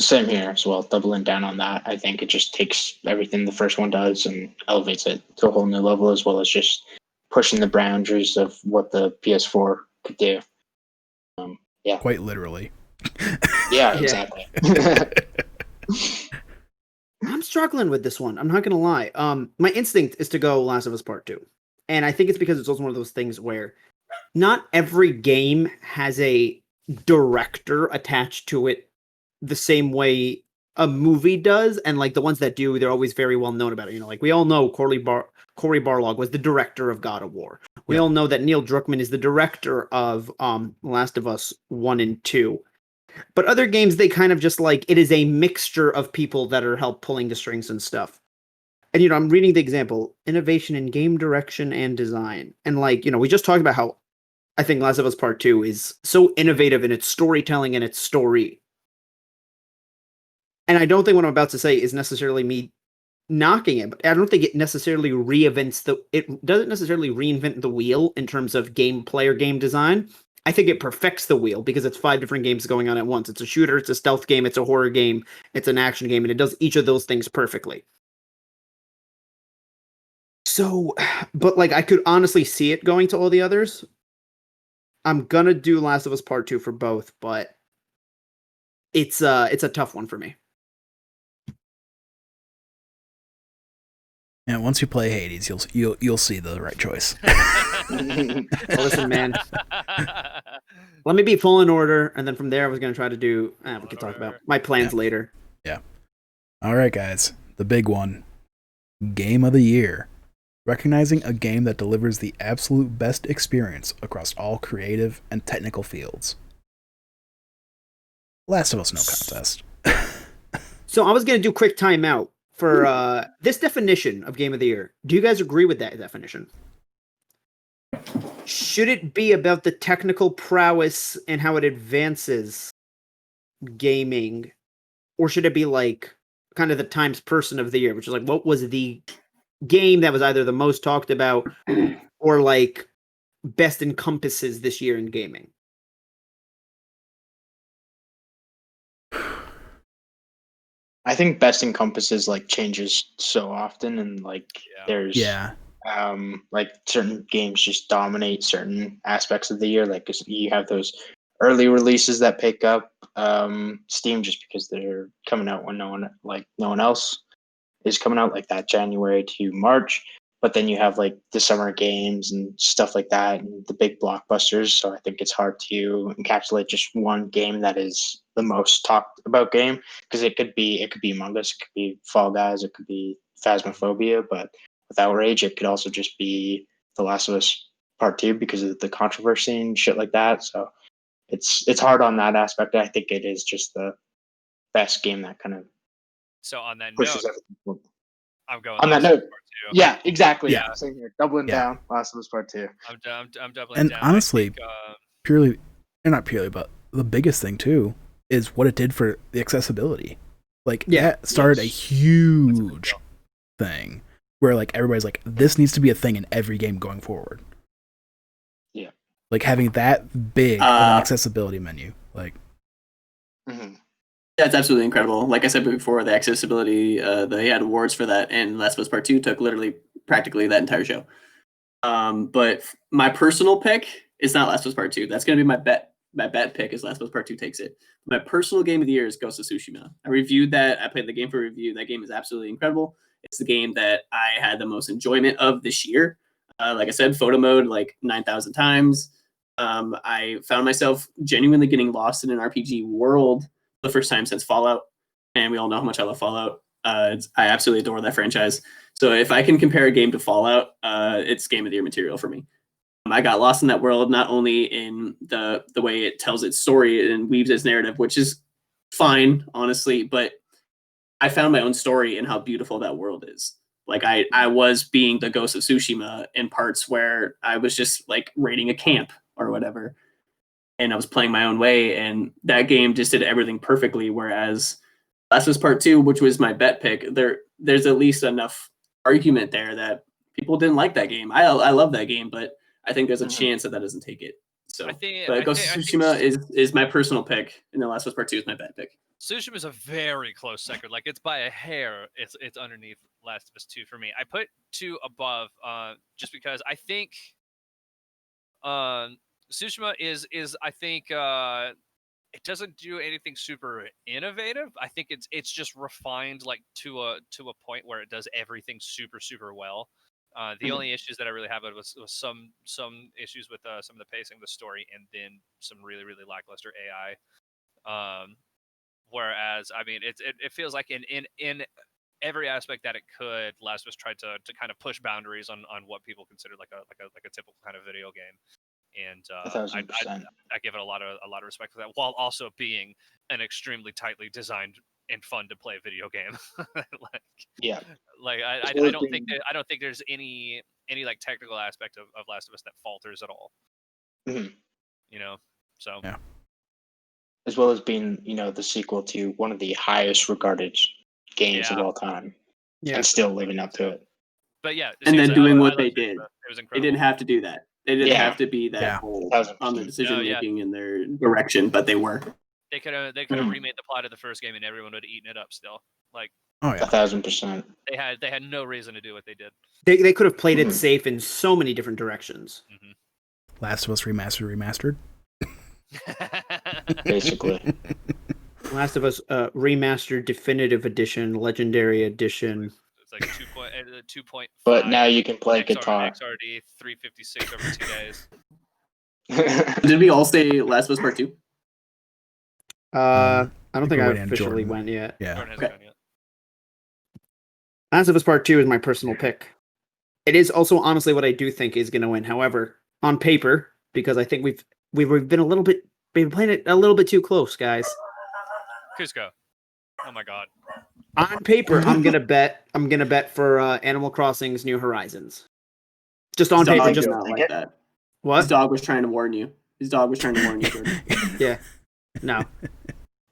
Same here as well, doubling down on that. I think it just takes everything the first one does and elevates it to a whole new level, as well as just pushing the boundaries of what the PS4 could do. Yeah. Quite literally. Yeah, exactly. I'm struggling with this one. I'm not going to lie. My instinct is to go Last of Us Part 2. And I think it's because it's also one of those things where not every game has a director attached to it the same way a movie does. And like the ones that do, they're always very well known about it. Like we all know Cory Barlog was the director of God of War. We all know that Neil Druckmann is the director of Last of Us 1 and 2. But other games, they kind of just like, it is a mixture of people that are help pulling the strings and stuff. And, I'm reading the example, innovation in game direction and design. And like, we just talked about how I think Last of Us Part 2 is so innovative in its storytelling and its story. And I don't think what I'm about to say is necessarily me knocking it, but I don't think it necessarily it doesn't necessarily reinvent the wheel in terms of gameplay or game design. I think it perfects the wheel because it's 5 different games going on at once. It's a shooter, it's a stealth game, it's a horror game, it's an action game, and it does each of those things perfectly. So, but like I could honestly see it going to all the others. I'm gonna do Last of Us Part 2 for both, but it's a tough one for me. And once you play Hades, you'll see the right choice. Listen, man. Let me be full in order, and then from there I was going to try to do... we can talk about my plans later. Yeah. All right, guys. The big one. Game of the Year. Recognizing a game that delivers the absolute best experience across all creative and technical fields. Last of Us, no contest. So I was going to do quick timeout for this definition of Game of the Year. Do you guys agree with that definition? Should it be about the technical prowess and how it advances gaming? Or should it be like kind of the Times Person of the Year, which is like, what was the game that was either the most talked about or like best encompasses this year in gaming? I think best encompasses like changes so often, and like there's like certain games just dominate certain aspects of the year. Like you have those early releases that pick up Steam just because they're coming out when no one else is coming out, like that January to March. but then you have like the summer games and stuff like that and the big blockbusters. So I think it's hard to encapsulate just one game that is the most talked about game, because it could be Among Us, it could be Fall Guys, it could be Phasmophobia, but with Outrage it could also just be The Last of Us Part 2 because of the controversy and shit like that. So it's hard on that aspect. I think it is just the best game that kind of So on that pushes note, everything. I'm going On that Last of Us note, Part 2. yeah, exactly. Yeah. Same here. Doubling down. Last of Us Part 2. I'm doubling And down. honestly, I think, purely, and not purely, but the biggest thing too is what it did for the accessibility. Like that started a huge thing where like everybody's like, this needs to be a thing in every game going forward. Yeah. Like having that big of an accessibility menu. Like That's absolutely incredible. Like I said before, the accessibility, they had awards for that, and Last of Us Part 2 took literally practically that entire show. But my personal pick is not Last of Us Part 2. That's going to be my bet. My bet pick is Last of Us Part 2 takes it. My personal game of the year is Ghost of Tsushima. I reviewed that. I played the game for review. That game is absolutely incredible. It's the game that I had the most enjoyment of this year. Like I said, photo mode like 9,000 times. I found myself genuinely getting lost in an RPG world the first time since Fallout, and we all know how much I love Fallout. I absolutely adore that franchise. So if I can compare a game to Fallout, it's game of the year material for me. I got lost in that world, not only in the way it tells its story and weaves its narrative, which is fine, honestly, but I found my own story and how beautiful that world is. Like I was being the Ghost of Tsushima in parts where I was just like raiding a camp or whatever, and I was playing my own way, and that game just did everything perfectly. Whereas Last of Us Part 2, which was my bet pick, there's at least enough argument there that people didn't like that game. I love that game, but I think there's a chance that doesn't take it. So, but Ghost of Tsushima is my personal pick, and then Last of Us Part 2 is my bet pick. Tsushima is a very close second. Like it's by a hair. It's underneath Last of Us 2 for me. I put 2 above, just because I think Tsushima is I think it doesn't do anything super innovative. I think it's just refined like to a point where it does everything super well. The only issues that I really have was some issues with some of the pacing of the story, and then some really lackluster AI. Whereas I mean it feels like in every aspect that it could, Last of Us tried to kind of push boundaries on what people consider like a typical kind of video game. And I give it a lot of respect for that, while also being an extremely tightly designed and fun to play video game. I don't think there's any like technical aspect of Last of Us that falters at all. Mm-hmm. You know, so yeah. As well as being, the sequel to one of the highest regarded games of all time, and still living up to it. But yeah, and then doing what they did. It was incredible. They didn't have to do that. They didn't have to be that bold on the decision making and their direction, but they were. They could have remade the plot of the first game, and everyone would have eaten it up still. Like 1,000%. They had no reason to do what they did. They could have played it safe in so many different directions. Mm-hmm. Last of Us remastered. Basically. Last of Us Remastered Definitive Edition, Legendary Edition. It's like 2.5. But now you can play guitar. XRD 356 over 2 days. Did we all say Last of Us Part 2? I don't think I officially went yet. Yeah. Jordan hasn't gone yet. Last of Us Part 2 is my personal pick. It is also honestly what I do think is going to win. However, on paper, because I think we've been playing it a little bit too close, guys. Cusco. Oh my god. On paper, I'm gonna bet for Animal Crossing's New Horizons. Just on paper, just not like that. What? His dog was trying to warn you. Jordan. Yeah. No. All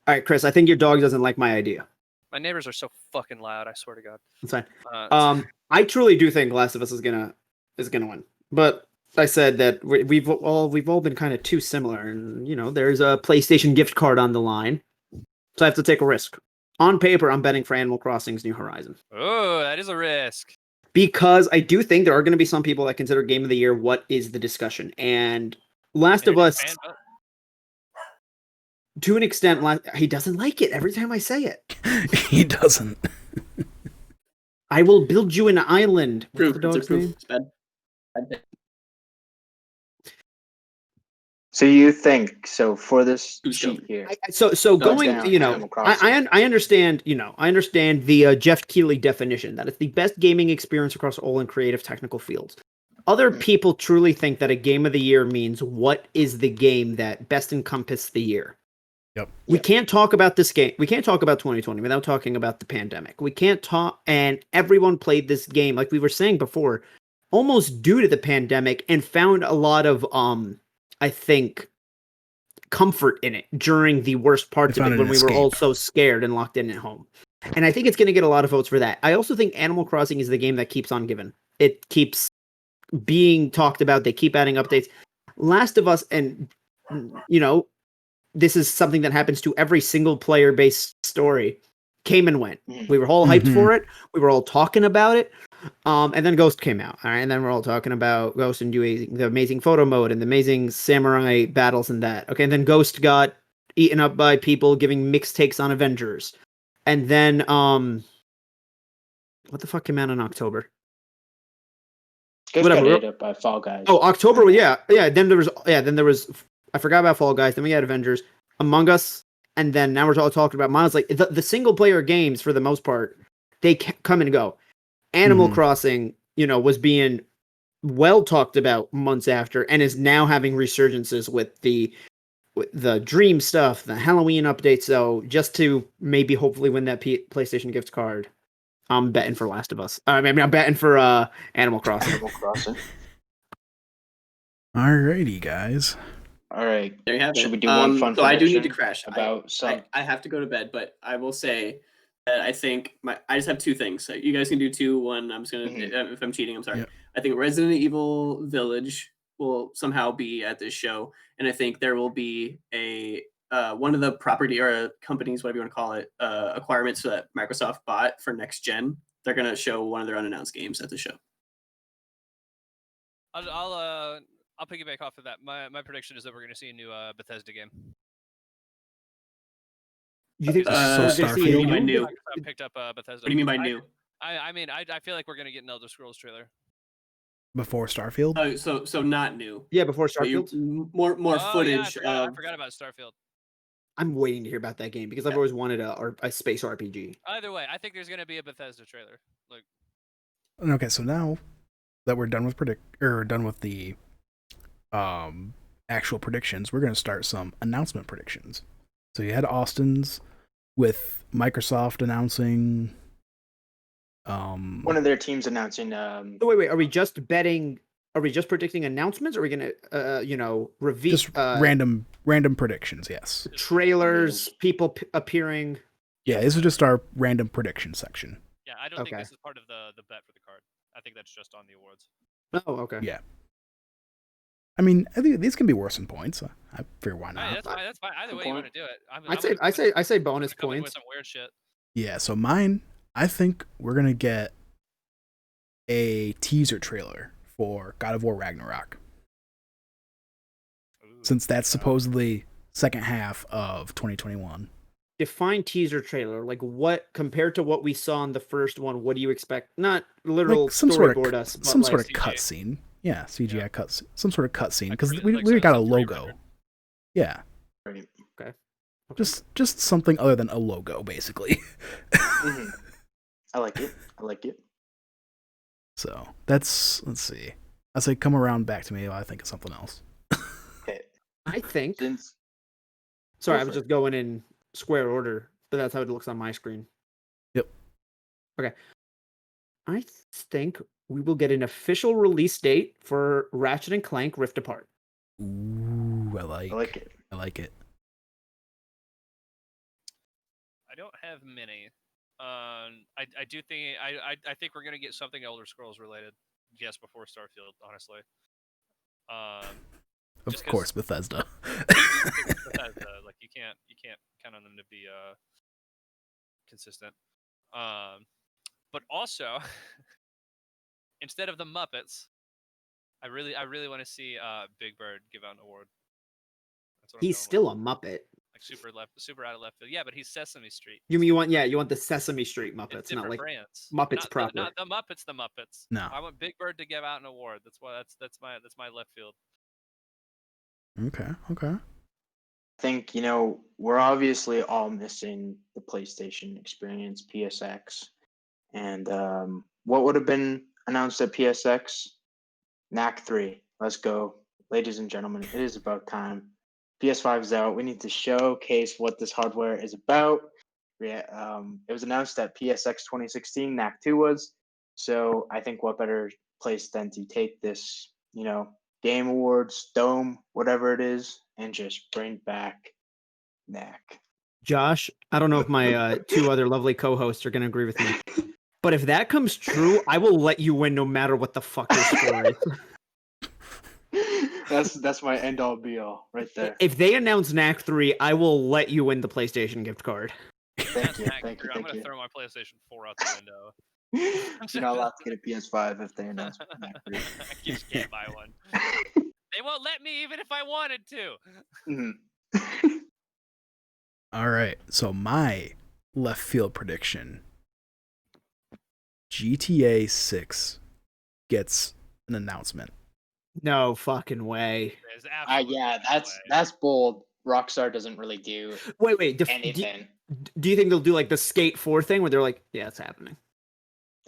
right, Chris. I think your dog doesn't like my idea. My neighbors are so fucking loud. I swear to God. That's fine. I truly do think Last of Us is gonna win, but I said that we've all been kind of too similar, and there's a PlayStation gift card on the line, so I have to take a risk. On paper, I'm betting for Animal Crossing's New Horizons. Oh, that is a risk. Because I do think there are going to be some people that consider Game of the Year what is the discussion. And Last of Us, to an extent, he doesn't like it every time I say it. He doesn't. I will build you an island. What's the Proof. It's a dog's proof. name? It's bad. Bad. So you think so for this Cusco. sheet here? So going, down you know, Animal Crossing. I understand, you know, I understand the Jeff Keighley definition that it's the best gaming experience across all in creative technical fields. Other people truly think that a game of the year means what is the game that best encompassed the year. Yep. We can't talk about this game. We can't talk about 2020 without talking about the pandemic. We can't talk, and everyone played this game, like we were saying before, almost due to the pandemic, and found a lot of, I think, comfort in it during the worst parts of it when we were all so scared and locked in at home. And I think it's going to get a lot of votes for that. I also think Animal Crossing is the game that keeps on giving. It keeps being talked about. They keep adding updates. Last of Us, and you know, this is something that happens to every single player based story, came and went. We were all hyped for it. We were all talking about it. And then Ghost came out. All right. And then we're all talking about Ghost and doing the amazing photo mode and the amazing samurai battles and that. Okay. And then Ghost got eaten up by people giving mixed takes on Avengers. And then, what the fuck came out in October? Ghost got ate up by Fall Guys. Oh, October. Yeah. Then there was, I forgot about Fall Guys. Then we had Avengers, Among Us. And then now we're all talking about Miles. Like the single player games, for the most part, they come and go. Animal Crossing, you know, was being well talked about months after, and is now having resurgences with the Dream stuff, the Halloween update. So just to maybe hopefully win that PlayStation gift card, I'm betting for Last of Us. I'm betting for Animal Crossing. Animal Crossing. Alrighty, guys. All right. There you have it. Should we do one fun So I do need to prediction crash. about I have to go to bed, but I will say that I think I just have two things. So you guys can do two. One, I'm just gonna if I'm cheating, I'm sorry. Yep. I think Resident Evil Village will somehow be at this show, and I think there will be a one of the property or companies, whatever you want to call it, acquirements that Microsoft bought for next gen. They're gonna show one of their unannounced games at the show. I'll piggyback off of that. My prediction is that we're going to see a new Bethesda game. You think Starfield? By new. I picked up Bethesda. What do you mean by new? I mean, I feel like we're going to get an Elder Scrolls trailer. Before Starfield? Oh, so not new. Yeah, before Starfield. More footage. Yeah, I forgot about Starfield. I'm waiting to hear about that game because I've always wanted a space RPG. Either way, I think there's going to be a Bethesda trailer. Like, okay, so now that we're done with the actual predictions, we're going to start some announcement predictions. So you had Austin's with Microsoft announcing one of their teams announcing wait, are we just betting? Are we just predicting announcements? Or are we gonna reveal just random predictions? Yes, trailers, people appearing. Yeah, this is just our random prediction section. Yeah, I don't think this is part of the bet for the card. I think that's just on the awards. Oh, okay. Yeah. I mean, I think these can be worse than points. I figure why not? That's fine. Either way you want to do it. I say bonus points. With some weird shit. Yeah. So mine, I think we're gonna get a teaser trailer for God of War Ragnarok, since that's supposedly second half of 2021. Define teaser trailer. Like what compared to what we saw in the first one? What do you expect? Not literal like some storyboard sort of cutscene. Yeah, CGI cutscene, some sort of cutscene, because we got a logo. Yeah. Okay. Just something other than a logo, basically. I like it. So let's see. I say come around back to me. I think of something else. Okay. I think. Sorry, I was just going in square order, but that's how it looks on my screen. Yep. Okay. I think we will get an official release date for Ratchet and Clank Rift Apart. Ooh, I like it. I like it. I don't have many. I do think I think we're gonna get something Elder Scrolls related. Yes, before Starfield, honestly. Of course, Bethesda. Bethesda, like you can't count on them to be consistent. But also, instead of the Muppets, I really want to see Big Bird give out an award. He's still a Muppet. Like super out of left field. Yeah, but he's Sesame Street. You want the Sesame Street Muppets, It's not like brands. Muppets proper. Not the Muppets. The Muppets. No. I want Big Bird to give out an award. That's my left field. Okay. I think, we're obviously all missing the PlayStation experience, PSX. And what would have been announced at PSX? Knack 3. Let's go. Ladies and gentlemen, it is about time. PS5 is out. We need to showcase what this hardware is about. It was announced at PSX 2016, Knack 2 was. So I think what better place than to take this, Game Awards, Dome, whatever it is, and just bring back Knack. Josh, I don't know if my two other lovely co-hosts are going to agree with me, but if that comes true, I will let you win no matter what the fuck your score is. That's my end all be all right there. If they announce Knack 3, I will let you win the PlayStation gift card. Thank you. I'm going to throw my PlayStation 4 out the window. You're not allowed to get a PS5 if they announce Knack 3. I just can't buy one. They won't let me even if I wanted to. Mm-hmm. All right. So my left field prediction: GTA 6 gets an announcement. No fucking way. Yeah, that's bold. Rockstar doesn't really do Wait. anything Do you think they'll do like the Skate 4 thing where they're like, yeah, it's happening?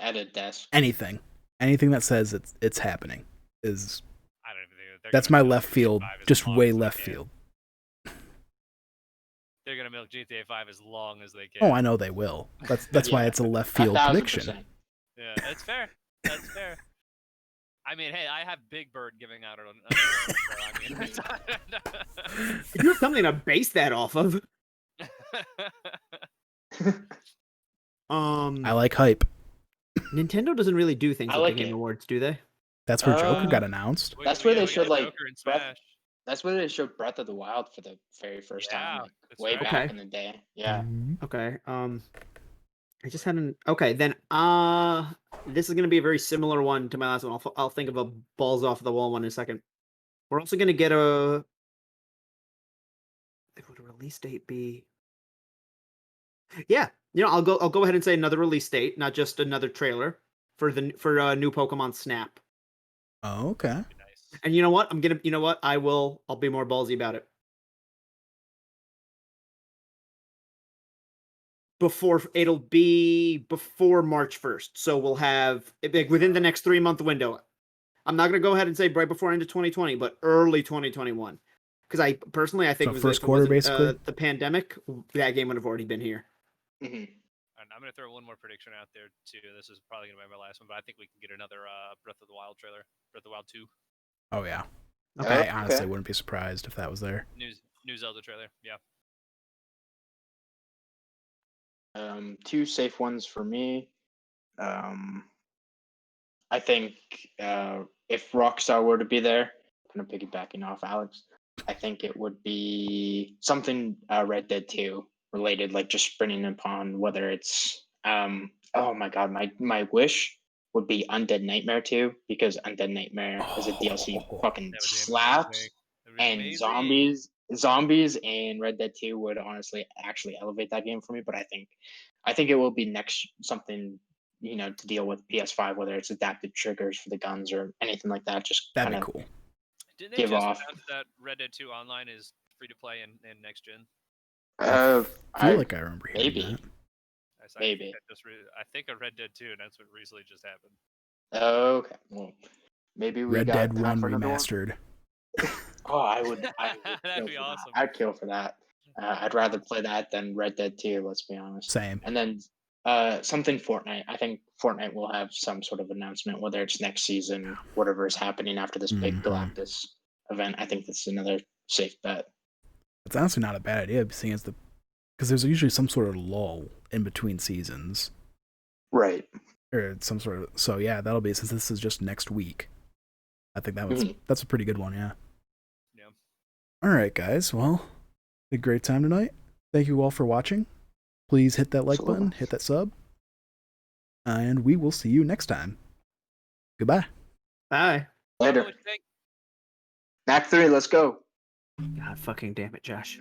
at a desk. Anything that says it's happening is. I don't even think That's my left field, just way left field. They're gonna milk GTA 5 as long as they can. Oh, I know they will. That's why it's a left field 1000%. prediction. Yeah, that's fair. That's fair. I mean, hey, I have Big Bird giving out an award, so I mean, If you have something to base that off of. I like hype. Nintendo doesn't really do things I like like the Game it. Awards, do they? That's where Joker got announced. That's where they we showed, got like, Joker and Breath- Smash. That's where they showed Breath of the Wild for the very first time, Yeah, like, that's way right. back Okay. in the day. Yeah. Mhm. Okay. I just had an okay. Then this is gonna be a very similar one to my last one. I'll think of a balls off the wall one in a second. We're also gonna get a. Would a release date be? Yeah, I'll go ahead and say another release date, not just another trailer for new Pokemon Snap. Oh, okay. Nice. And you know what? I'll be more ballsy about it. It'll be before March 1st. So we'll have like within the next 3-month window. I'm not going to go ahead and say right before end of 2020, but early 2021. Because I think So it was first quarter, basically? the pandemic, that game would have already been here. Mm-hmm. And I'm gonna throw one more prediction out there too. This is probably gonna be my last one, but I think we can get another Breath of the Wild trailer. Breath of the Wild 2. Oh yeah. Okay. I honestly wouldn't be surprised if that was there. New Zelda trailer. Yeah. 2 safe ones for me. I think if Rockstar were to be there, kind of piggybacking off Alex, I think it would be something Red Dead 2 related, like just springing upon whether it's oh my god, my wish would be Undead Nightmare 2, because Undead Nightmare as a DLC fucking That would be slaps, amazing. and zombies in Red Dead 2 would honestly actually elevate that game for me. But I think it will be next something, to deal with PS5, whether it's adaptive triggers for the guns or anything like that. Just That'd kind be of cool. Didn't they give just off. announce that Red Dead 2 Online is free to play in next gen? I feel like I remember hearing maybe. that. Maybe. I think a Red Dead 2 announcement recently just happened. Okay, well, maybe we Red got Dead time 1 for another one. remastered. Oh, I would That'd kill be for awesome. That. I'd kill for that. I'd rather play that than Red Dead 2. Let's be honest. Same. And then something Fortnite. I think Fortnite will have some sort of announcement, whether it's next season, whatever is happening after this big Mhm. Galactus event. I think that's another safe bet. It's honestly not a bad idea, seeing as because there's usually some sort of lull in between seasons, Right. or some sort of. So yeah, that'll be, since this is just next week. I think Mhm. that's a pretty good one. Yeah. Yeah. All right, guys. Well, a great time tonight. Thank you all for watching. Please hit that like button, hit that sub, and we will see you next time. Goodbye. Bye. What do Later. you think? Knack 3, let's go. God fucking damn it, Josh.